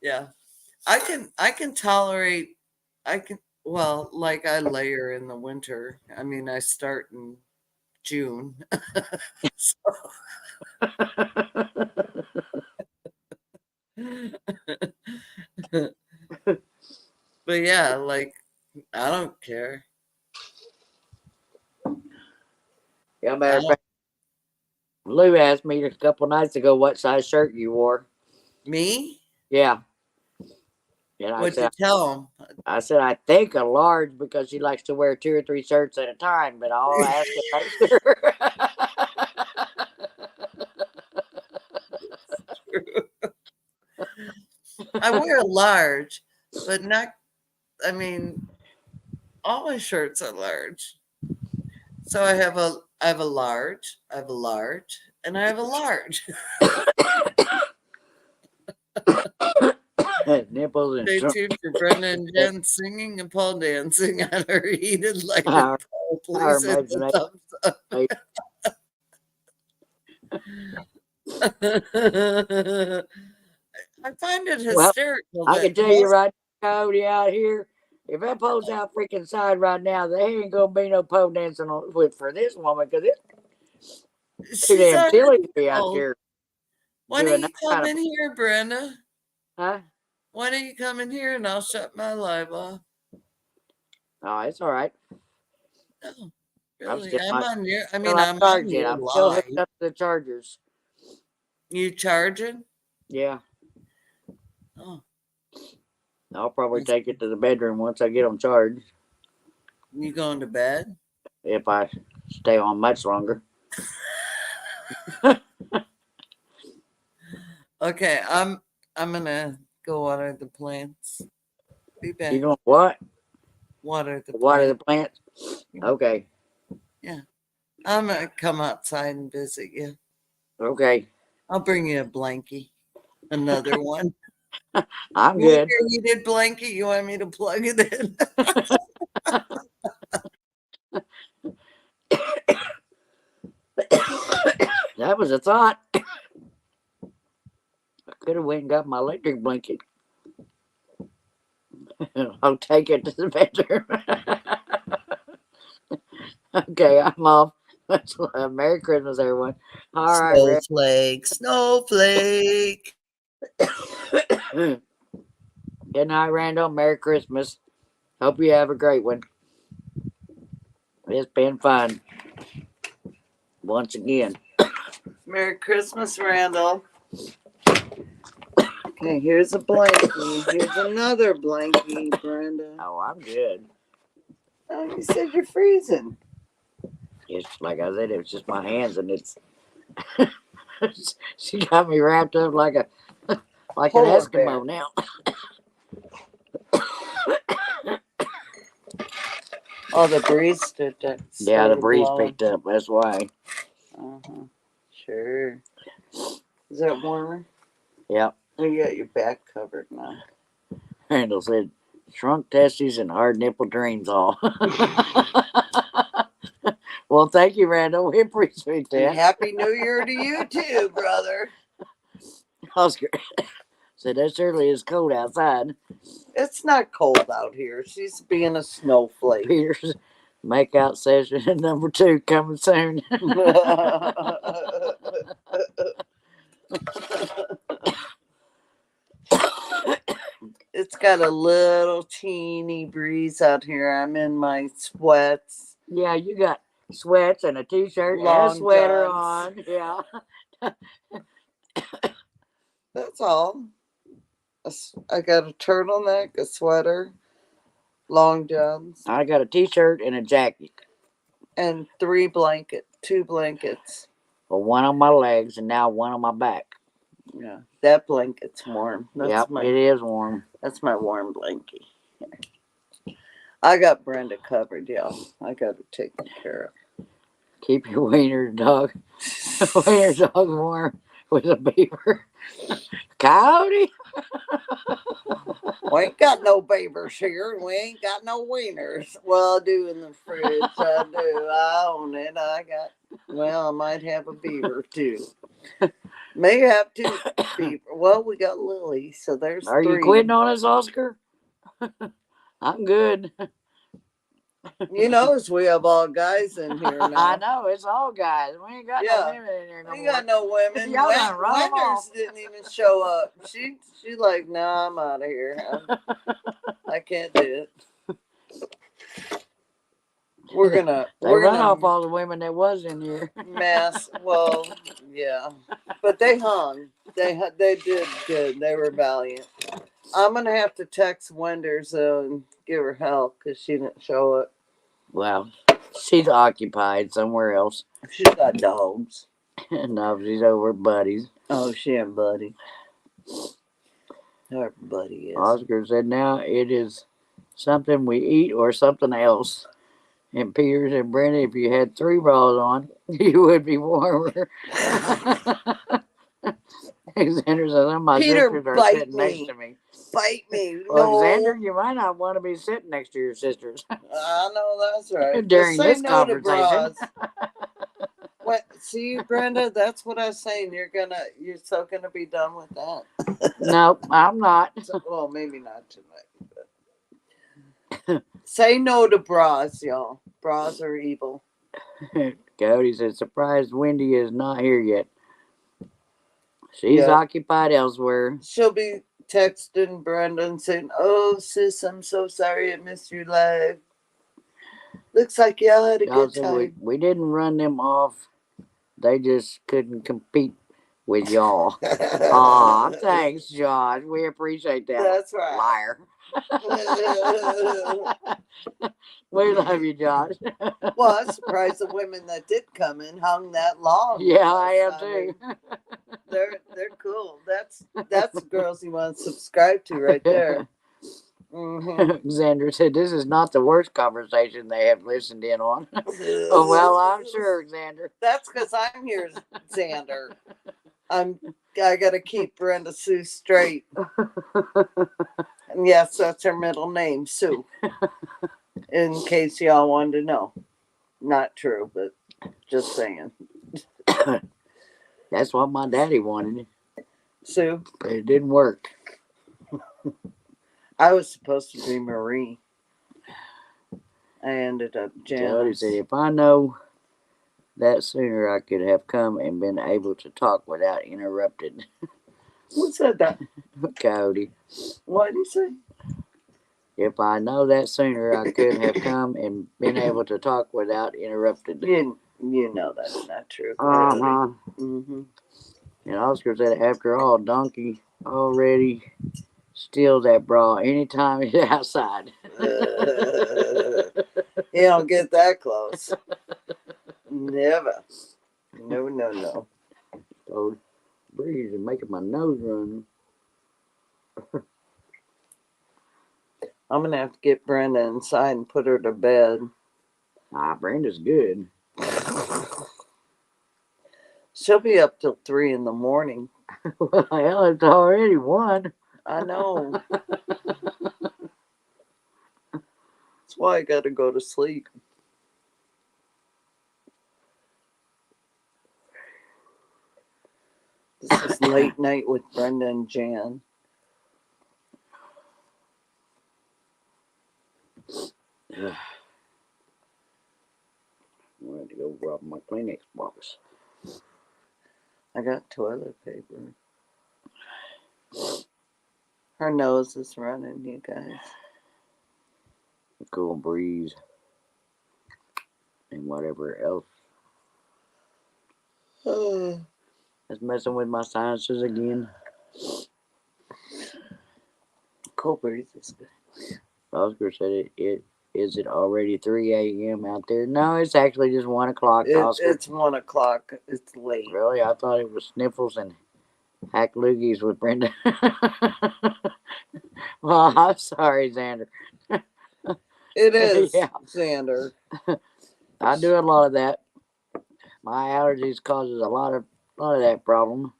Yeah. I can tolerate well, like I layer in the winter. I mean, I start in June. But yeah, like I don't care. yeah, matter of fact, Lou asked me a couple nights ago what size shirt you wore. Me? Yeah. And What'd you tell him? I said, I think a large because she likes to wear 2 or 3 shirts at a time, but I'll ask her. I wear a large, but not. I mean, all my shirts are large. So I have a large, I have a large, and I have a large. Nipples and Stay tuned for Brenda and Jen singing and pole dancing on her heated electric Our- pole. our Please hit the thumbs up. I find it Well, hysterical. I that can tell you most- right now, Cody, out here, if that pole's out freaking side right now, there ain't gonna be no pole dancing with for this woman because it's too she's damn already chilly to be out old. here. Why doing don't you that come kind in here, Brenda? Huh? Why don't you come in here and I'll shut my live off? Oh, it's all right. No, I'm really. still I'm not- on your. I Still mean, not I'm on charged yet. your I'm still live. hooked up to the chargers. You charging? Yeah. Oh, I'll probably take it to the bedroom once I get them charged. you going to bed? If I stay on much longer. Okay, I'm gonna go water the plants. Be back. You gonna what? Water the Water the plants. plants? Okay. I'm gonna come outside and visit you. Okay. I'll bring you a blankie. Another one. I'm You want good. your heated blanket? You want me to plug it in? That was a thought. I could have went and got my electric blanket. I'll take it to the bedroom. Okay, I'm off. Merry Christmas, everyone. All right, Rick. Snowflake, snowflake. Good night, Randall. Merry Christmas. Hope you have a great one. It's been fun. Once again. Merry Christmas, Randall. Okay, here's a blankie. Here's another blankie, Brenda. Oh, I'm good. Oh, you said you're freezing. It's like I said, it was just my hands, and it's she got me wrapped up like an Polar Eskimo bear. now. Oh, the breeze Yeah, the breeze blowing. picked up. That's why. Uh-huh. Sure. Is that warmer? Yep. Oh, you got your back covered now. Randall said, "Shrunk testes and hard nipple dreams all." Well, thank you, Randall. We appreciate And that. Happy New Year to you too, brother. Oscar said, "That certainly is cold outside." It's not cold out here. She's being a snowflake. Peter's makeout session number 2 coming soon. It's got a little teeny breeze out here. I'm in my sweats. Yeah, you got sweats and a t-shirt and a Long sweater johns. on. Yeah. That's all. I got a turtleneck, a sweater, long johns, I got a t-shirt and a jacket. and 2 blankets. Well, one on my legs and now one on my back. Yeah, that blanket's warm. Yep, it is warm. That's my warm blankie. I got Brenda covered, y'all. I got her taken care Keep your wiener dog warm with a beaver. Coyote? We ain't got no beavers here. We ain't got no wieners. Well, I do in the fridge. I do. I own it. I might have a beaver too. May have 2 beaver. Well, we got Lily, so there's Are 3. you quitting on us, Oscar? I'm good. You notice we have all guys in here now. I know, it's all guys. We ain't got no women in here no We ain't more. got no women. Y'all done run 'em Wenders off. didn't even show up. She like, nah, I'm out of here. I can't do it. We're gonna off all the women that was in here. mass. Well, yeah, but they hung. They did good. They were valiant. I'm gonna have to text Wenders and give her help because she didn't show up. Well, she's occupied somewhere else. She's got dogs. No, she's over at Buddy's. Oh, she and Buddy. Her Buddy is. Oscar said now it is something we eat or something else. And Peter said, "Brenda, if you had 3 bras on, you would be warmer." Alexander says, "My Peter, sisters are bite sitting me. next to me." Bite me. Well, No. Alexander, you might not want to be sitting next to your sisters. I know that's right. During Just say this no to conversation. bras. What? See, Brenda, that's what I was saying. You're so gonna be done with that. Nope, I'm not. So, well, maybe not tonight. But. Say no to bras, y'all. Bras are evil. Cody said, "Surprised Wendy is not here yet. She's occupied elsewhere." She'll be texting Brenda and saying, "Oh, sis, I'm so sorry I missed your live. Looks like y'all had a good time." We didn't run them off. They just couldn't compete with y'all. Aw, thanks, Josh. We appreciate that. That's right. Liar. We love you, Josh. Well, I'm surprised the women that did come in hung that long. Yeah, I am I too. mean, they're cool. That's the girls you want to subscribe to right there. Mm-hmm. Xander said this is not the worst conversation they have listened in on. Oh well, I'm sure, Xander. That's because I'm here, Xander. I gotta keep Brenda Sue straight. And yes, that's her middle name, Sue. In case y'all wanted to know. Not true, but just saying. That's what my daddy wanted, Sue, but it didn't work. I was supposed to be Marie. I ended up Jody Janice. said, if I know that sooner, I could have come and been able to talk without interrupted. Who said that? Cody. What did he say? If I know that sooner, I could have come and been able to talk without interrupted. You know that's not true. Uh-huh. Mm-hmm. And Oscar said, after all, Donkey already steals that bra anytime he's outside. He don't get that close. Never. No. So, breeze is making my nose run. I'm gonna have to get Brenda inside and put her to bed. Brenda's good. She'll be up till 3 in the morning. Well, hell, it's already 1. I know. That's why I gotta go to sleep. This is late night with Brenda and Jan. I wanted to go rob my Kleenex box. I got toilet paper. Her nose is running, you guys. Cool breeze. And whatever else. It's messing with my sinuses again. Cold breeze is good. Oscar said is it already 3 a.m. out there? No, it's actually just 1 o'clock, Oscar. It's 1 o'clock. It's late. Really? I thought it was sniffles and hack loogies with Brenda. Well, I'm sorry, Xander. It is, Yeah. Xander. I do a lot of that. My allergies causes a lot of that problem.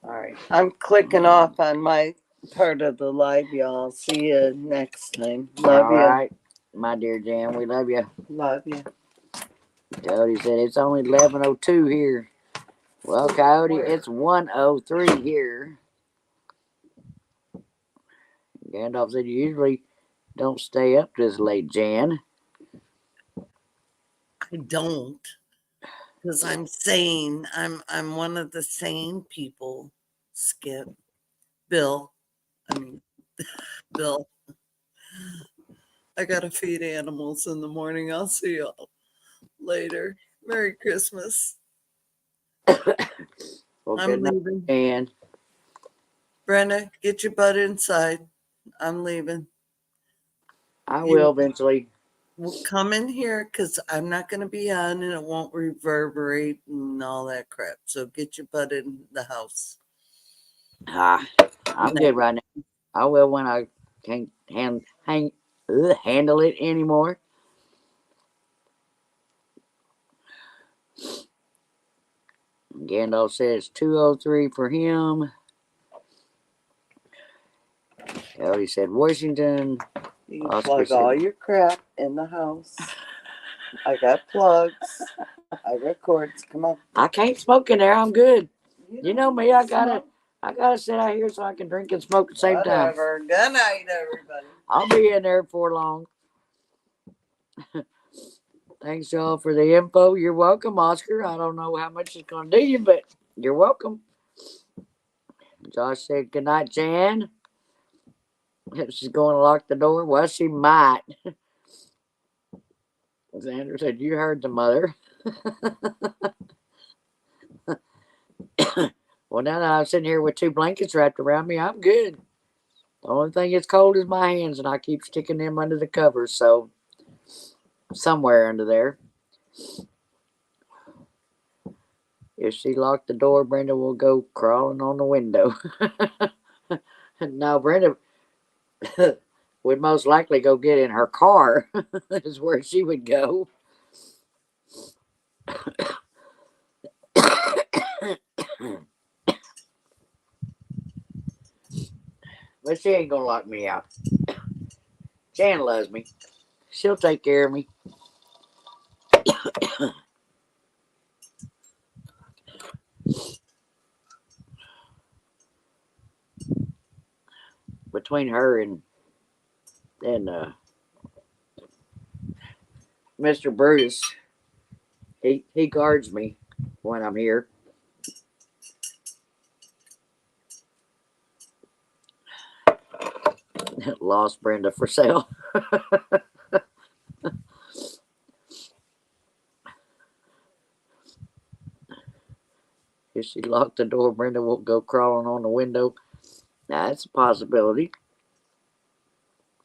All right. I'm clicking off on my part of the live, y'all. See you next time. Love All you. right, my dear Jan, we love you. Love you. Coyote said it's only 11:02 here. Well, Coyote, it's 1:03 here. Gandalf said you usually don't stay up this late, Jan. I don't. Because I'm sane. I'm one of the sane people. Skip. Bill. Bill. I gotta feed animals in the morning. I'll see y'all later. Merry Christmas. Well, I'm good night, leaving. Jan. Brenda, get your butt inside. I'm leaving. I will eventually. Well, come in here because I'm not going to be on and it won't reverberate and all that crap. So get your butt in the house. I'm good right now. I will when I can't handle it anymore. Gandalf said it's 2:03 for him. Cody said Washington. You can Oscar plug said- all your crap in the house. I got plugs. I got cords. Come on. I can't smoke in there. I'm good. You know me. I gotta sit out here so I can drink and smoke at the same time. Whatever. Good night, everybody. I'll be in there for long. Thanks, y'all, for the info. You're welcome, Oscar. I don't know how much it's going to do you, but you're welcome. Josh said, good night, Jan. If she's going to lock the door, well, she might. Xander said, you heard the mother. Well, now that I'm sitting here with 2 blankets wrapped around me, I'm good. The only thing that's cold is my hands, and I keep sticking them under the covers, so somewhere under there. If she locked the door, Brenda will go crawling on the window. No, Brenda would most likely go get in her car, is where she would go. But she ain't gonna lock me out. Jan loves me. She'll take care of me. Between her and Mr. Brutus, he guards me when I'm here. Lost Brenda for sale. If she locked the door, Brenda won't go crawling on the window. That's a possibility.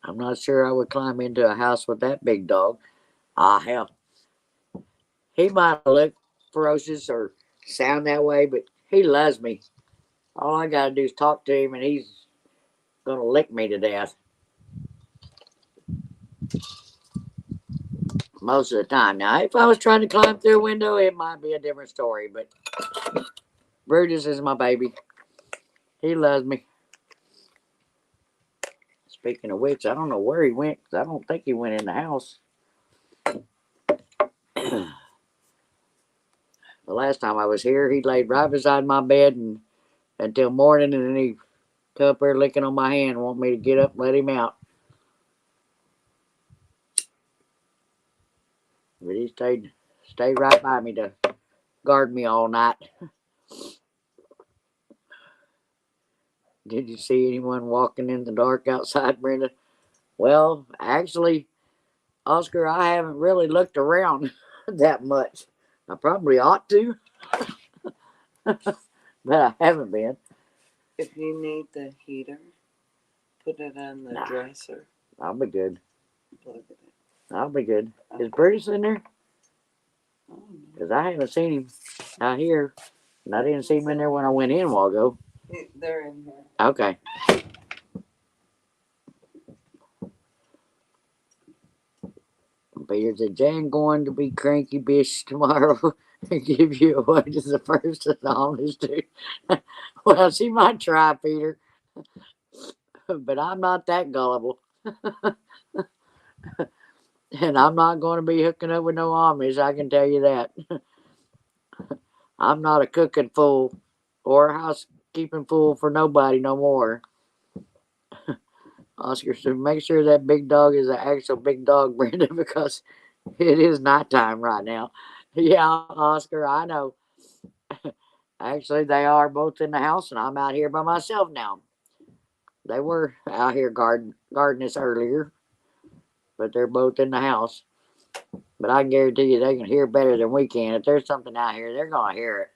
I'm not sure I would climb into a house with that big dog. Ah, hell. He might look ferocious or sound that way, but he loves me. All I gotta do is talk to him, and he's gonna lick me to death. Most of the time. Now, if I was trying to climb through a window, it might be a different story, but Brutus is my baby. He loves me. Speaking of which, I don't know where he went, because I don't think he went in the house. The last time I was here, he laid right beside my bed and until morning, and then he come up there licking on my hand, want me to get up and let him out. But he stayed right by me to guard me all night. Did you see anyone walking in the dark outside, Brenda? Well, actually, Oscar, I haven't really looked around that much. I probably ought to, but I haven't been. If you need the heater, put it on the Nah. dresser. I'll be good. Plug it in. I'll be good. Is Brutus in there? Oh, no. Because I haven't seen him out here. And I didn't see him in there when I went in a while ago. They're in here. Okay. Peter said, Jan going to be cranky bitch tomorrow and give you away to the first of the honest dude. Well, she might try, Peter. But I'm not that gullible. And I'm not going to be hooking up with no Amish, I can tell you that. I'm not a cooking fool or a housekeeping fool for nobody no more. Oscar said, make sure that big dog is an actual big dog, Brenda, because it is nighttime right now. Yeah, Oscar, I know. Actually, they are both in the house, and I'm out here by myself now. They were out here guarding us earlier, but they're both in the house. But I can guarantee you they can hear better than we can. If there's something out here, they're going to hear it.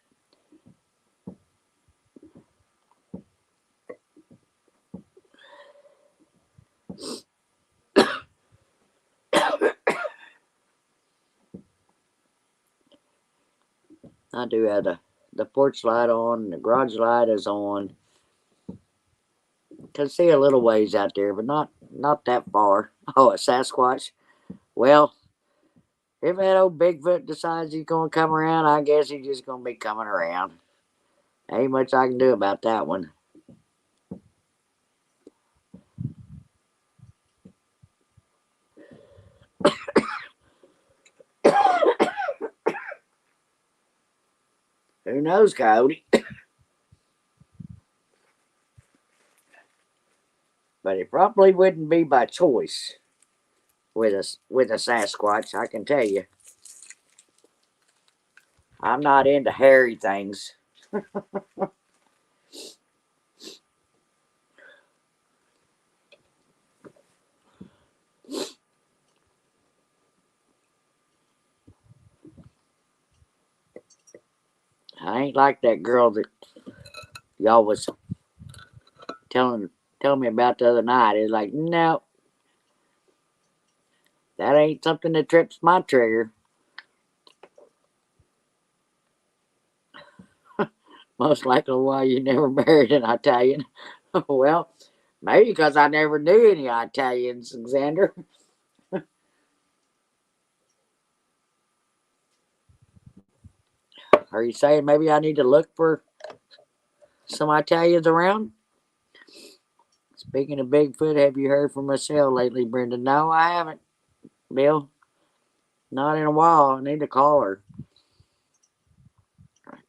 I do have the porch light on, and the garage light is on. Can see a little ways out there, but not that far. Oh, a Sasquatch. Well, if that old Bigfoot decides he's gonna come around, I guess he's just gonna be coming around. Ain't much I can do about that one. Who knows, Coyote? But it probably wouldn't be by choice with a Sasquatch, I can tell you. I'm not into hairy things. I ain't like that girl that y'all was telling me about the other night. It's like, no, that ain't something that trips my trigger. Most likely why you never married an Italian. Well, maybe because I never knew any Italians, Xander. Are you saying maybe I need to look for some Italians around? Speaking of Bigfoot, have you heard from Michelle lately, Brenda? No, I haven't, Bill. Not in a while. I need to call her.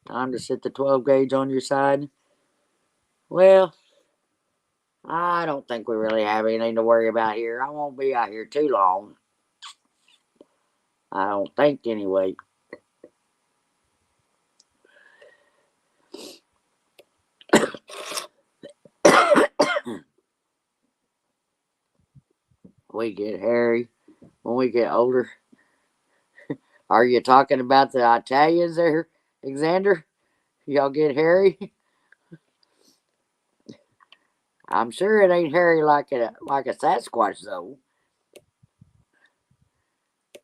Time to sit the 12 gauge on your side. Well, I don't think we really have anything to worry about here. I won't be out here too long. I don't think, anyway. We get hairy when we get older. Are you talking about the Italians there, Xander? Y'all get hairy? I'm sure it ain't hairy like a Sasquatch, though.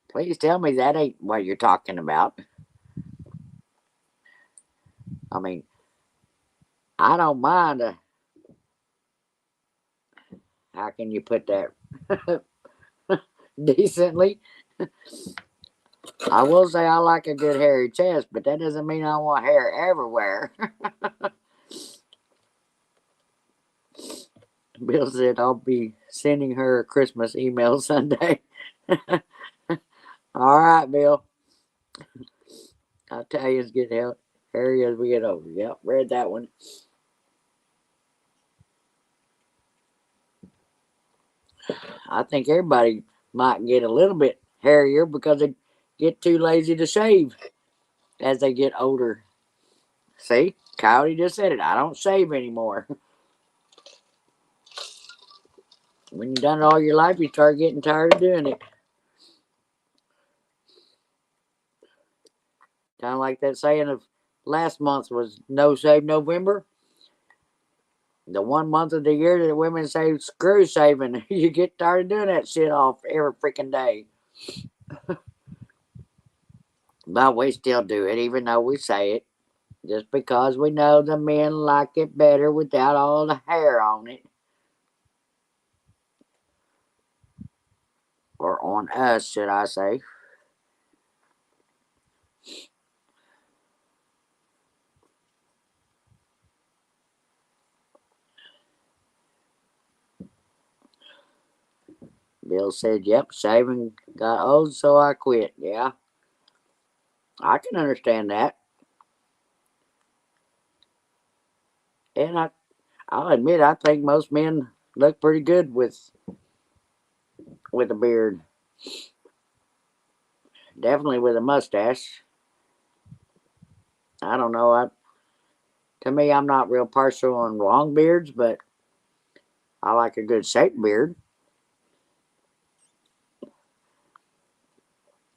Please tell me that ain't what you're talking about. I mean, I don't mind how can you put that decently? I will say I like a good hairy chest, but that doesn't mean I want hair everywhere. Bill said I'll be sending her a Christmas email Sunday. All right, Bill. Italians get hairy as we get older. Yep, read that one. I think everybody might get a little bit hairier because they get too lazy to shave as they get older. See, Coyote just said it. I don't shave anymore. When you've done it all your life, you start getting tired of doing it. Kind of like that saying of last month was No Shave November. The 1 month of the year that women say screw shaving. You get tired of doing that shit off every freaking day. But we still do it, even though we say it. Just because we know the men like it better without all the hair on it. Or on us, should I say. Bill said, yep, shaving got old, so I quit. Yeah, I can understand that. And I'll admit, I think most men look pretty good with a beard. Definitely with a mustache. I don't know. To me, I'm not real partial on long beards, but I like a good shaped beard.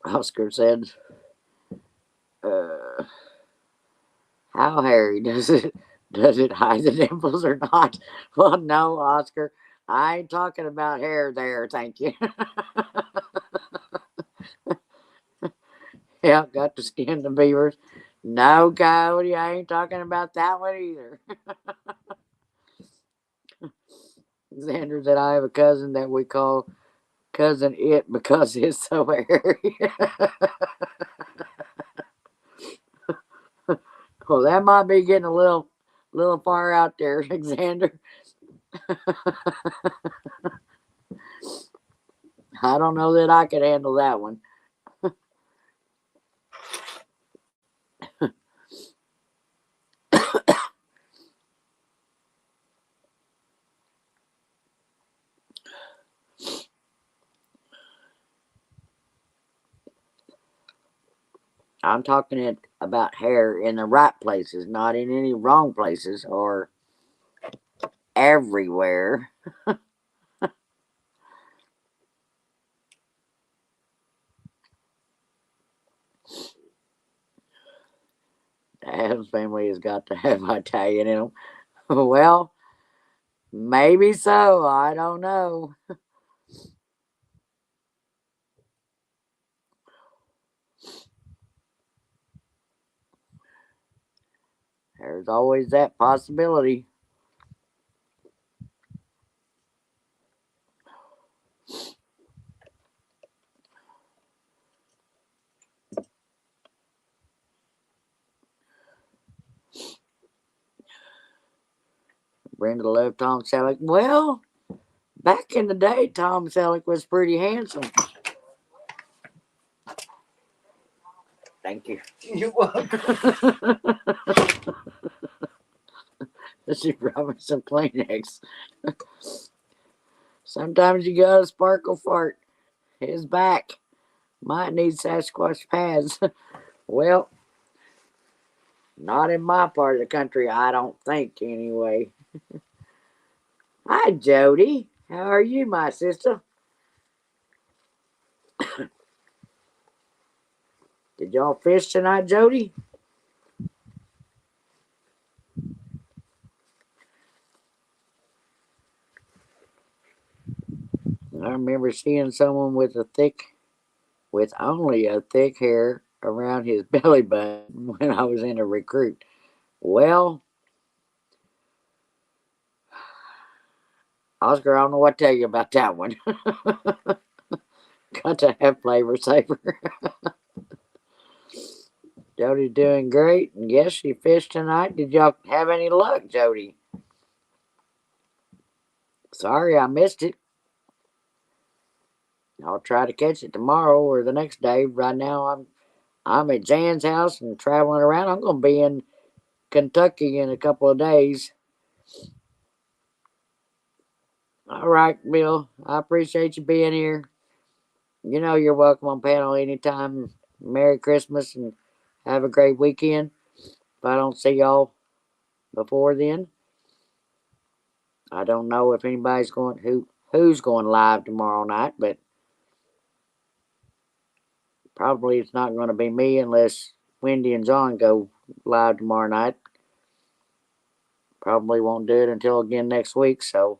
Oscar said, how hairy does it hide the dimples or not? Well, no, Oscar. I ain't talking about hair there, thank you. Yeah, got to skin the beavers. No, Coyote, I ain't talking about that one either. Xander said, I have a cousin that we call Cousin It because it's so hairy. Well, that might be getting a little far out there, Xander. I don't know that I could handle that one. I'm talking about hair in the right places, not in any wrong places or everywhere. The Adams family has got to have Italian in them. Well, maybe so. I don't know. There's always that possibility. Brenda loved Tom Selleck. Well, back in the day, Tom Selleck was pretty handsome. Thank you. You're welcome. She brought me some Kleenex. Sometimes you gotta sparkle fart. His back might need Sasquatch pads. Well, not in my part of the country, I don't think, anyway. Hi, Jody. How are you, my sister? Did y'all fish tonight, Jody? I remember seeing someone with only a thick hair around his belly button when I was in a recruit. Well, Oscar, I don't know what to tell you about that one. Got to have flavor saver. Jody's doing great. And yes, she fished tonight. Did y'all have any luck, Jody? Sorry I missed it. I'll try to catch it tomorrow or the next day. Right now I'm at Jan's house and traveling around. I'm gonna be in Kentucky in a couple of days. All right, Bill. I appreciate you being here. You know you're welcome on panel anytime. Merry Christmas and have a great weekend. If I don't see y'all before then, I don't know if anybody's who's going live tomorrow night, but probably it's not going to be me unless Wendy and John go live tomorrow night. Probably won't do it until again next week. So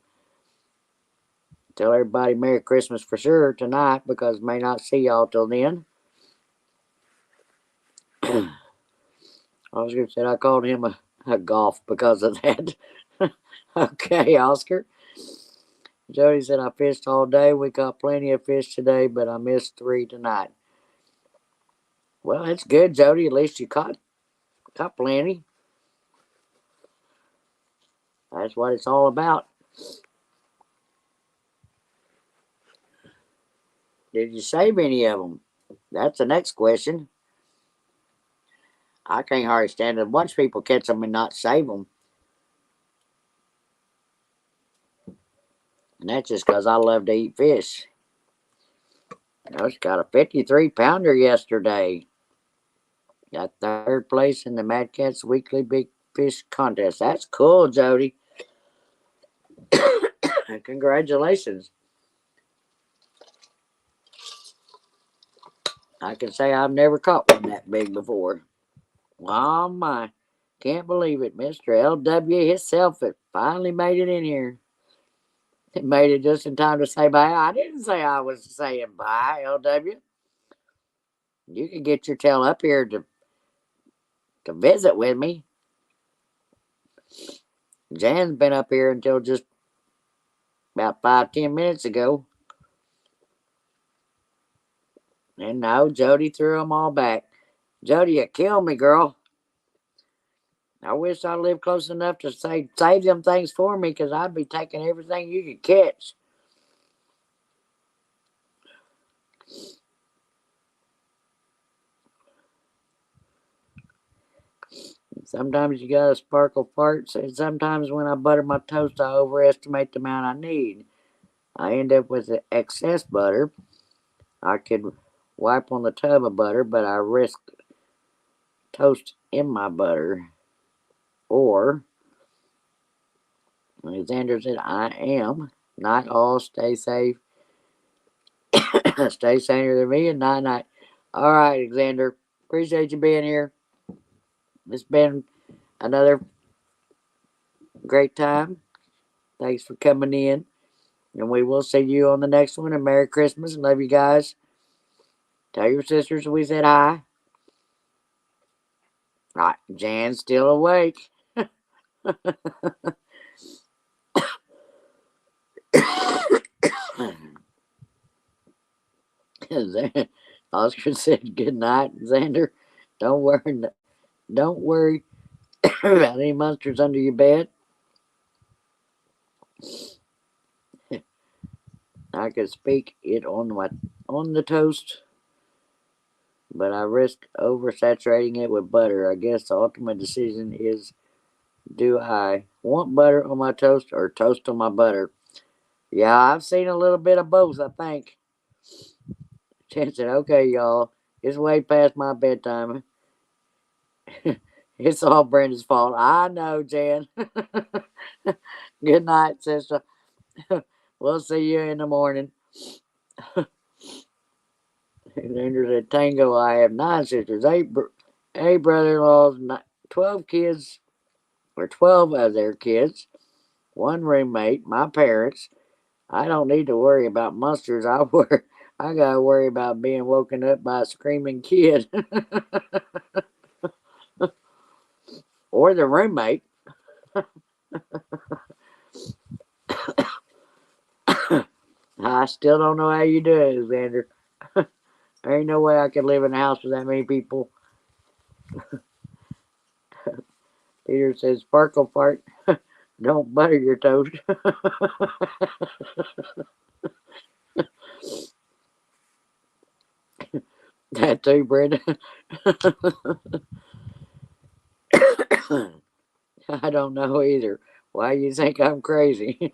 tell everybody Merry Christmas for sure tonight because may not see y'all till then. Oscar said I called him a golf because of that. Okay, Oscar. Jody said I fished all day. We caught plenty of fish today, but I missed 3 tonight. Well, that's good, Jody. At least you caught plenty. That's what it's all about. Did you save any of them? That's the next question. I can't hardly stand it. Watch people catch them and not save them. And that's just because I love to eat fish. I just got a 53-pounder yesterday. Got 3rd place in the Mad Catz Weekly Big Fish Contest. That's cool, Jody. Congratulations. I can say I've never caught one that big before. Oh my. Can't believe it. Mr. LW himself had finally made it in here. It made it just in time to say bye. I didn't say I was saying bye, LW. You can get your tail up here to visit with me. Jan's been up here until just about 5-10 minutes ago. And no, Jody threw them all back. Jody, you killed me, girl. I wish I lived close enough to save them things for me because I'd be taking everything you could catch. Sometimes you gotta sparkle farts, and sometimes when I butter my toast, I overestimate the amount I need. I end up with excess butter. I could wipe on the tub of butter, but I risk toast in my butter. Or, Alexander said, I am. Night all. Stay safe. Stay saner than me and night night. All right, Alexander. Appreciate you being here. It's been another great time. Thanks for coming in. And we will see you on the next one. And Merry Christmas. Love you guys. Tell your sisters we said hi. Right, Jan's still awake. Oscar said good night, Xander. Don't worry, don't worry about any monsters under your bed. I could speak it on the toast, but I risk oversaturating it with butter. I guess the ultimate decision is: do I want butter on my toast or toast on my butter? Yeah, I've seen a little bit of both. I think. Jen said, "Okay, y'all, it's way past my bedtime. It's all Brenda's fault. I know, Jen. Good night, sister. We'll see you in the morning." Under the tango, I have 9 sisters, 8 brother-in-laws, 12 kids, or 12 of their kids, 1 roommate, my parents. I don't need to worry about monsters. I gotta worry about being woken up by a screaming kid or the roommate. I still don't know how you do it, Xander. There ain't no way I could live in a house with that many people. Peter says, "Sparkle fart, don't butter your toast." That too, Brenda. I don't know either. Why you think I'm crazy?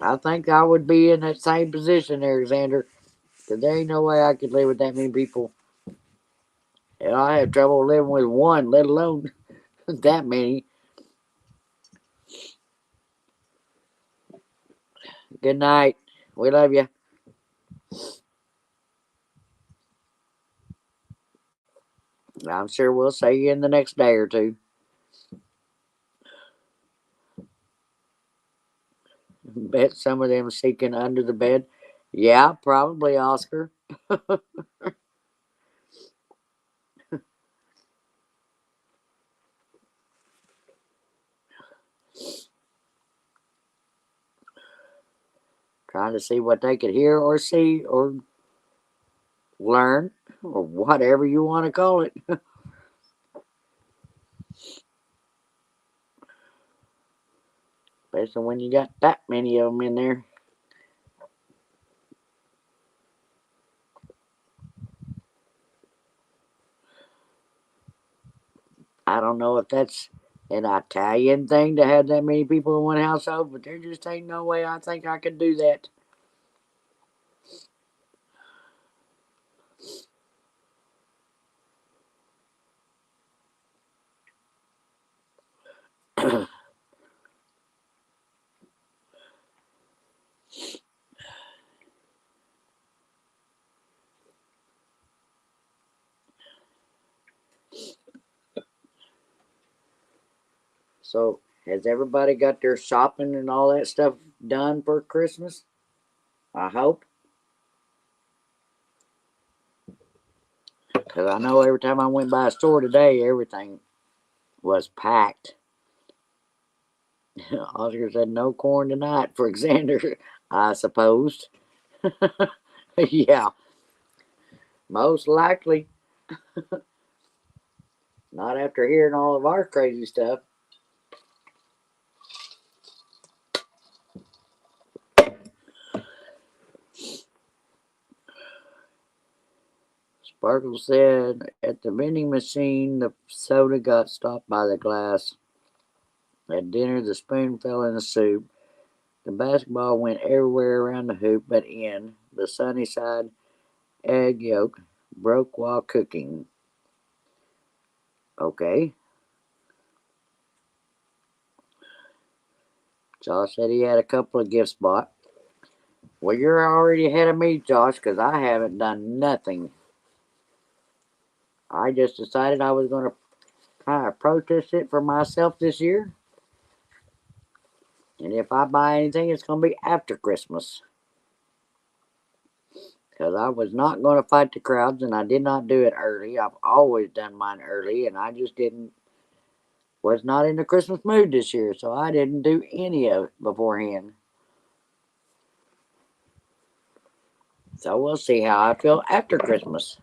I think I would be in that same position there, Xander. Because there ain't no way I could live with that many people. And I have trouble living with one, let alone that many. Good night. We love you. I'm sure we'll see you in the next day or two. Bet some of them seeking under the bed. Yeah, probably, Oscar. Trying to see what they could hear or see or learn or whatever you want to call it. Especially when you got that many of them in there. I don't know if that's an Italian thing to have that many people in one household, but there just ain't no way I think I could do that. So, has everybody got their shopping and all that stuff done for Christmas? I hope. Because I know every time I went by a store today, everything was packed. Oscar said no corn tonight for Xander, I suppose. Yeah, most likely. Not after hearing all of our crazy stuff. Sparkle said at the vending machine, the soda got stopped by the glass. At dinner, the spoon fell in the soup. The basketball went everywhere around the hoop but in. The sunny side egg yolk broke while cooking. Okay. Josh said he had a couple of gifts bought. Well, you're already ahead of me, Josh, because I haven't done nothing. I just decided I was going to kind of protest it for myself this year. And if I buy anything, it's going to be after Christmas. Because I was not going to fight the crowds, and I did not do it early. I've always done mine early, and I just was not in the Christmas mood this year, so I didn't do any of it beforehand. So we'll see how I feel after Christmas.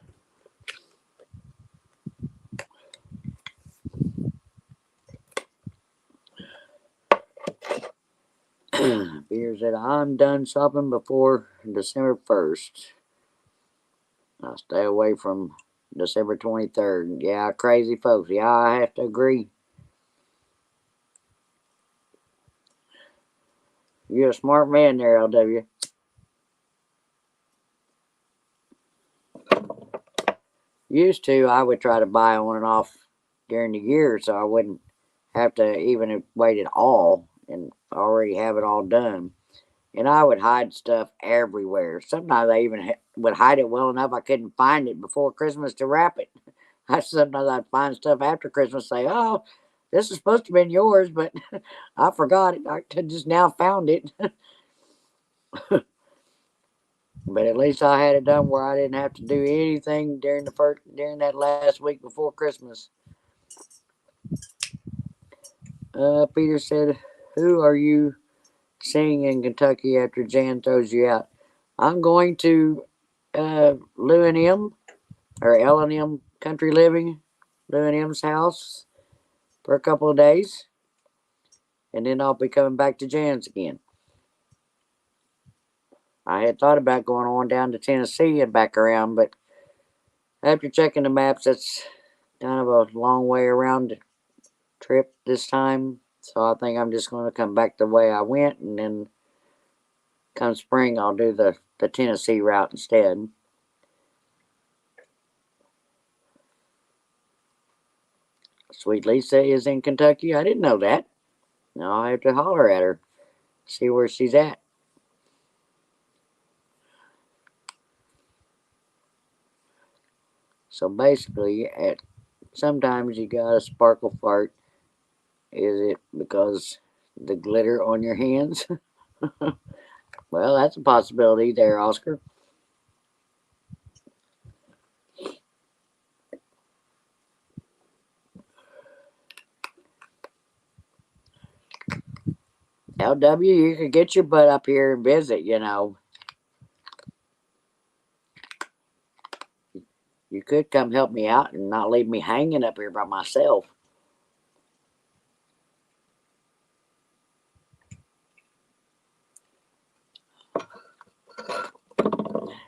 Peter said, I'm done shopping before December 1st. I'll stay away from December 23rd. Yeah, crazy folks. Yeah, I have to agree. You're a smart man there, LW. Used to, I would try to buy on and off during the year so I wouldn't have to even wait at all and already have it all done. And I would hide stuff everywhere. Sometimes I even would hide it well enough I couldn't find it before Christmas to wrap it. Sometimes I'd find stuff after Christmas, say, oh, this is supposed to have been yours, but I forgot it. I just now found it. But at least I had it done where I didn't have to do anything during that last week before Christmas. Peter said, who are you seeing in Kentucky after Jan throws you out? I'm going to Lou and M, or L&M Country Living, Lou and M's house for a couple of days. And then I'll be coming back to Jan's again. I had thought about going on down to Tennessee and back around, but after checking the maps, that's kind of a long way around the trip this time. So I think I'm just going to come back the way I went, and then come spring, I'll do the Tennessee route instead. Sweet Lisa is in Kentucky. I didn't know that. Now I have to holler at her, see where she's at. So basically, sometimes you got a sparkle fart. Is it because the glitter on your hands? Well, that's a possibility there, Oscar. LW, you could get your butt up here and visit, you know. You could come help me out and not leave me hanging up here by myself.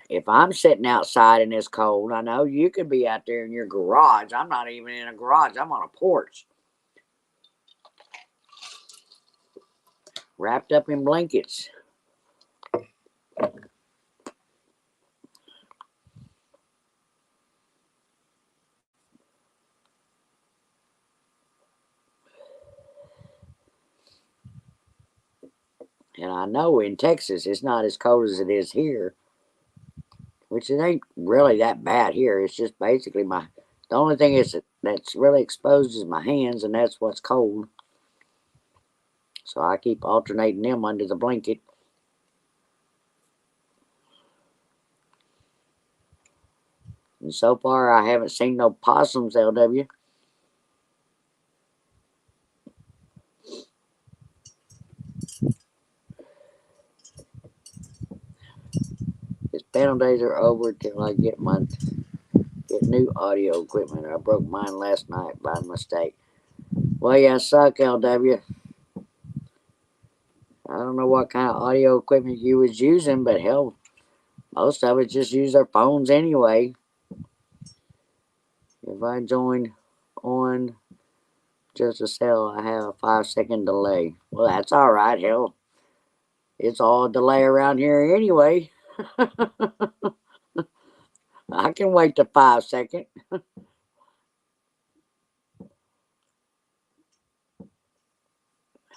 If I'm sitting outside and it's cold, I know you could be out there in your garage. I'm not even in a garage. I'm on a porch. Wrapped up in blankets. And I know in Texas it's not as cold as it is here. Which it ain't really that bad here. It's just basically the only thing that's really exposed is my hands, and that's what's cold. So I keep alternating them under the blanket. And so far I haven't seen no possums, LW. His panel days are over till I get new audio equipment. I broke mine last night by mistake. Well, yeah, suck, LW. I don't know what kind of audio equipment you was using, but hell, most of us just use our phones anyway. If I join on just a cell, I have a 5-second delay. Well, that's all right. Hell, it's all a delay around here anyway. I can wait the 5 second.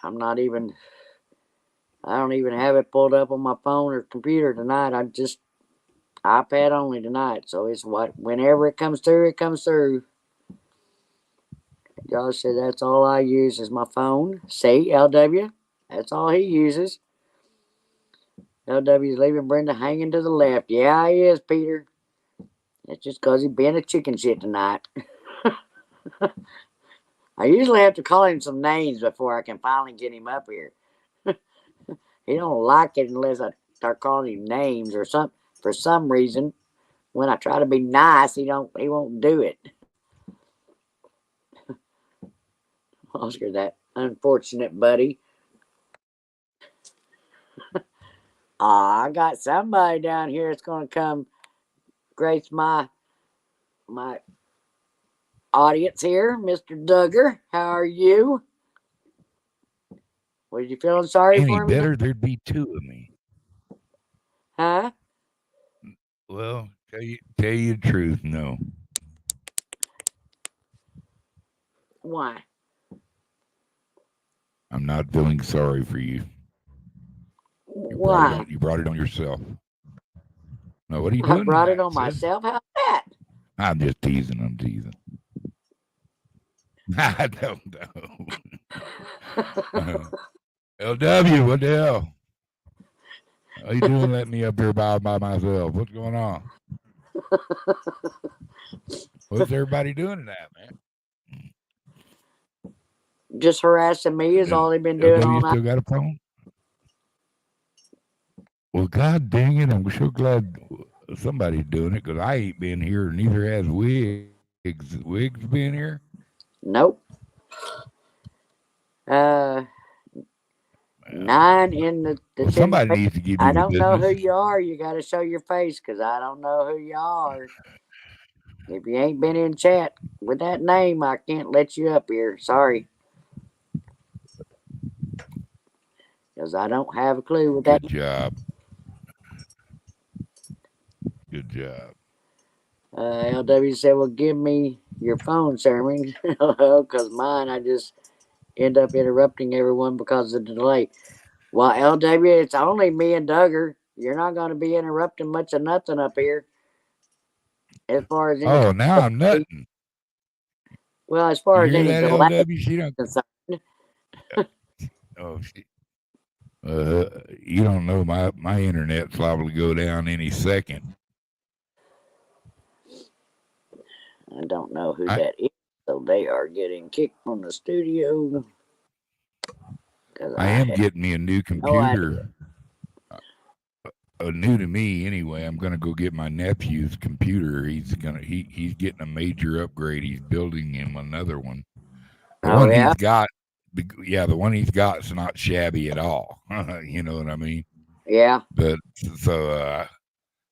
I don't even have it pulled up on my phone or computer tonight. I'm just iPad only tonight. So it's whenever it comes through, it comes through. Josh said that's all I use is my phone. See, LW, that's all he uses. LW's leaving Brenda hanging to the left. Yeah, he is, Peter. It's just because he's been a chicken shit tonight. I usually have to call him some names before I can finally get him up here. He don't like it unless I start calling him names or something. For some reason, when I try to be nice, he won't do it. Oscar, that unfortunate buddy. I got somebody down here that's gonna come grace my audience here, Mr. Duggar. How are you? Was you feeling sorry Any for me? better, there'd be two of me. Huh? Well, tell you the truth, no. Why? I'm not feeling sorry for you. Why? You brought it on yourself. No, what are you I doing? brought it tonight, on sis? myself. How's that? I'm just teasing. I'm teasing. I don't know. LW, what the hell? How you doing letting me up here by myself? What's going on? What's everybody doing tonight, man? Just harassing me is all they've been doing all LW night. still got a phone? Well, God dang it, I'm so glad somebody's doing it because I ain't been here, neither has Wiggs. Wiggs been here? Nope. 9 in the Well, somebody chimney. needs to give I you the don't know who business. you are. You got to show your face because I don't know who you are. If you ain't been in chat with that name, I can't let you up here. Sorry. Because I don't have a clue with that. Good job. Good job. LW said, well, give me your phone, Sermon. Because mine, I just end up interrupting everyone because of the delay. Well, LW, it's only me and Duggar. You're not going to be interrupting much of nothing up here. As far as any Oh, now I'm nutting. well, as far You as hear any that, delay LW? She don't. concerned, Oh, she. You don't know my internet's liable to go down any second. I don't know who that is. So they are getting kicked from the studio. I am getting me a new no idea. computer. New to me anyway. I'm gonna go get my nephew's computer. He's getting a major upgrade. He's building him another one. The Oh, one yeah? he's got, the one he's got is not shabby at all. You know what I mean? Yeah. But so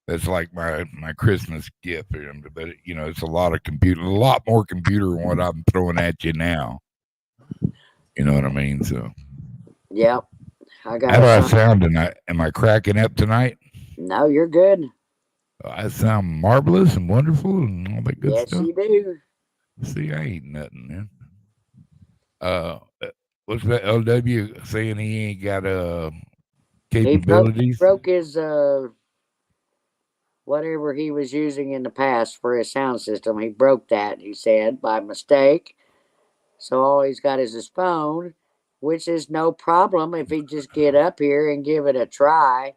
that's like my Christmas gift for him. But you know, it's a lot more computer than what I'm throwing at you now. You know what I mean? So. Yep. I got How do I some. sound tonight? Am I cracking up tonight? No, you're good. I sound marvelous and wonderful and all that good Yes, stuff. you do. See, I ain't nothing, man. What's that LW saying he ain't got capabilities? He broke his whatever he was using in the past for his sound system. He broke that, he said, by mistake. So all he's got is his phone, which is no problem if he just get up here and give it a try.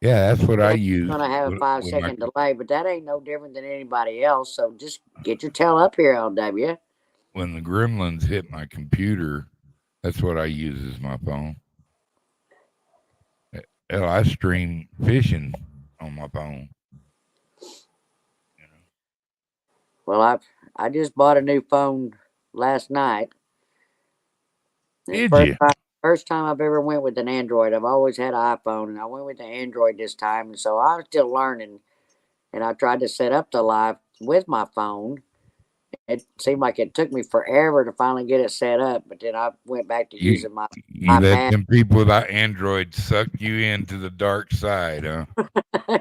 Yeah, that's what I use. It's gonna have a 5-second delay, but that ain't no different than anybody else. So just get your tail up here, LW. When the gremlins hit my computer, that's what I use as my phone. Hell, I stream fishing on my phone. You know? Well, I just bought a new phone last night. Did you? First time I've ever went with an Android. I've always had an iPhone, and I went with the Android this time. And so I'm still learning. And I tried to set up the live with my phone. It seemed like it took me forever to finally get it set up. But then I went back to using my You iPad. let them people with Android suck you into the dark side, huh?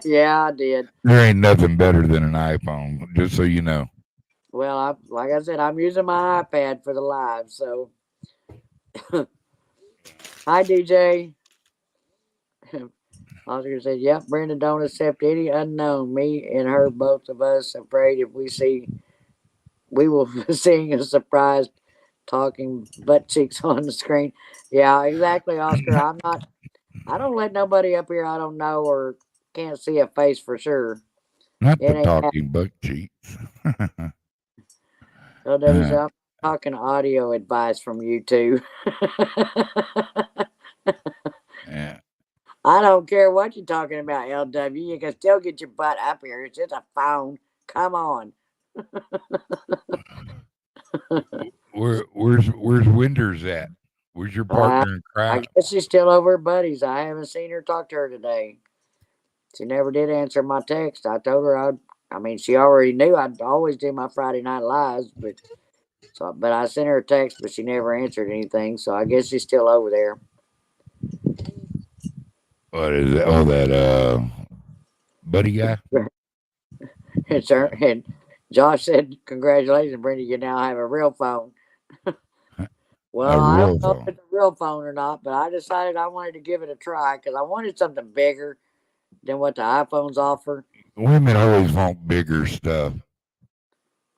Yeah, I did. There ain't nothing better than an iPhone, just so you know. Well, like I said, I'm using my iPad for the live. So, hi, DJ. Oscar said, yep, Brenda don't accept any unknown. Me and her, both of us, afraid if we will sing a surprise talking butt cheeks on the screen. Yeah, exactly, Oscar. I don't let nobody up here I don't know or can't see a face for sure. Not It the ain't talking butt cheeks. LW's I'm talking audio advice from you two. Yeah. I don't care what you're talking about, LW. You can still get your butt up here. It's just a phone. Come on. Where's Winders at? Where's your partner in I crime? guess she's still over at Buddy's. I haven't seen her talk to her today. She never did answer my text. I told her I mean, she already knew I'd always do my Friday night lives, but I sent her a text, but she never answered anything. So I guess she's still over there. What is it? Oh, that buddy guy. It's her, and Josh said, "Congratulations, Brenda! You now have a real phone." Well, I real don't know phone. if it's a real phone or not, but I decided I wanted to give it a try because I wanted something bigger than what the iPhones offer. Women always want bigger stuff.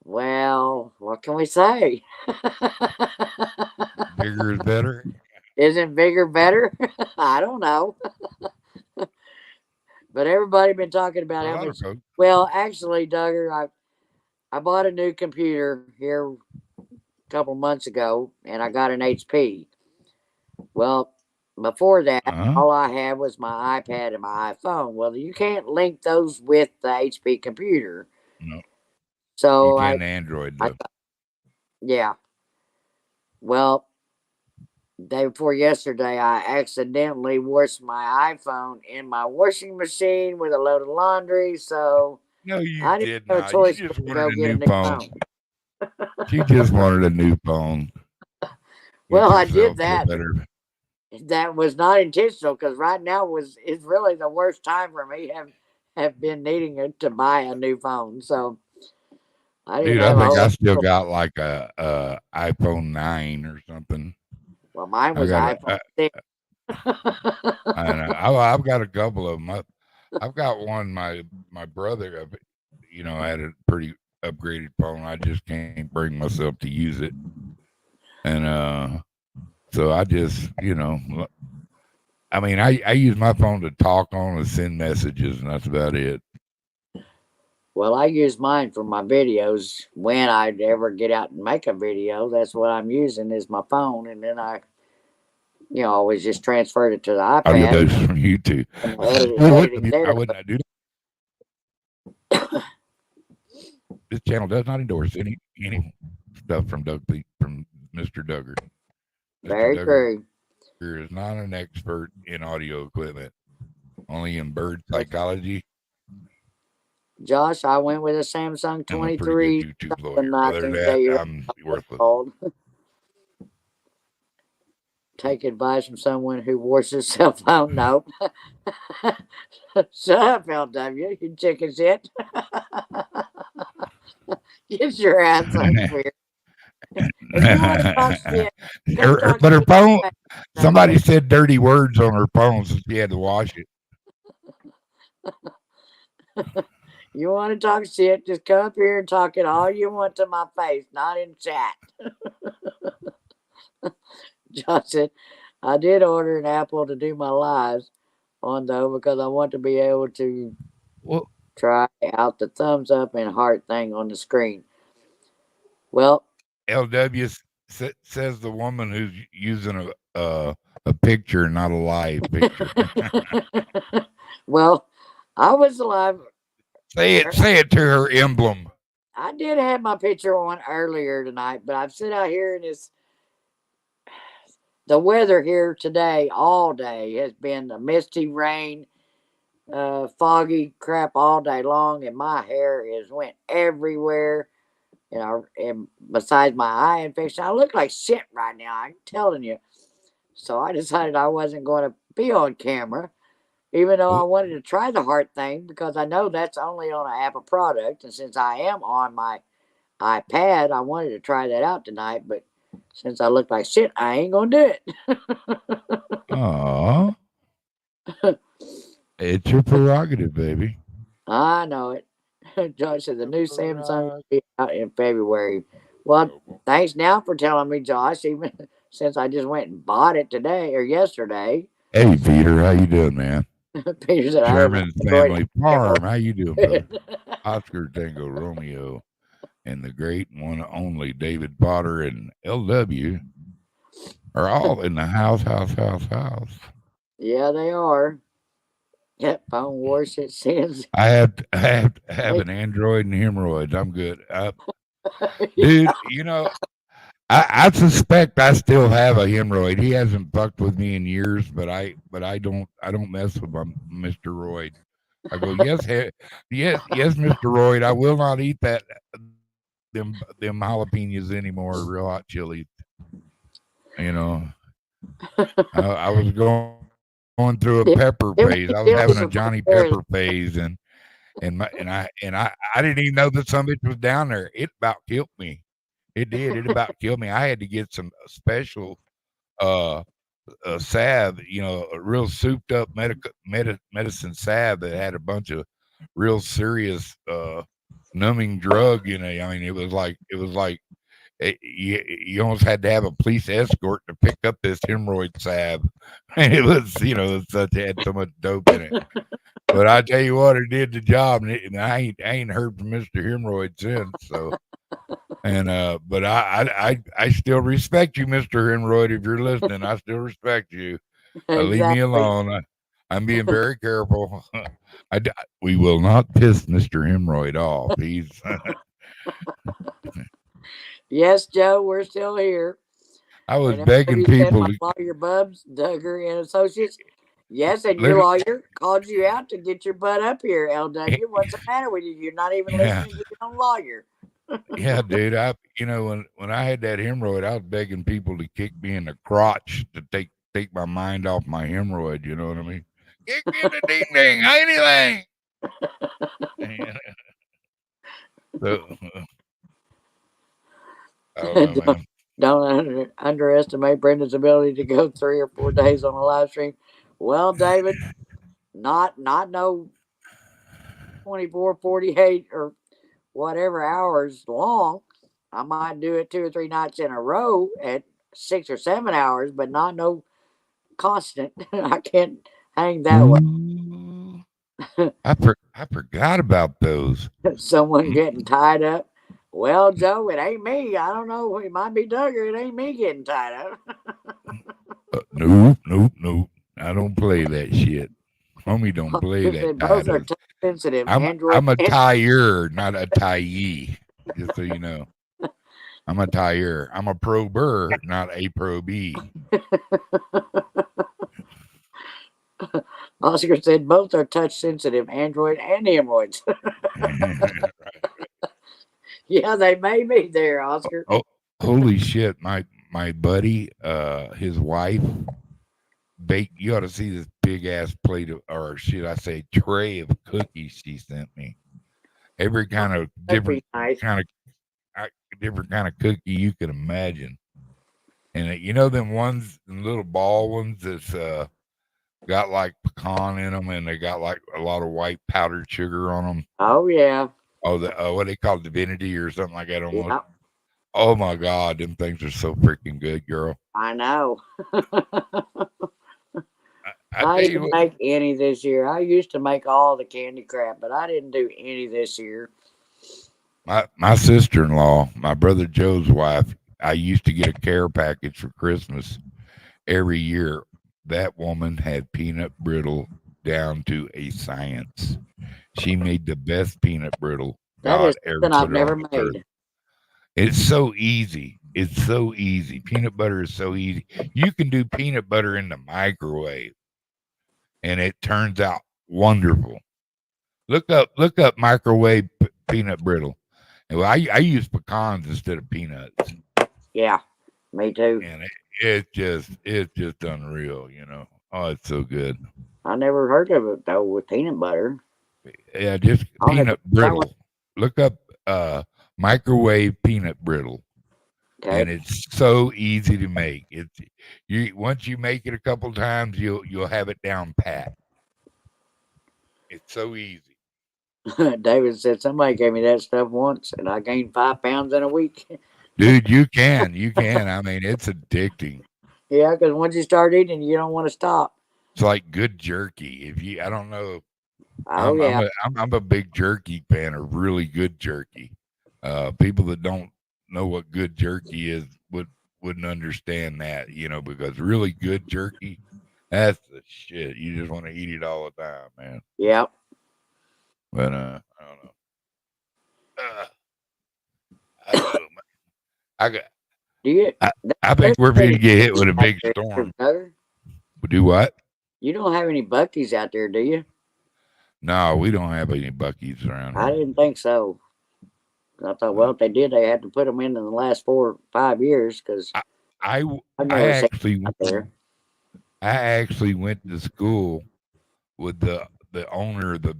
Well, what can we say? Bigger is better. Isn't bigger better? I don't know. But everybody been talking about A how lot much. of folks. Well, actually, Duggar, I bought a new computer here a couple months ago, and I got an HP. Well, before that, all I had was my iPad and my iPhone. Well, you can't link those with the HP computer. No. So you can Android though. Yeah. Well, day before yesterday, I accidentally washed my iPhone in my washing machine with a load of laundry. So No, you I did didn't have a not. choice You just but to go wanted a get a new new phone. phone. She just wanted a new phone. Well, Get I did yourself a that. better. That was not intentional because right now is really the worst time for me. Have been needing to buy a new phone. So I didn't Dude, I have a think whole. I still got like a iPhone 9 or something. Well, mine I was got iPhone 6. I know. I've got a couple of them. I've got one. My brother, had a pretty upgraded phone. I just can't bring myself to use it, and so I just, I mean, I use my phone to talk on and send messages, and that's about it. Well, I use mine for my videos. When I ever get out and make a video, that's what I'm using is my phone, and then I always just transferred it to the iPad. Audios from YouTube. And I would not do that. This channel does not endorse any stuff from from Mr. Duggar. Very true. Is not an expert in audio equipment, only in bird psychology. Josh, I went with a Samsung 23. YouTube lawyer. Other than that, I'm worthless. Take advice from someone who washes cell phone. No. Shut up, LW. You chicken shit. Get your ass up here. If you want to talk shit, but her phone, somebody said dirty words on her phone, so she had to wash it. You want to talk shit, just come up here and talk it all you want to my face, not in chat. Josh said, I did order an Apple to do my lives on, though, because I want to be able to try out the thumbs up and heart thing on the screen. Well, LW says the woman who's using a picture, not a live picture. Well, I was alive. Say it to her emblem. I did have my picture on earlier tonight, but I've sit out here and the weather here today all day has been a misty rain, foggy crap all day long, and my hair went everywhere. And besides my eye infection, I look like shit right now. I'm telling you. So I decided I wasn't going to be on camera, even though I wanted to try the heart thing because I know that's only on an Apple product. And since I am on my iPad, I wanted to try that out tonight. But since I look like shit, I ain't going to do it. Aww. It's your prerogative, baby. I know it. Josh said the new Samsung will be out in February. Well, thanks now for telling me, Josh. Even since I just went and bought it today or yesterday. Hey, Peter, how you doing, man? Peter said, "I haven't Sherman's enjoyed Family Farm. How you doing, brother? Oscar Tango Romeo and the great one and only David Potter and LW are all in the house. Yeah, they are. Yep, phone wars. It says, I have an Android and hemorrhoids. I'm good. Dude, I suspect I still have a hemorrhoid. He hasn't fucked with me in years, but I don't mess with Mr. Royd. I go, yes, yes, Mr. Royd. I will not eat them jalapenos anymore. Real hot chili. I was going through a pepper phase. I was having a Johnny Pepper phase, and I didn't even know that some bitch was down there. It about killed me. It did. It about killed me. I had to get some special salve, a real souped up medicine salve that had a bunch of real serious numbing drug in it. I mean, it was like you almost had to have a police escort to pick up this hemorrhoid salve. And it was, it had so much dope in it. But I tell you what, it did the job, and I ain't heard from Mr. Hemorrhoid since. So, but I still respect you, Mr. Hemorrhoid. If you're listening, I still respect you. Leave me alone. I'm being very careful. We will not piss Mr. Hemorrhoid off. He's yes, Joe, we're still here. I was And begging people to lawyer Bubs, Duggar and Associates. Yes, and your lawyer called you out to get your butt up here, LW. What's the matter with you? You're not even listening to your own lawyer. Yeah, dude. When I had that hemorrhoid, I was begging people to kick me in the crotch to take my mind off my hemorrhoid. You know what I mean? Kick me in the ding ding, anything. So, I don't know, man. Don't underestimate Brenda's ability to go 3 or 4 days on a live stream. Well, David, not no 24, 48 or whatever hours long. I might do it 2 or 3 nights in a row at 6 or 7 hours, but not no constant. I can't hang that way. I forgot about those. Someone getting tied up. Well, Joe, it ain't me. I don't know. It might be Duggar. It ain't me getting tied up. Nope. I don't play that shit. Homie don't play that. Both are touch sensitive. I'm a tire, not a tie. Just so you know. I'm a tire. I'm a prober, not a probee. Oscar said both are touch sensitive, Android and hemorrhoids. Yeah, they may be there, Oscar. Oh, holy shit! My buddy, his wife baked. You ought to see this big ass plate of, or should I say, tray of cookies she sent me. Every kind of different kind of cookie you can imagine. And them ones, them little ball ones that's got like pecan in them, and they got like a lot of white powdered sugar on them. Oh yeah. Oh, the what they call divinity or something like that almost. Yep. Oh my God, them things are so freaking good, girl. I know. I didn't make any this year. I used to make all the candy crap, but I didn't do any this year. My sister-in-law, my brother Joe's wife, I used to get a care package for Christmas every year. That woman had peanut brittle down to a science. She made the best peanut brittle God ever put I've never made. Earth. It's so easy. It's so easy. Peanut butter is so easy. You can do peanut butter in the microwave, and it turns out wonderful. Look up microwave peanut brittle. Well, I use pecans instead of peanuts. Yeah, me too. And it's just unreal, Oh, it's so good. I never heard of it though with peanut butter. Yeah, just peanut brittle. Look up microwave peanut brittle. Okay. And it's so easy to make. Once you make it a couple times, you'll have it down pat. It's so easy. David said somebody gave me that stuff once, and I gained 5 pounds in a week. Dude, you can. I mean, it's addicting. Yeah, because once you start eating, you don't want to stop. It's like good jerky. I don't know. Oh yeah, I'm a big jerky fan of really good jerky. People that don't know what good jerky is wouldn't understand that, because really good jerky, that's the shit. You just want to eat it all the time, man. yep. But I don't know. I don't know. I got. Do you? I think we're going to get hit with a big Out storm. there, Do what? you don't have any Buc-ee's out there, do you? No, we don't have any Buc-ee's around I here. didn't think so. I thought, well, if they did, they had to put them in the last 4 or 5 years because I I've never seen actually them out there. I actually went to school with the owner of the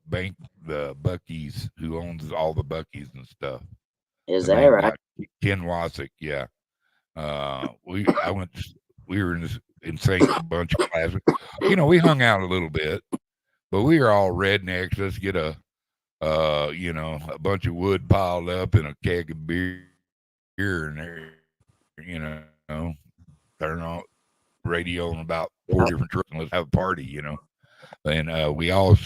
bank, the Buc-ee's, who owns all the Buc-ee's and stuff. Is The that main right? guy, Ken Wasick, yeah. We were in this insane bunch of classes. We hung out a little bit, but we were all rednecks. Let's get a bunch of wood piled up in a keg of beer and there, turn on radio on about 4 Yep. different trucks and let's have a party, And we all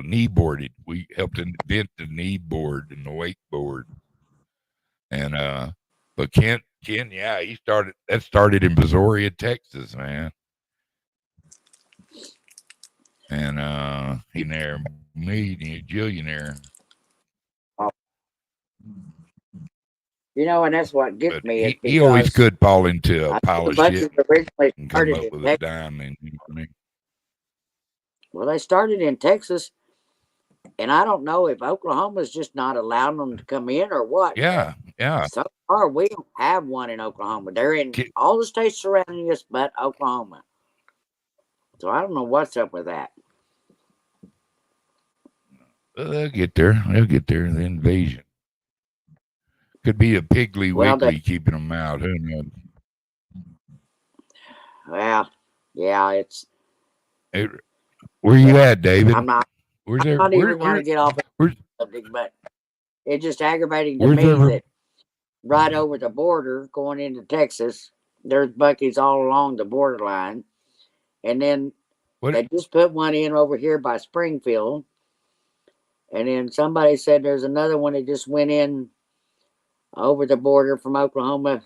knee boarded. We helped invent the knee board and the wakeboard. And but Ken, yeah, that started in Brazoria, Texas, man. And he there, me, and Jillian there. And that's what gets But me. he always because could fall into I a pile think of the shit Buc-ee's originally and come started up in with a Texas. dime. And you know what I mean? Well, they started in Texas, and I don't know if Oklahoma's just not allowing them to come in or what. Yeah. So far, we don't have one in Oklahoma. They're in Ki- all the states surrounding us but Oklahoma. So I don't know what's up with that. They'll get there. The invasion could be a Piggly Well, Wiggly keeping them out. Who knows? Well, yeah, it's. Where you at, David? I'm not. Where's I'm not even going to get off where's- the subject, but it's just aggravating to Where's me every- that right over the border going into Texas, there's Buc-ee's all along the borderline, and then What? they just put one in over here by Springfield, and then somebody said there's another one that just went in over the border from Oklahoma,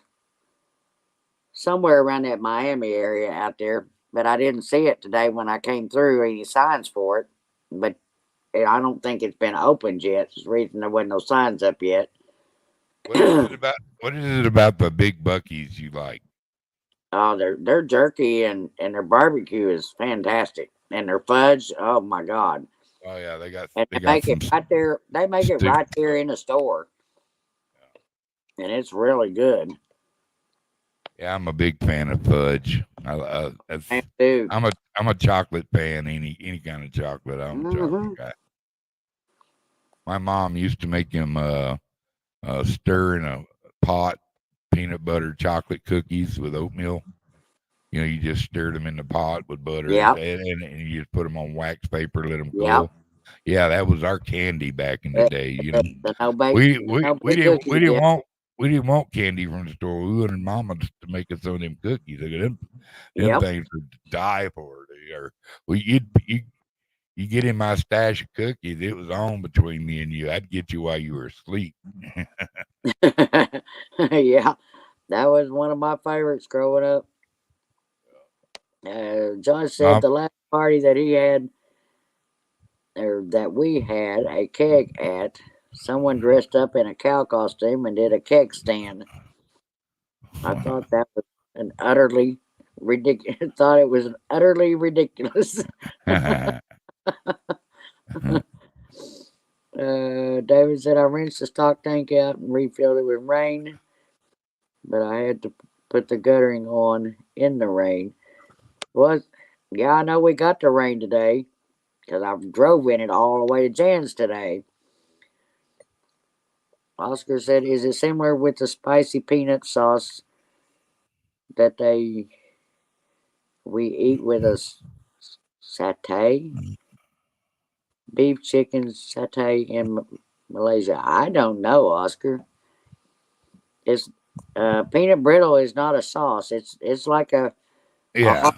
somewhere around that Miami area out there. But I didn't see it today when I came through, any signs for it. But I don't think it's been opened yet. It's the reason there wasn't no signs up yet. What is it about? What is it about the big Buc-ee's you like? Oh, their jerky and their barbecue is fantastic, and their fudge. Oh my God! Oh yeah, they got make some it right there. They make it stick- right there in the store, and it's really good. Yeah, I'm a big fan of fudge. And dude, I'm a chocolate fan. Any kind of chocolate. I'm a chocolate guy. My mom used to make him stir in a pot peanut butter chocolate cookies with oatmeal. You just stirred them in the pot with butter, and you just put them on wax paper, let them cool. Yeah, that was our candy back in the day. We didn't want candy from the store. We wanted Mama to make us some of them cookies. Them things were to die for. You get in my stash of cookies, it was on between me and you. I'd get you while you were asleep. Yeah, that was one of my favorites growing up. John said the last party that he had, or that we had a keg at, someone dressed up in a cow costume and did a keg stand. I thought that was an utterly ridiculous. Thought it was utterly ridiculous. David said I rinsed the stock tank out and refilled it with rain, but I had to put the guttering on in the rain. Yeah, I know we got the rain today because I drove in it all the way to Jan's today. Oscar said, "Is it similar with the spicy peanut sauce that we eat with a satay? Beef chicken satay in Malaysia?" I don't know, Oscar. it's peanut brittle is not a sauce. It's like a Yeah,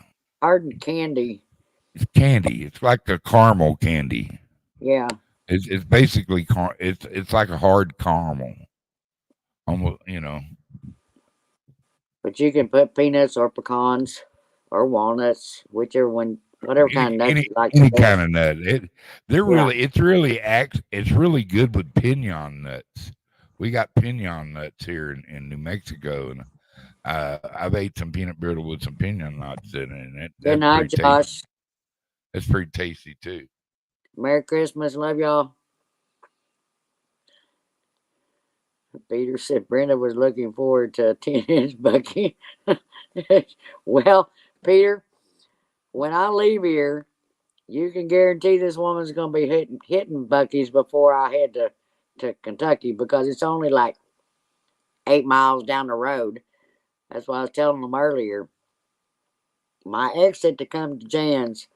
hardened candy. it's candy. It's like a caramel candy. Yeah, It's basically it's like a hard caramel. Almost, you know. but you can put peanuts or pecans or walnuts, whichever one, whatever kind of nut Any you like. any the best. kind of nut. Yeah. It's really good with pinon nuts. We got pinon nuts here in New Mexico, and I've ate some peanut brittle with some pinon nuts in it, and Good that's night, pretty tasty. Josh. That's pretty tasty too. Merry Christmas. Love y'all. Peter said Brenda was looking forward to a 10-inch bucky. Well, Peter, when I leave here, you can guarantee this woman's going to be hitting buckies before I head to Kentucky, because it's only like 8 miles down the road. That's why I was telling them earlier. My exit to come to Jan's,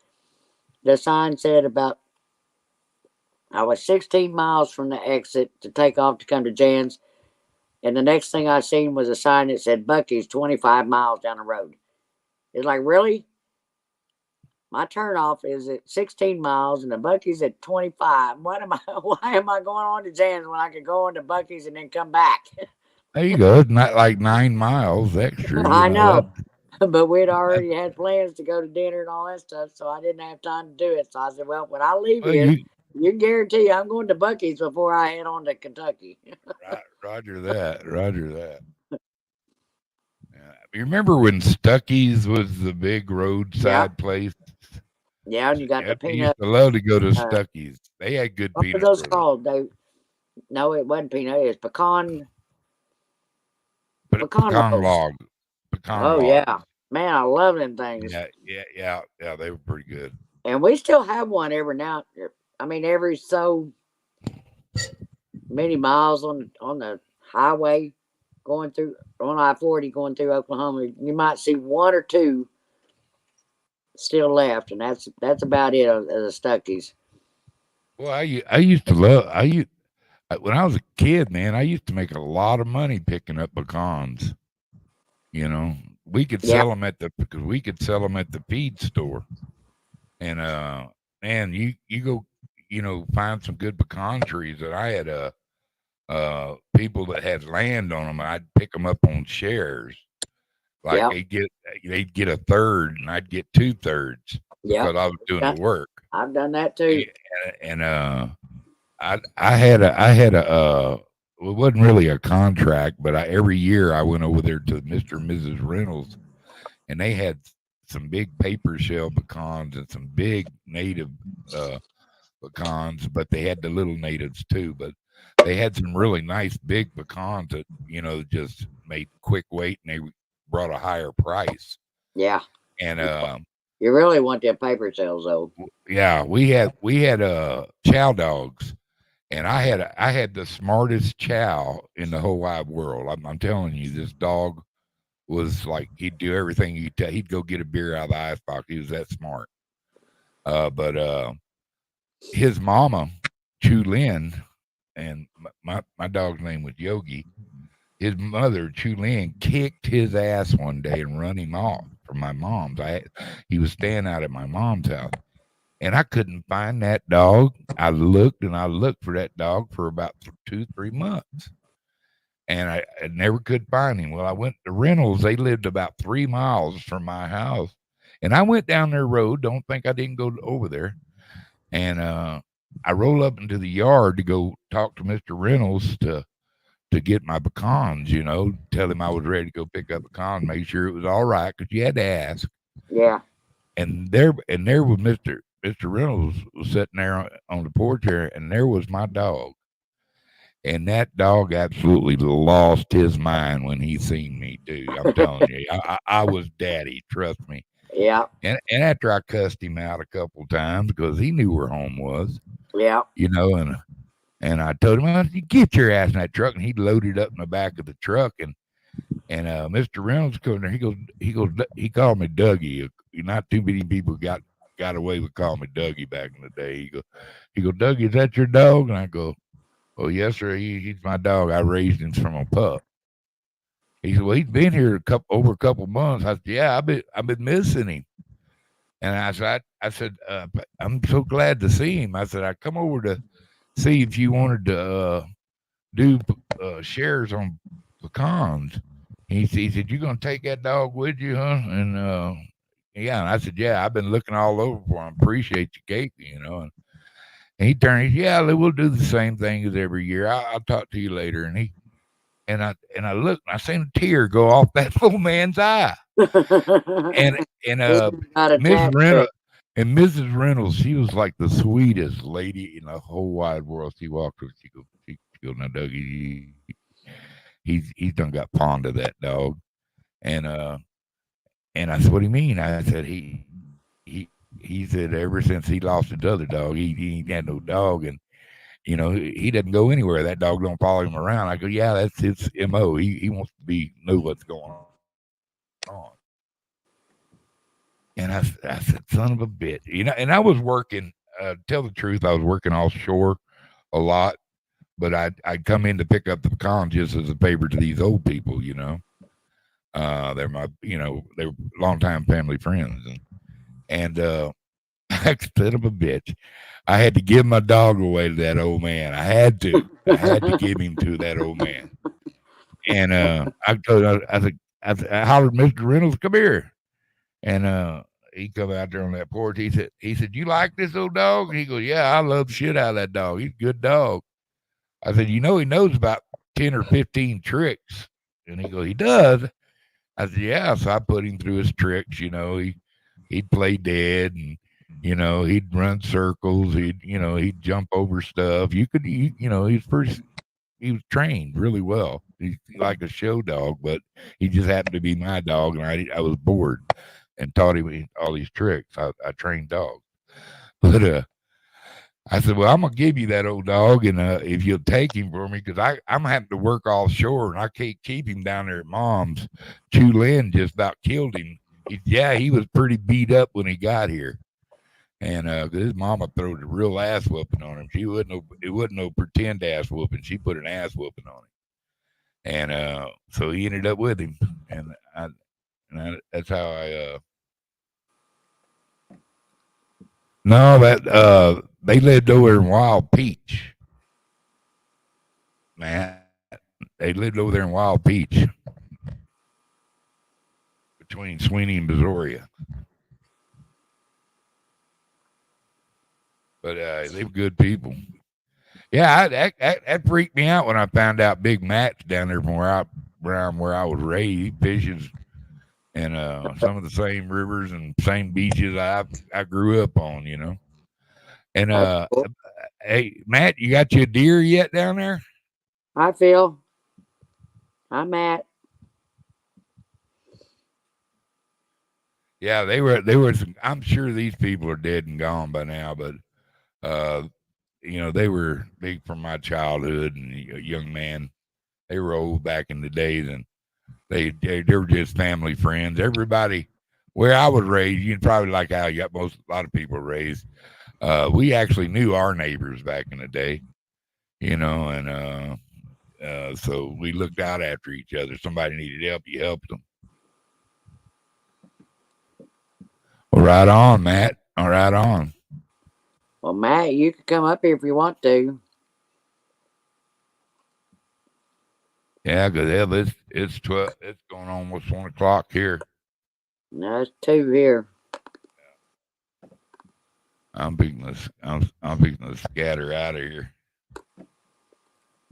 the sign said I was 16 miles from the exit to take off to come to Jan's. And the next thing I seen was a sign that said Bucky's 25 miles down the road. It's like, really? My turnoff is at 16 miles and the Bucky's at 25. Why am I going on to Jan's when I could go on to Bucky's and then come back? There you go. It's not like 9 miles extra. I know. But we'd already had plans to go to dinner and all that stuff, so I didn't have time to do it. So I said, well, when I leave here, you can guarantee I'm going to Bucky's before I head on to Kentucky. Roger that. Roger that. Yeah. You remember when Stuckey's was the big roadside place? Yeah, and you got the I peanut. used to love to go to Stuckey's. They had good What peanut. were those brittle. called? No, it wasn't peanut. It was pecan. Pecan log. Oh yeah, man, I love them things. Yeah. They were pretty good. And we still have one every now. I mean, every so many miles on the highway going through on I-40 going through Oklahoma, you might see one or two still left, and that's about it as a Stuckey's. Well, I used to love when I was a kid, man. I used to make a lot of money picking up pecans. You know, we could sell them because we could sell them at the feed store, and man, you go, find some good pecan trees. That I had people that had land on them. I'd pick them up on shares. Like they'd get a third, and I'd get 2/3 because I was doing the work. I've done that too. And I had a it wasn't really a contract, but every year I went over there to Mr. and Mrs. Reynolds, and they had some big paper shell pecans and some big native pecans, but they had the little natives too. But they had some really nice big pecans that just made quick weight, and they brought a higher price. Yeah. And you really want them paper shells though. Yeah, we had chow dogs. And I had the smartest chow in the whole wide world. I'm telling you, this dog was like, he'd do everything he'd go get a beer out of the icebox. He was that smart. But his mama, Chu Lin, and my dog's name was Yogi. His mother, Chu Lin, kicked his ass one day and run him off from my mom's. He was staying out at my mom's house. And I couldn't find that dog. I looked for that dog for about 2-3 months. And I never could find him. Well, I went to Reynolds. They lived about 3 miles from my house. And I went down their road. Don't think I didn't go over there. And I rolled up into the yard to go talk to Mr. Reynolds to get my pecans, tell him I was ready to go pick up pecans, make sure it was all right, because you had to ask. Yeah. And there was Mr. Reynolds was sitting there on the porch there, and there was my dog. And that dog absolutely lost his mind when he seen me, dude. I'm telling you, I was daddy, trust me. Yeah. And after I cussed him out a couple times because he knew where home was. Yeah. And I told him, you get your ass in that truck, and he loaded up in the back of the truck, and Mr. Reynolds came there. He called me Dougie. Not too many people got away with calling me Dougie back in the day. He go, Dougie, is that your dog? And I go, oh yes, sir. He's my dog. I raised him from a pup. He said, well, he's been here over a couple months. I said, yeah, I've been missing him. And I said, I'm so glad to see him. I said, I come over to see if you wanted to do shares on pecans. He said, you gonna take that dog with you, huh? And yeah, and I said, yeah, I've been looking all over for him. Appreciate you, Kate, you know. And he turned, yeah, we'll do the same thing as every year. I'll talk to you later. And I looked, and I seen a tear go off that little man's eye. And Not a Miss tap Reynolds and Mrs. Reynolds, she was like the sweetest lady in the whole wide world. She walked with, she goes, now Dougie, he's done got fond of that dog. And I said, what do you mean? I said, he said ever since he lost his other dog, he ain't had no dog, and you know, he doesn't go anywhere. That dog don't follow him around. I go, yeah, that's his MO. He wants to know what's going on. And I said, son of a bitch, you know. And I was working. Tell the truth, I was working offshore a lot, but I'd come in to pick up the pecans just as a favor to these old people, you know. They're my, you know, they're longtime family friends, and I said, of a bitch, I had to give my dog away to that old man. I had to give him to that old man. And I hollered, Mr. Reynolds, come here. And he come out there on that porch. He said, you like this old dog? And he goes, yeah, I love shit out of that dog. He's a good dog. I said, you know, he knows about 10 or 15 tricks. And he goes, he does. I said, yeah. So I put him through his tricks. You know, he'd play dead, and you know, he'd run circles. He'd jump over stuff. You know, he was trained really well. He's like a show dog, but he just happened to be my dog, and I was bored and taught him all these tricks. I trained dogs, but I said, well, I'm gonna give you that old dog, and if you'll take him for me, because I'm having to work offshore, and I can't keep him down there at Mom's. Chu Lin just about killed him. He was pretty beat up when he got here, and his mama throwed a real ass whooping on him. It wasn't no pretend ass whooping. She put an ass whooping on him, and so he ended up with him, and that's how I. No, that they lived over in Wild Peach, man. They lived over there in Wild Peach, between Sweeney and Brazoria. But they were good people. Yeah, that freaked me out when I found out Big Matt's down there from where I was raised. He fishes in some of the same rivers and same beaches I grew up on, you know. And hey, Matt, you got you a deer yet down there? Hi, Phil. Hi, Matt. Yeah, they were. I'm sure these people are dead and gone by now, but you know, they were big from my childhood and a young man. They were old back in the days, and they were just family friends. Everybody where I was raised, you probably like how a lot of people raised. We actually knew our neighbors back in the day, you know, and so we looked out after each other. Somebody needed help, you helped them. Well, right on, Matt. All right on. Well, Matt, you can come up here if you want to. Yeah, because it's 12. It's going on almost 1 o'clock here. No, it's 2 here. I'm beginning to scatter out of here.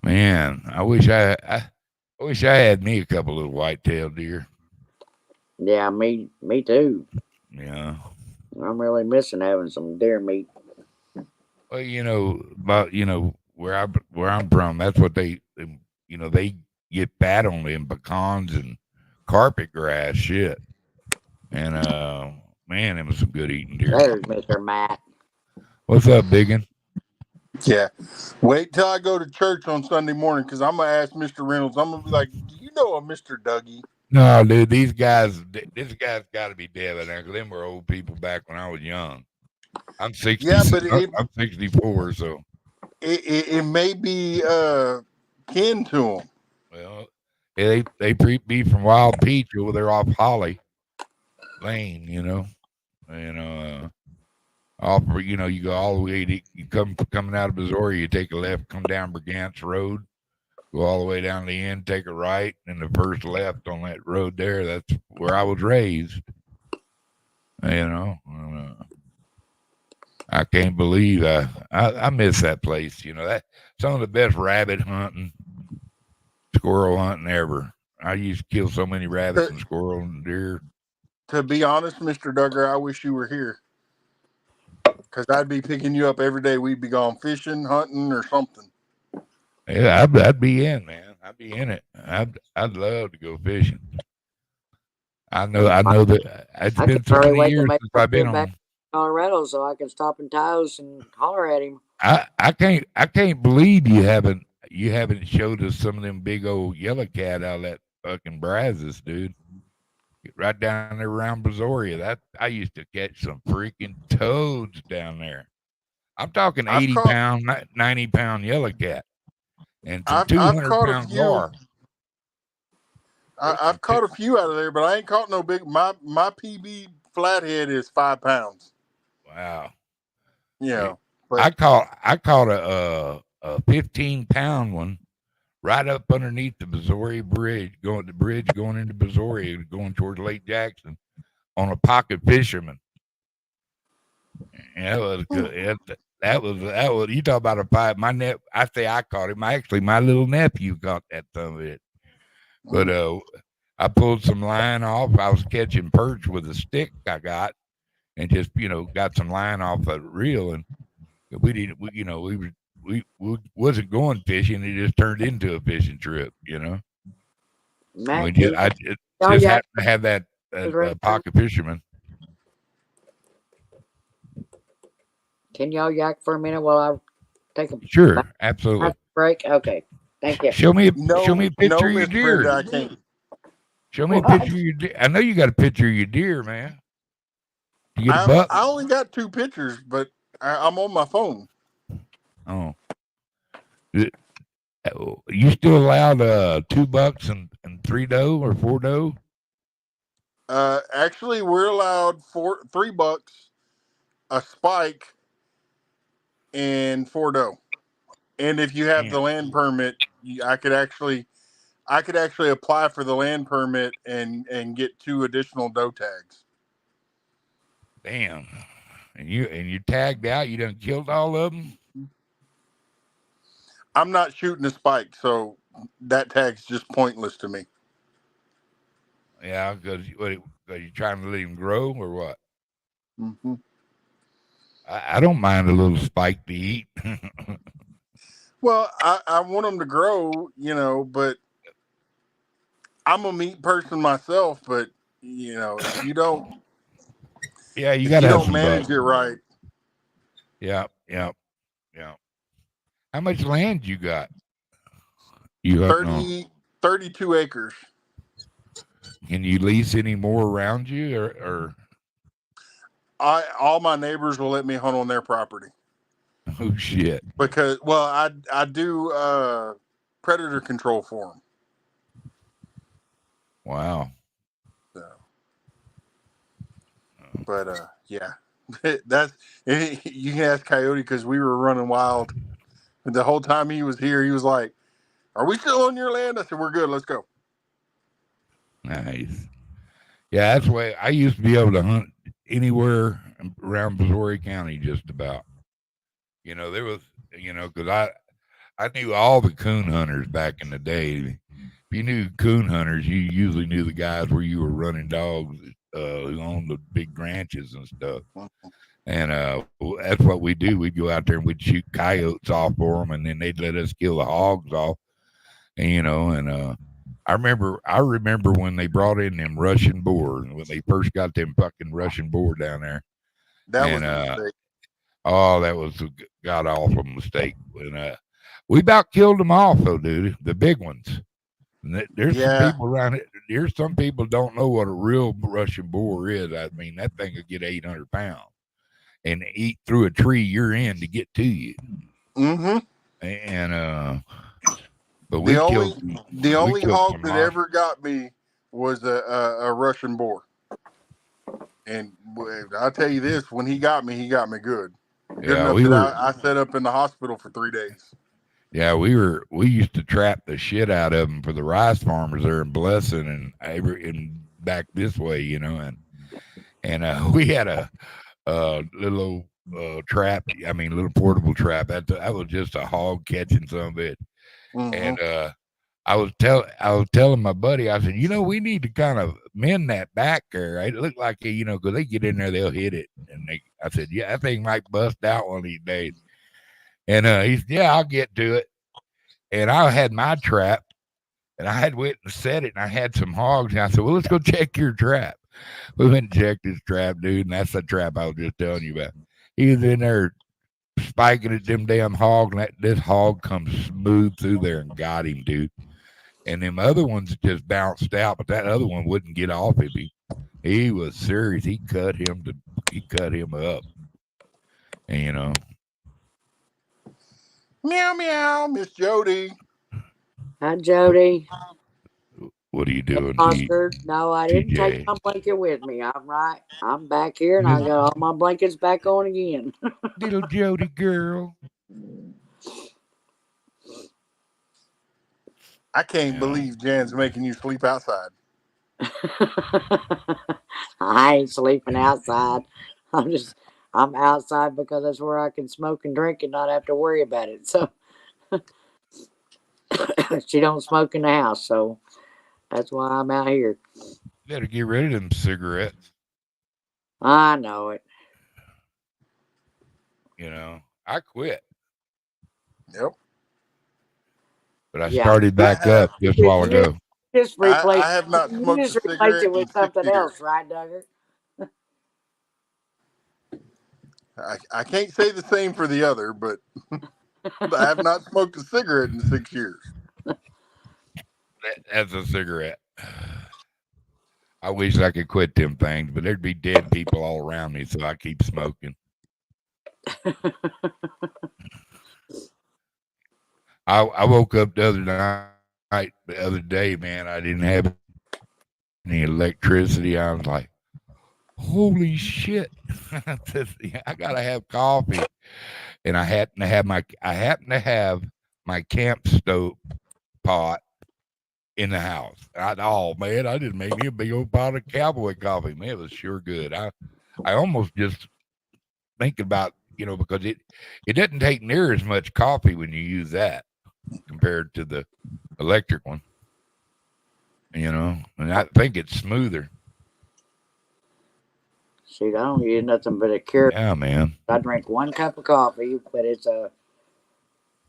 Man, I wish I had me a couple little white-tailed deer. Yeah, me too. Yeah. I'm really missing having some deer meat. Well, you know, where I'm from, that's what they get fat on them pecans and carpet grass shit. And man, it was some good eating deer. There's Mr. Matt. What's up, biggin? Yeah. Wait till I go to church on Sunday morning, because I'm going to ask Mr. Reynolds. I'm going to be like, do you know a Mr. Dougie? No, dude, this guy's got to be dead by now, because them were old people back when I was young. I'm 60. Yeah, but I'm 64, so it may be kin to him. Well, They be from Wild Peach over there off Holly Lane, you know, and off you know, you go all the way to, you coming out of Missouri, you take a left, come down Brigant's Road, go all the way down to the end, take a right, and the first left on that road there. That's where I was raised. You know, I can't believe I miss that place. You know, that some of the best rabbit hunting, squirrel hunting ever. I used to kill so many rabbits and squirrels and deer. To be honest, Mr. Duggar, I wish you were here. Because I'd be picking you up every day. We'd be going fishing, hunting, or something. Yeah, I'd be in, man. I'd be in it. I'd love to go fishing. I know that it's I been could so hardly many wait to years make since my I've been trip back on. to Colorado so I can stop in Taos and holler at him. I can't believe you haven't showed us some of them big old yellow cat out of that fucking Brazos, dude. Right down there around Brazoria. That I used to catch some freaking toads down there. I'm talking I've 80 caught, pound, 90-pound yellow cat and some I've 200 caught a pound few. gar. I've caught a few out of there, but I ain't caught no big. My PB flathead is 5 pounds. Wow. You know, I but caught a 15-pound one right up underneath the Missouri Bridge, going into Missouri, going towards Lake Jackson on a pocket fisherman. And that was good. That was you talk about a five. I say I caught him. My little nephew caught that some of it. But I pulled some line off. I was catching perch with a stick I got, and just got some line off a reel, and we wasn't going fishing. It just turned into a fishing trip. Matt, I just y'all happened to have that pocket fisherman. Can y'all yak for a minute while I take a Sure, absolutely. break? Okay, thank you. Show me a picture no, of your Miss deer. Brenda, I can't. Show me a picture of your deer. I know you got a picture of your deer, man. You get a buck? I only got 2 pictures, but I'm on my phone. Oh. You still allowed 2 bucks and 3 doe or 4 doe? Actually, we're allowed 3 bucks, a spike, and 4 doe. And if you have the land permit, I could actually apply for the land permit and get 2 additional doe tags. Damn. And you tagged out. You done killed all of them. I'm not shooting a spike, so that tag's just pointless to me. Yeah, because you trying to let him grow or what? Mm-hmm. I don't mind a little spike to eat. Well, I want them to grow, but I'm a meat person myself. But if you don't, yeah, you got to have some manage bucks. it right. Yeah. How much land you got? You 32 acres. Can you lease any more around you, or? All my neighbors will let me hunt on their property. Oh shit! Because I do predator control for them. Wow. So, but yeah, that's you can ask Coyote because we were running wild. The whole time he was here, he was like, "Are we still on your land?" I said, "We're good. Let's go." Nice. Yeah, that's the way I used to be able to hunt anywhere around Missouri County, just about. There was, because I knew all the coon hunters back in the day. If you knew coon hunters, you usually knew the guys where you were running dogs who owned the big ranches and stuff. And that's what we do. We'd go out there and we'd shoot coyotes off for them, and then they'd let us kill the hogs off. And I remember when they brought in them Russian boar, when they first got them fucking Russian boar down there. That was a mistake. Oh, that was a god awful mistake. And we about killed them off though, dude. The big ones. And there's some people around it. There's some people don't know what a real Russian boar is. I mean, that thing could get 800 pounds and eat through a tree you're in to get to you. Mm-hmm. And But we The only killed the only killed hog some that hogs. ever got me was a Russian boar. And I'll tell you this: when he got me good. Good Yeah, enough we that were. I set up in the hospital for 3 days. Yeah, we used to trap the shit out of them for the rice farmers there in Blessing and back this way, you know, and we had a little trap. I mean, little portable trap. That was just a hog catching some of it, Mm-hmm. and I was telling my buddy, I said, you know, we need to kind of mend that back there. Right? It looked like, you know, because they get in there, they'll hit it, and I said, yeah, that thing might bust out one of these days. And he said, yeah, I'll get to it. And I had my trap, and I had went and set it, and I had some hogs. And I said, well, let's go check your trap. We went and checked his trap, dude, and that's the trap I was just telling you about. He was in there spiking at them damn hogs, and this hog comes smooth through there and got him, dude. And them other ones just bounced out, but that other one wouldn't get off of him. He was serious. He cut him up. And you know. Meow meow, Miss Jody. Hi, Jody. What are you doing, Oscar? No, I didn't take TJ? my blanket with me. I'm right. I'm back here, and I got all my blankets back on again. Little Jody girl. I can't Yeah. believe Jan's making you sleep outside. I ain't sleeping outside. I'm outside because that's where I can smoke and drink and not have to worry about it. So she don't smoke in the house, so that's why I'm out here. You gotta get rid of them cigarettes. I know it. You know, I quit, Yep. but I Yeah. started back up just a while ago. Just replace. I have not You smoked just a replace cigarette it in with 6 something years. else, right, Duggar? I can't say the same for the other, but I have not smoked a cigarette in 6 years. That's a cigarette. I wish I could quit them things, but there'd be dead people all around me, so I keep smoking. I woke up the other day, man. I didn't have any electricity. I was like, holy shit. I gotta have coffee. And I happen to have my camp stove pot in the house. Man, I just made me a big old pot of cowboy coffee. Man, it was sure good. I almost just thinking about, you know, because it doesn't take near as much coffee when you use that compared to the electric one. You know, and I think it's smoother. Shoot, I don't use nothing but a cure. Yeah, man. I drink 1 cup of coffee, but it's a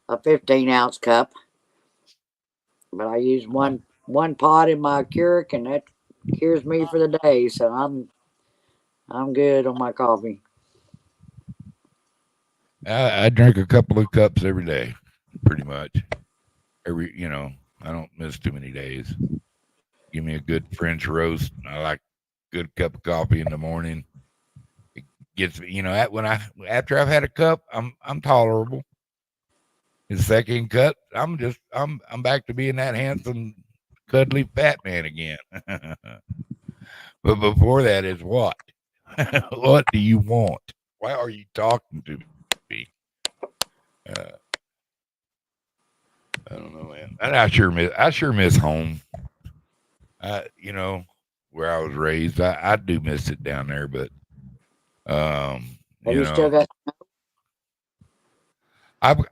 15-ounce cup. But I use one pot in my Keurig, and that cures me for the day. So I'm good on my coffee. I drink a couple of cups every day, pretty much. You know, I don't miss too many days. Give me a good French roast. I like a good cup of coffee in the morning. It gets me, you know, after I've had a cup, I'm tolerable. The second cup, I'm back to being that handsome, cuddly fat man again. But before that is what? What do you want? Why are you talking to me? I don't know, man. And I sure miss home. You know, where I was raised. I do miss it down there, but Have you you still know, got?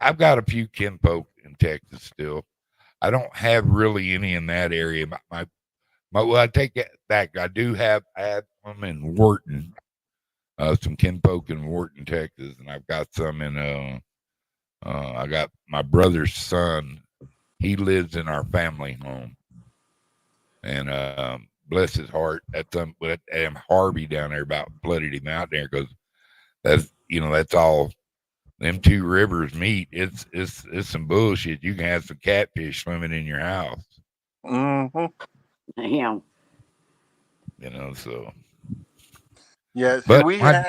I've got a few kinfolk in Texas still. I don't have really any in that area. Well, I take that back. I have some in Wharton, some kinfolk in Wharton, Texas, and I've got some in I got my brother's son. He lives in our family home, and bless his heart, that's Harvey down there about flooded him out there because that's all them 2 rivers meet. It's some bullshit. You can have some catfish swimming in your house. Mm-hmm. Damn. You know, so Yeah, see, but we my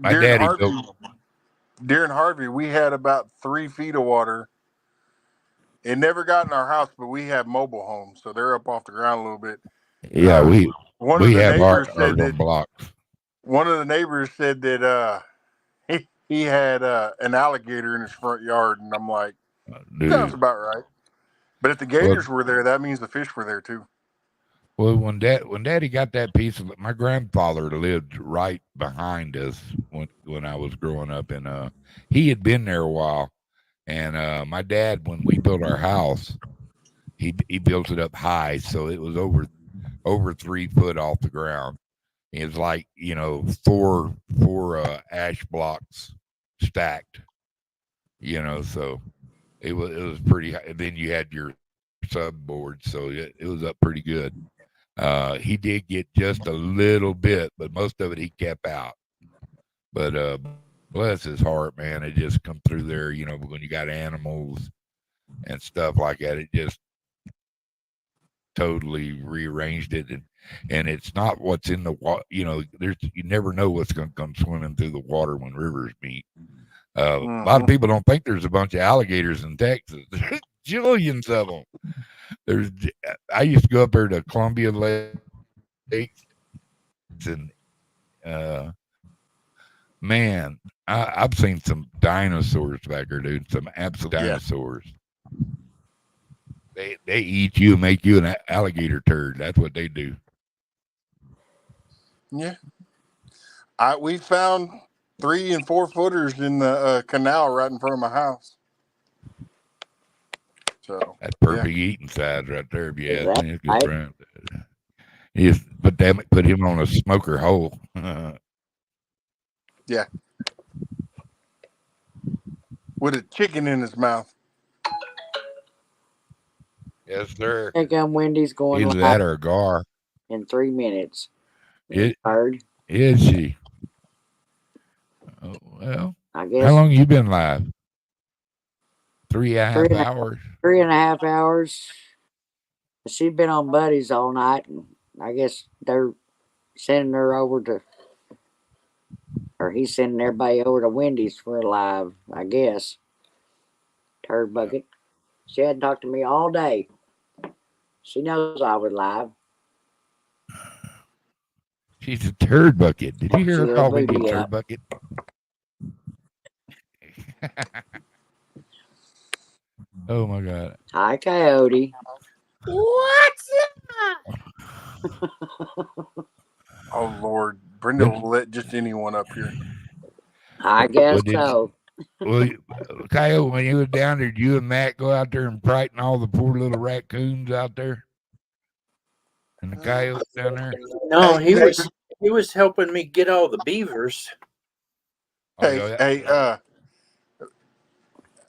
daddy built. During Harvey, we had about 3 feet of water It never got in our house, but we have mobile homes, so they're up off the ground a little bit. Yeah, One we of the have neighbors ours said on that blocks. one of the neighbors said that he had an alligator in his front yard, and I'm like, sounds Dude. about right. But if the Well, gators were there, that means the fish were there too. well, when Daddy got that piece of my grandfather lived right behind us when I was growing up, and he had been there a while. And my dad, when we built our house, he built it up high, so it was over 3 foot off the ground. It was like, you know, four ash blocks stacked, you know, so it was pretty high. And then you had your subboard, so it was up pretty good. He did get just a little bit, but most of it he kept out. But bless his heart, man, it just come through there, you know, when you got animals and stuff like that, it just totally rearranged it. And it's not what's in the water, you know, you never know what's going to come swimming through the water when rivers meet. A lot of people don't think there's a bunch of alligators in Texas. There's jillions of them. I used to go up there to Columbia Lake, and man, I've seen some dinosaurs back there, dude. Some absolute dinosaurs. They eat you and make you an alligator turd. That's what they do. Yeah, we found 3 and 4 footers in the canal right in front of my house. So that's perfect eating size right there. If you ask me, it's Right. good friend. You just put him on a smoker hole. Yeah, with a chicken in his mouth. Yes, sir. I think Wendy's going Either live that or a gar. in 3 minutes. It Heard? is she. Oh, well, I guess how long you been live? 3.5 hours. 3.5 hours. She's been on Buddies all night, and I guess they're sending her over to, or he's sending everybody over to Wendy's for a live, I guess. Turd bucket. She hadn't talked to me all day. She knows I was live. She's a turd bucket. Did you hear She her call booty Wendy a turd up. bucket? Oh my God. Hi, Coyote. What's Oh Lord, Brenda will let just anyone up here. I guess so. Well, Coyote, when you was down there, did you and Matt go out there and frighten all the poor little raccoons out there? And the coyotes down there? No, he was helping me get all the beavers. Hey,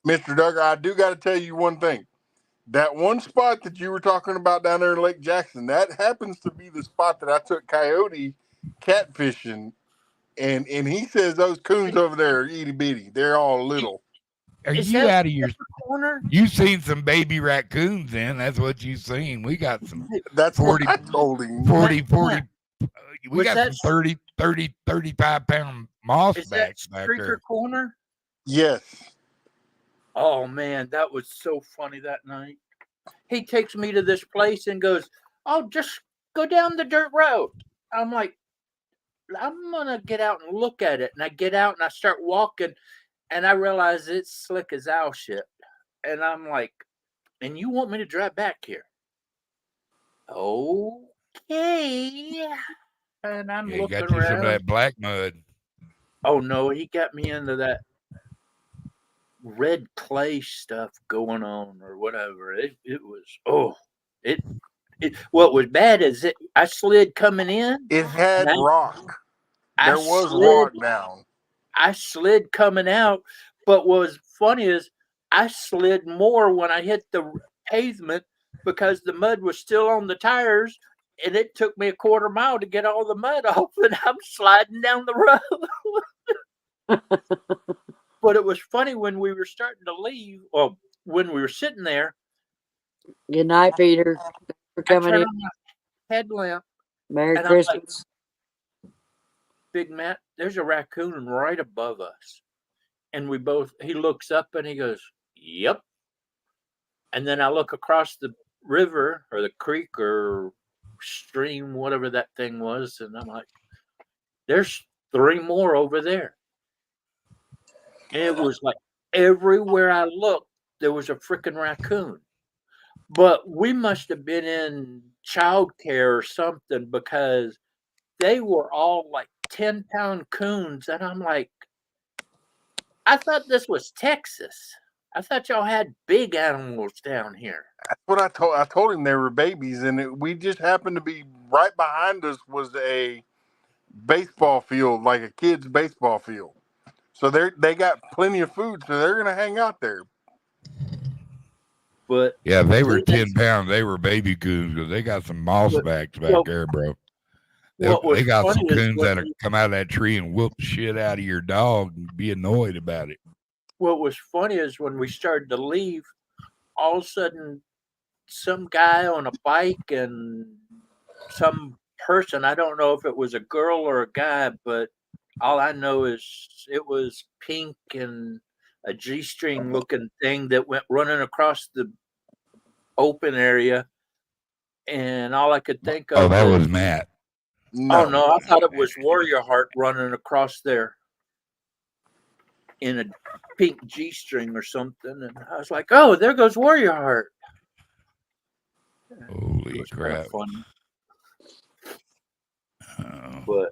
Mr. Duggar, I do got to tell you one thing. That one spot that you were talking about down there in Lake Jackson, that happens to be the spot that I took Coyote catfishing, and he says those coons over there are itty bitty. They're all little. Are you out of your corner? You seen some baby raccoons then. That's what you seen. We got some. That's 40, what I told him. 40. We Was got that some 35 pound moss Is that backs back Streaker there. Corner? Yes. Oh man, that was so funny that night. He takes me to this place and goes, "Oh, just go down the dirt road." I'm like, I'm gonna get out and look at it. And I get out and I start walking, and I realize it's slick as owl shit. And I'm like, and you want me to drive back here? Okay. And I'm Yeah, you looking got you around. some of that black mud. Oh no, he got me into that red clay stuff going on or whatever. It was what was bad is I slid coming in. It had rock. There was slid, rock down. I slid coming out, but what was funny is I slid more when I hit the pavement because the mud was still on the tires, and it took me a quarter mile to get all the mud off, and I'm sliding down the road. But it was funny when we were starting to leave, or when we were sitting there. Good night, Peter. Thanks for coming in. On my headlamp. Merry and Christmas. I'm like, Big Matt, there's a raccoon right above us. And he looks up and he goes, "Yep." And then I look across the river or the creek or stream, whatever that thing was, and I'm like, there's 3 more over there. And it was like everywhere I looked, there was a freaking raccoon. But we must have been in childcare or something because they were all like 10-pound coons. And I'm like, I thought this was Texas. I thought y'all had big animals down here. That's what I told. I told him they were babies, and we just happened to be right behind us was a baseball field, like a kid's baseball field. So they got plenty of food, so they're gonna hang out there. But Yeah, they were 10 pounds. They were baby coons because they got some moss backs back there, bro. They got some coons that'll come out of that tree and whoop shit out of your dog and be annoyed about it. What was funny is when we started to leave, all of a sudden, some guy on a bike and some person, I don't know if it was a girl or a guy, but all I know is it was pink and a G-string looking thing that went running across the open area. And all I could think of Oh, that was Matt. Oh no, I thought it was Warrior Heart running across there in a pink G-string or something. And I was like, oh, there goes Warrior Heart. Holy crap. Funny. But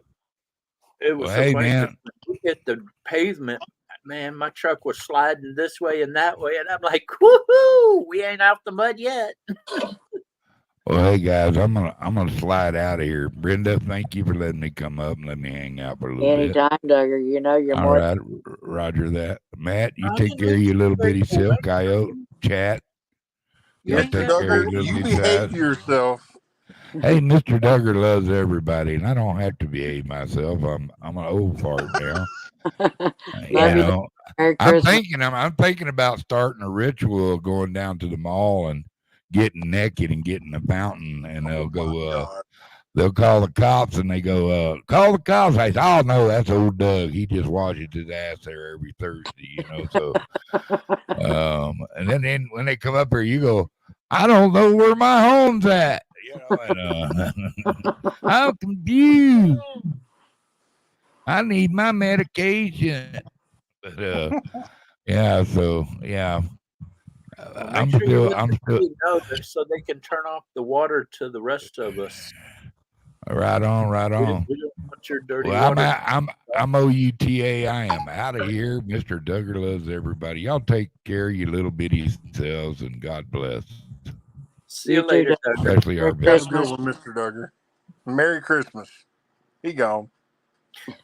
it was Well, so hey, funny. man. We hit the pavement, man, my truck was sliding this way and that way. And I'm like, woohoo, we ain't out the mud yet. Well, hey guys, I'm gonna slide out of here. Brenda, thank you for letting me come up and let me hang out for a little bit. Anytime, Duggar. You know you're All more. right, Roger that. Matt, you take care of your little bitty self. Coyote, chat. Y'all take care of your little You bitty behave size. yourself. Hey, Mr. Duggar loves everybody, and I don't have to behave myself. I'm an old fart now. You know, I'm thinking about starting a ritual of going down to the mall and getting naked and getting a fountain, and they'll go. They'll call the cops, and they go, call the cops. I say, oh no, that's old Doug. He just washes his ass there every Thursday, you know. So, and then when they come up here, you go, I don't know where my home's at. You know, and I'm confused. I need my medication. But yeah, so yeah. I'm still know this so they can turn off the water to the rest of us. Right on. We don't want your dirty Well, water. I'm OUTA. I am out of here. Mr. Duggar loves everybody. Y'all take care of your little bitty selves, and God bless. See you later, especially our Have a good one, Mr. Duggar. Merry Christmas. He gone.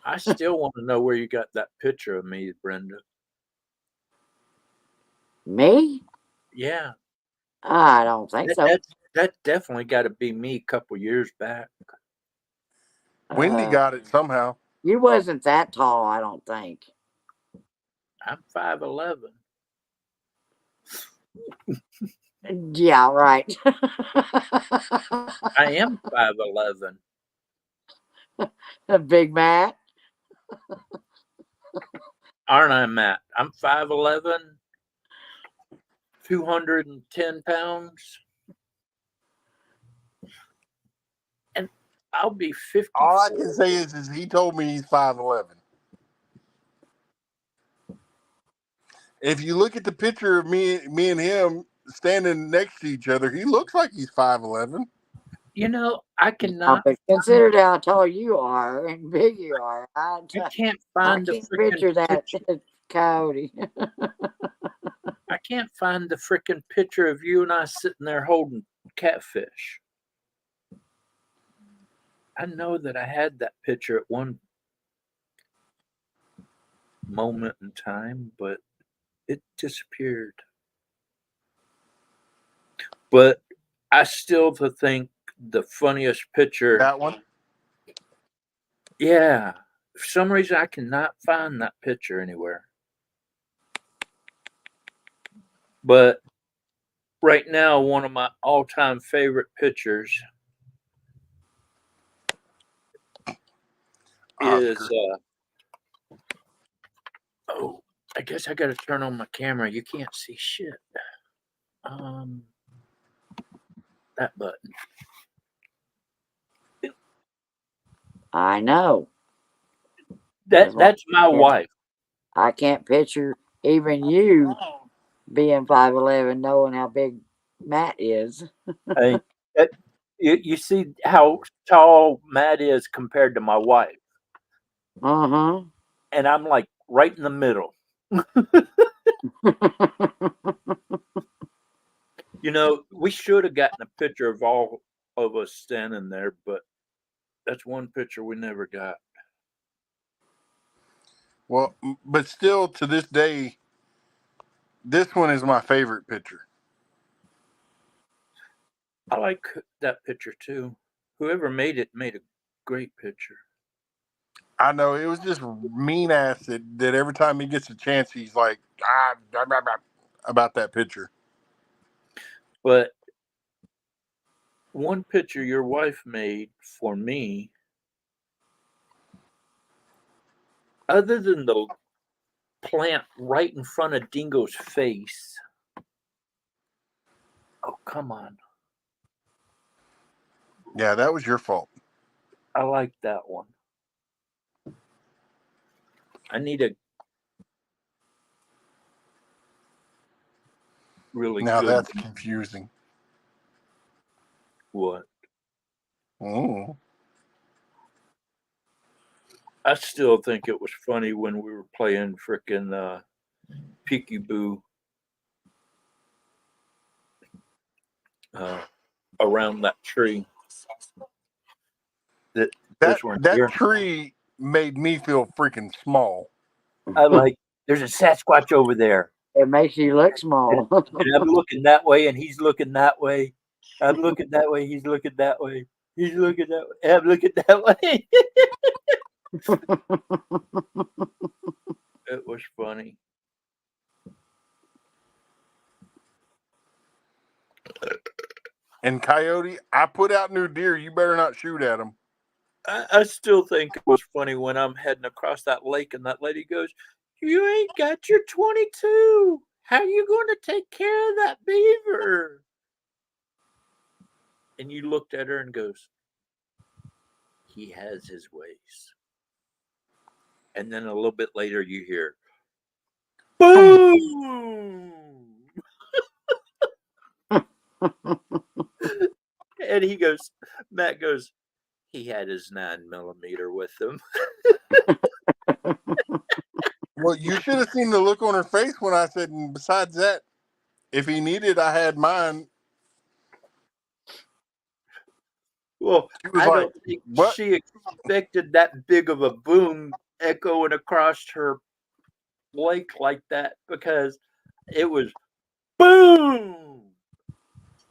I still want to know where you got that picture of me, Brenda. Me? Yeah. I don't think so. That definitely got to be me a couple years back. Wendy got it somehow. You wasn't that tall, I don't think. I'm 5'11". Yeah, right. I am 5'11". A big Matt. Aren't I, Matt? I'm 5'11", 210 pounds. And I'll be 50. All I can say is he told me he's 5'11". If you look at the picture of me and him standing next to each other, he looks like he's 5'11". You know, I cannot. Consider how tall you are and big you are. I can't find the freaking picture that coyote. I can't find the freaking picture of you and I sitting there holding catfish. I know that I had that picture at one moment in time, but it disappeared. But I still think the funniest picture. That one? Yeah. For some reason, I cannot find that picture anywhere. But right now, one of my all-time favorite pictures is I guess I got to turn on my camera. You can't see shit. That button. I know. That's why That's my Yeah. wife. I can't picture even you being 5'11", knowing how big Matt is. Hey, you see how tall Matt is compared to my wife, Uh and I'm like right in the middle. You know, we should have gotten a picture of all of us standing there, but that's one picture we never got. Well, but still to this day, this one is my favorite picture. I like that picture too. Whoever made it made a great picture. I know it was just mean ass that every time he gets a chance, he's like, blah, blah, blah, about that picture. But one picture your wife made for me, other than the plant right in front of Dingo's face. Oh, come on. Yeah, that was your fault. I like that one. I need a really Now good that's confusing. what? Mm. I still think it was funny when we were playing frickin' Peekaboo around that tree. That tree made me feel freaking small. I like, there's a Sasquatch over there. It makes you look small. And I'm looking that way and he's looking that way. I'm looking that way, he's looking that way. He's looking that way, and I'm looking that way. It was funny. And Coyote, I put out new deer. You better not shoot at them. I still think it was funny when I'm heading across that lake and that lady goes, "You ain't got your 22. How you going to take care of that beaver?" And you looked at her and goes, "He has his ways." And then a little bit later you hear, boom! And he goes, Matt goes, "He had his 9mm with him." Well, you should have seen the look on her face when I said, and besides that, if he needed, I had mine. Well, She was I like, don't think what? she expected that big of a boom echoing across her lake like that, because it was boom.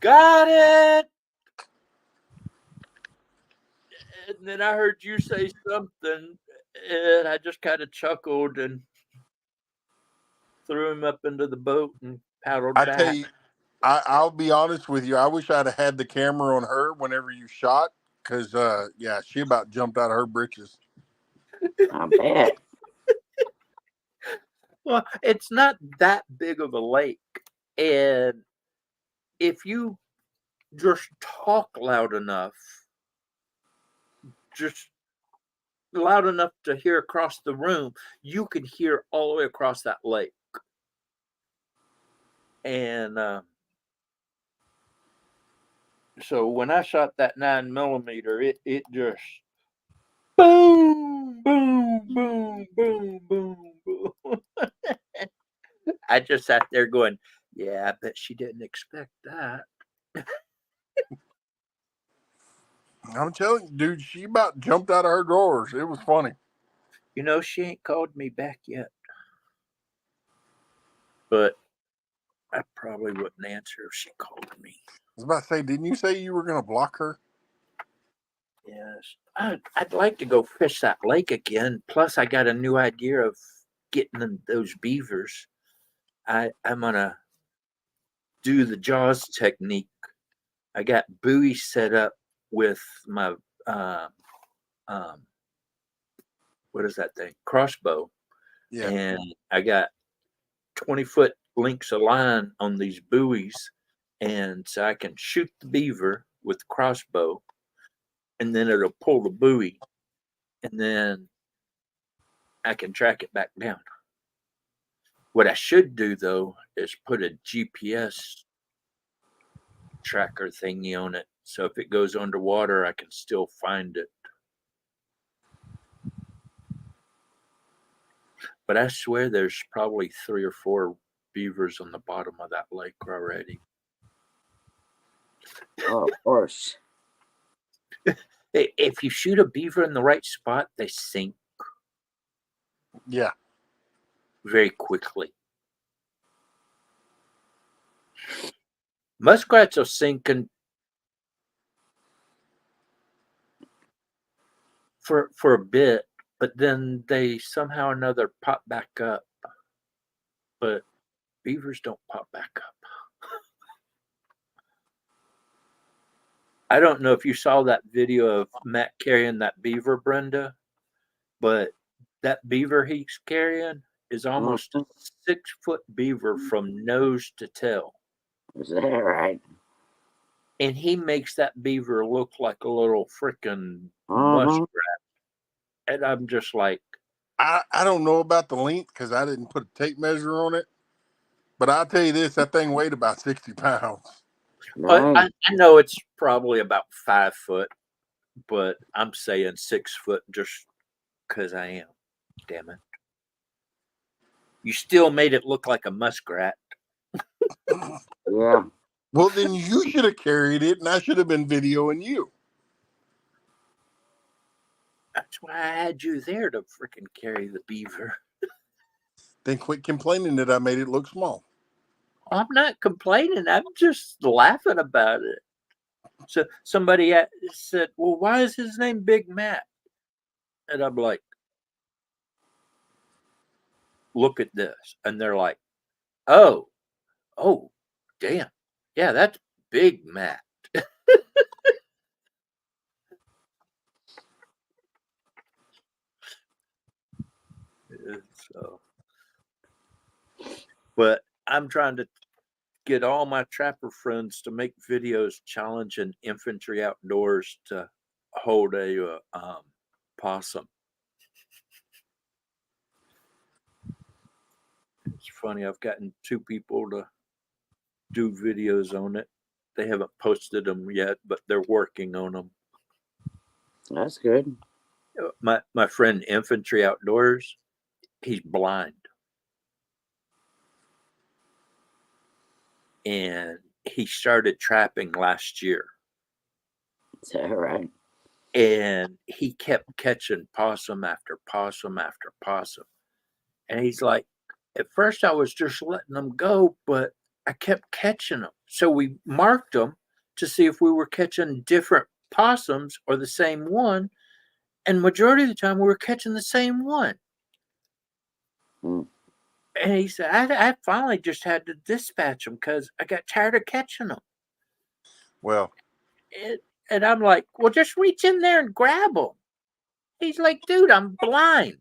Got it. And then I heard you say something, and I just kind of chuckled and threw him up into the boat and paddled I back. tell you, I'll be honest with you. I wish I'd have had the camera on her whenever you shot, because, yeah, she about jumped out of her britches. I bet. Well, it's not that big of a lake. And if you just talk loud enough, just loud enough to hear across the room, you can hear all the way across that lake. And so when I shot that 9mm, it just boom, boom, boom, boom, boom, boom. I just sat there going, yeah, I bet she didn't expect that. I'm telling you, dude, she about jumped out of her drawers. It was funny. You know, she ain't called me back yet. But I probably wouldn't answer if she called me. I was about to say, didn't you say you were going to block her? Yes. I'd like to go fish that lake again. Plus, I got a new idea of getting those beavers. I'm going to do the Jaws technique. I got buoys set up with my, what is that thing? Crossbow. Yeah. And I got 20-foot links of line on these buoys. And so I can shoot the beaver with the crossbow, and then it'll pull the buoy, and then I can track it back down. What I should do, though, is put a GPS tracker thingy on it, so if it goes underwater, I can still find it. But I swear there's probably 3 or 4 beavers on the bottom of that lake already. Oh, of course. If you shoot a beaver in the right spot, they sink Yeah. very quickly. Muskrats are sinking for a bit, but then they somehow or another pop back up. But beavers don't pop back up. I don't know if you saw that video of Matt carrying that beaver, Brenda, but that beaver he's carrying is almost a 6-foot beaver from nose to tail. Is that right? And he makes that beaver look like a little freaking Uh-huh. muskrat. And I'm just like, I don't know about the length because I didn't put a tape measure on it. But I'll tell you this, that thing weighed about 60 pounds. I know it's probably about 5 foot, but I'm saying 6 foot just because I am. Damn it. You still made it look like a muskrat. Yeah. Well, then you should have carried it, and I should have been videoing you. That's why I had you there to freaking carry the beaver. Then quit complaining that I made it look small. I'm not complaining. I'm just laughing about it. So somebody said, well, why is his name Big Matt? And I'm like, look at this. And they're like, oh, damn. Yeah, that's Big Matt. So, but I'm trying to get all my trapper friends to make videos challenging infantry outdoors to hold a possum. It's funny, I've gotten 2 people to do videos on it. They haven't posted them yet, but they're working on them. That's good. My friend Infantry Outdoors, he's blind. And he started trapping last year. Is that right? And he kept catching possum after possum after possum. And he's like, at first I was just letting them go, but I kept catching them. So we marked them to see if we were catching different possums or the same one. And majority of the time we were catching the same one. Mm. And he said, I finally just had to dispatch them because I got tired of catching them. Well, and I'm like, well, just reach in there and grab them. He's like, dude, I'm blind.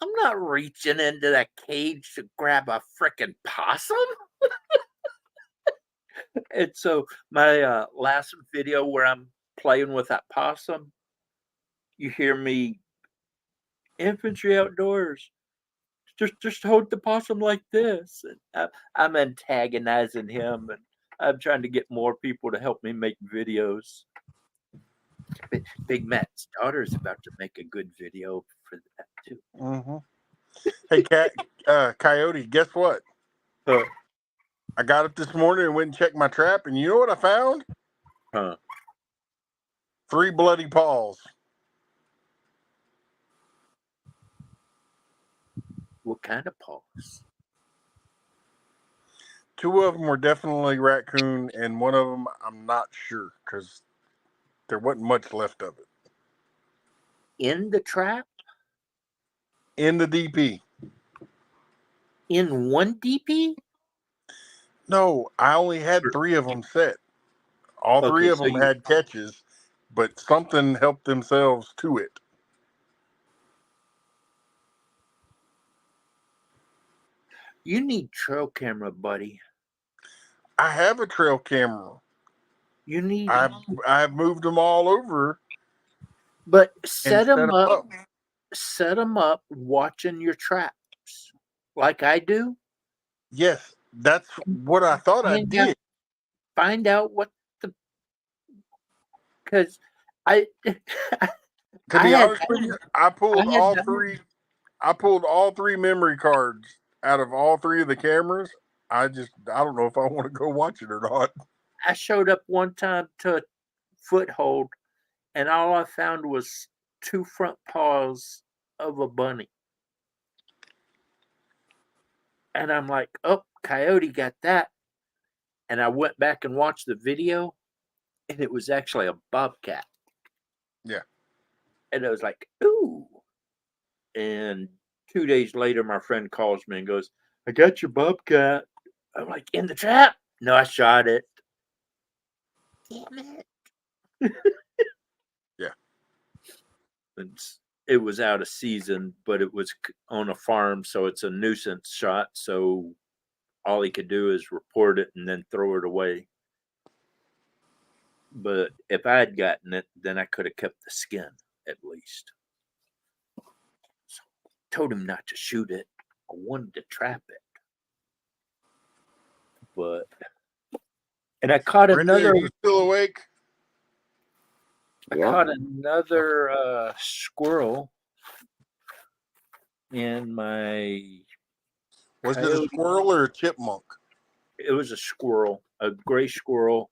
I'm not reaching into that cage to grab a freaking possum. And so my last video where I'm playing with that possum, you hear me, Infantry Outdoors, just hold the possum like this. And I'm antagonizing him, and I'm trying to get more people to help me make videos. Big Matt's daughter is about to make a good video for that too. Mm-hmm. Hey, Coyote, guess what? I got up this morning and went and checked my trap, and you know what I found? 3 bloody paws. What kind of paws? 2 of them were definitely raccoon, and one of them I'm not sure because there wasn't much left of it. In the trap? In the DP. In one DP? No, I only had 3 of them set. All 3 of them had catches, but something helped themselves to it. You need trail camera, buddy. I have a trail camera. You need, I've moved them all over but and set them up. Set them up watching your traps, like I do. Yes, that's what I thought I did. Find out what the, because I To be honest with you, I pulled all three. I pulled all three memory cards out of all three of the cameras. I don't know if I want to go watch it or not. I showed up one time to a foothold, and all I found was 2 front paws of a bunny. And I'm like, oh, coyote got that. And I went back and watched the video, and it was actually a bobcat. Yeah. And I was like, ooh. And 2 days later, my friend calls me and goes, I got your bobcat. I'm like, in the trap? No, I shot it. Damn it. Yeah. It was out of season, but it was on a farm, so it's a nuisance shot. So all he could do is report it and then throw it away. But if I had gotten it, then I could have kept the skin at least. So I told him not to shoot it. I wanted to trap it. But, and I caught another. Are you still awake? I caught another squirrel in my. Was it a squirrel or a chipmunk? It was a squirrel, a gray squirrel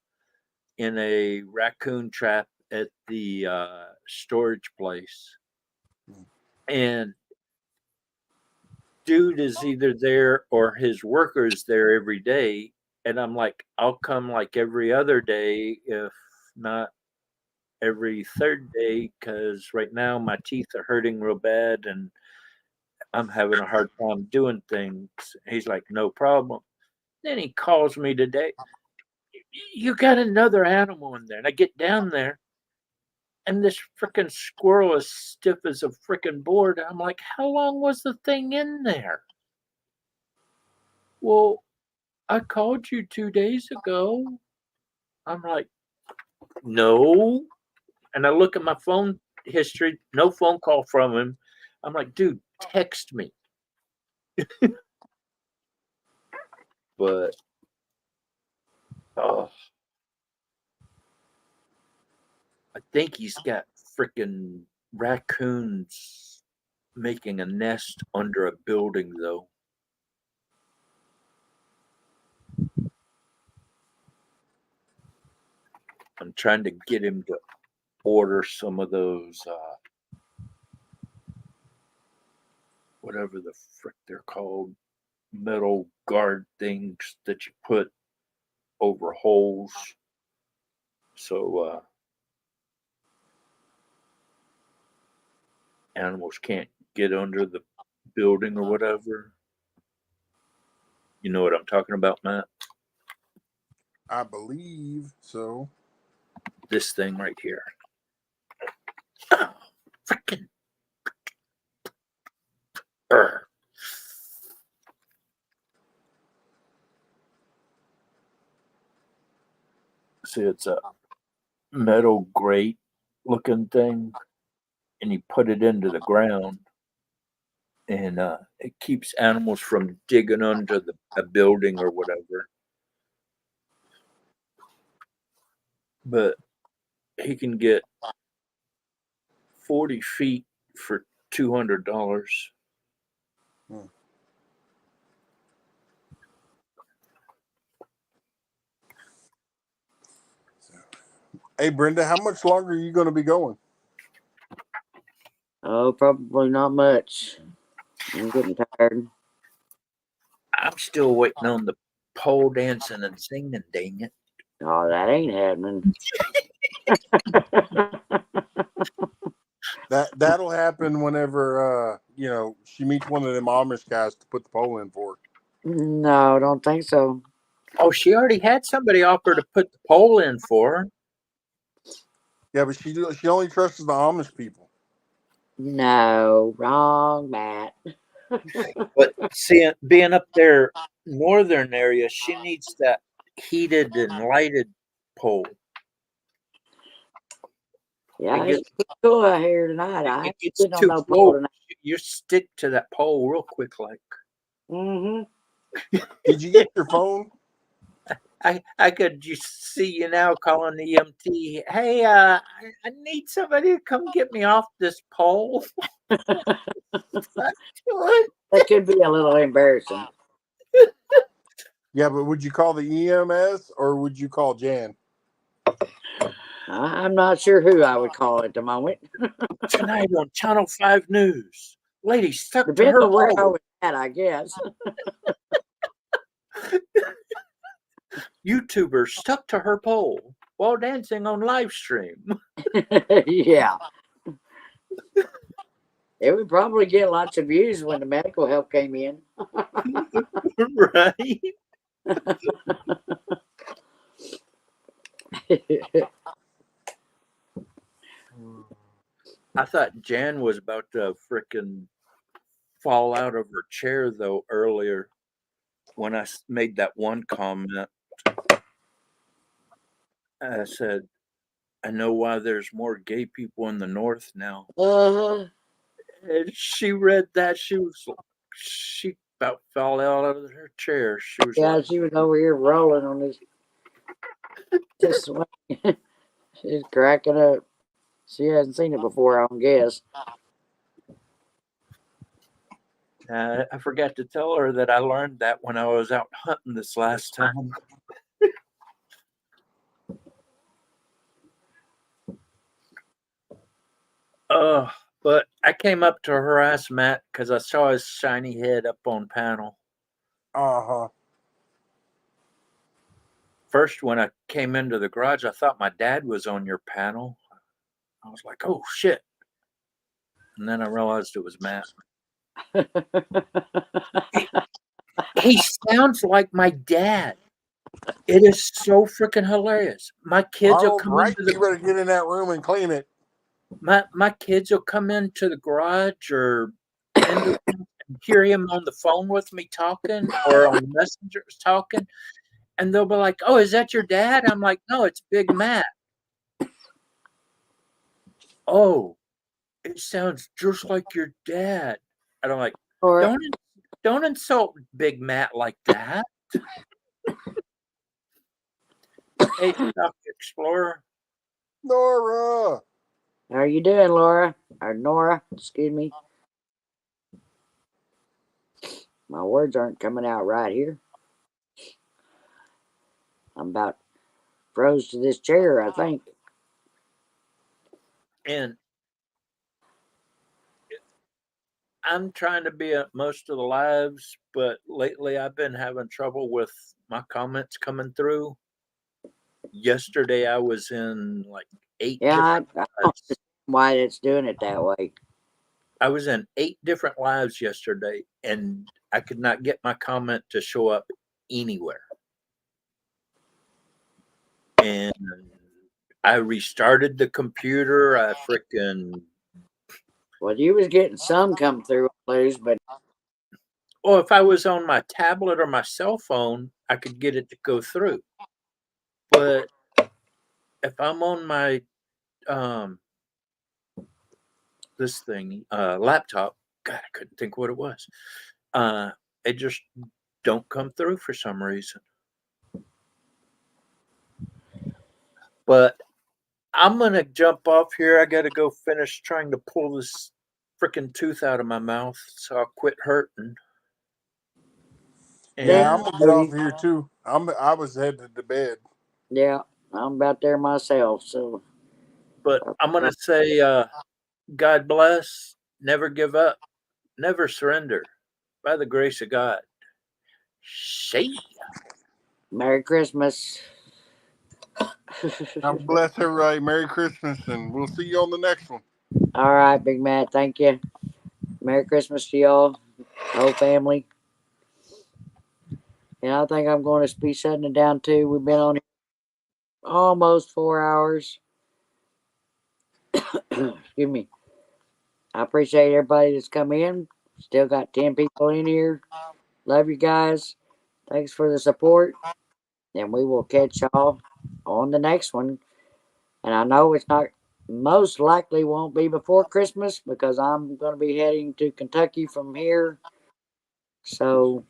in a raccoon trap at the storage place. And dude is either there or his worker's there every day. And I'm like, I'll come like every other day, if not every third day, because right now my teeth are hurting real bad and I'm having a hard time doing things. He's like, no problem. Then he calls me today. You got another animal in there. And I get down there, and this freaking squirrel is stiff as a freaking board. I'm like, how long was the thing in there? Well, I called you 2 days ago. I'm like, no. And I look at my phone history, no phone call from him. I'm like, dude, text me. But, oh, I think he's got freaking raccoons making a nest under a building, though. I'm trying to get him to order some of those, whatever the frick they're called, metal guard things that you put over holes. So animals can't get under the building or whatever. You know what I'm talking about, Matt? I believe so. This thing right here. Oh, freaking. See, it's a metal grate looking thing, and you put it into the ground, and it keeps animals from digging under a building or whatever. But he can get 40 feet for $200. Hey, Brenda, how much longer are you going to be going? Oh, probably not much. I'm getting tired. I'm still waiting on the pole dancing and singing, dang it. Oh, that ain't happening. That'll happen whenever she meets one of them Amish guys to put the pole in for her. No, don't think so. Oh, she already had somebody offer to put the pole in for her. Yeah, but she only trusts the Amish people. No, wrong, Matt. But being up there northern area, she needs that heated and lighted pole. Yeah, It it's gets, pretty cool out here tonight. I it ain't gets sitting on too no pole cold. tonight. You stick to that pole real quick, like. Mm-hmm. Did you get your phone? I could just see you now calling the EMT. Hey, I need somebody to come get me off this pole. What? That could be a little embarrassing. Yeah, but would you call the EMS or would you call Jan? I'm not sure who I would call at the moment. Tonight on Channel 5 News, lady stuck to Depends her on where I pole. was at, I guess. YouTuber stuck to her pole while dancing on live stream. Yeah. It would probably get lots of views when the medical help came in. Right? I thought Jan was about to frickin' fall out of her chair though earlier when I made that one comment. I said, I know why there's more gay people in the North now. Uh-huh. And she read that. She about fell out of her chair. She was Yeah, like, she was over here rolling on this swing. She's cracking up. She hasn't seen it before, I don't guess. I forgot to tell her that I learned that when I was out hunting this last time. But I came up to harass Matt because I saw his shiny head up on panel. Uh-huh. First, when I came into the garage, I thought my dad was on your panel. I was like, oh shit. And then I realized it was Matt. He sounds like my dad. It is so freaking hilarious. My kids will All come right, into you better get in that room and clean it. my kids will come into the garage or and hear him on the phone with me talking or on messengers talking, and they'll be like, "Oh, is that your dad?" I'm like, "No, it's Big Matt." Oh, it sounds just like your dad. And I'm like, Or don't insult Big Matt like that. Hey, Stock Explorer. Nora. how are you doing, Laura? Or Nora, excuse me. My words aren't coming out right here. I'm about froze to this chair, I think. And I'm trying to be at most of the lives, but lately I've been having trouble with my comments coming through. Yesterday I was in like 8 Yeah, I different don't lives. understand why it's doing it that way. I was in 8 different lives yesterday and I could not get my comment to show up anywhere. And I restarted the computer. I freaking Well, you was getting some come through, Blues, but Well, if I was on my tablet or my cell phone, I could get it to go through. But if I'm on my this thing laptop, God, I couldn't think what it was. It just don't come through for some reason. But I'm gonna jump off here. I gotta go finish trying to pull this freaking tooth out of my mouth, so I'll quit hurting. Yeah, And I'm gonna get off here too. I was headed to bed. yeah, I'm about there myself. So, but I'm gonna say, God bless, never give up, never surrender, by the grace of God. See ya. Merry Christmas. God bless everybody. Merry Christmas, and we'll see you on the next one. All right, Big Matt. Thank you. Merry Christmas to y'all, whole family. And I think I'm going to be shutting it down too. We've been on here almost 4 hours. Excuse me. I appreciate everybody that's come in. Still got 10 people in here. Love you guys. Thanks for the support. and we will catch y'all on the next one. And I know it's not, most likely won't be before Christmas because I'm going to be heading to Kentucky from here. So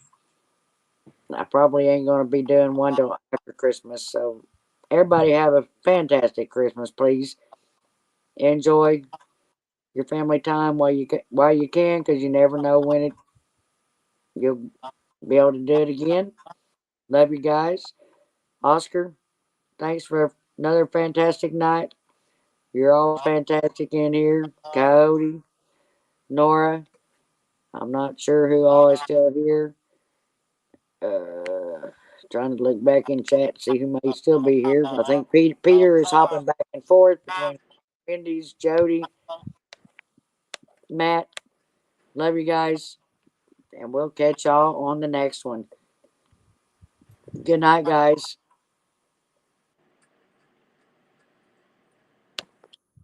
I probably ain't going to be doing one till after Christmas. So everybody have a fantastic Christmas, please. Enjoy your family time while you can, because you never know when you'll be able to do it again. Love you guys. Oscar, thanks for another fantastic night. You're all fantastic in here. Coyote, Nora. I'm not sure who all is still here. Trying to look back in chat, see who may still be here. I think Peter is hopping back and forth between Wendy's, Jody, Matt. Love you guys, and we'll catch y'all on the next one. Good night, guys.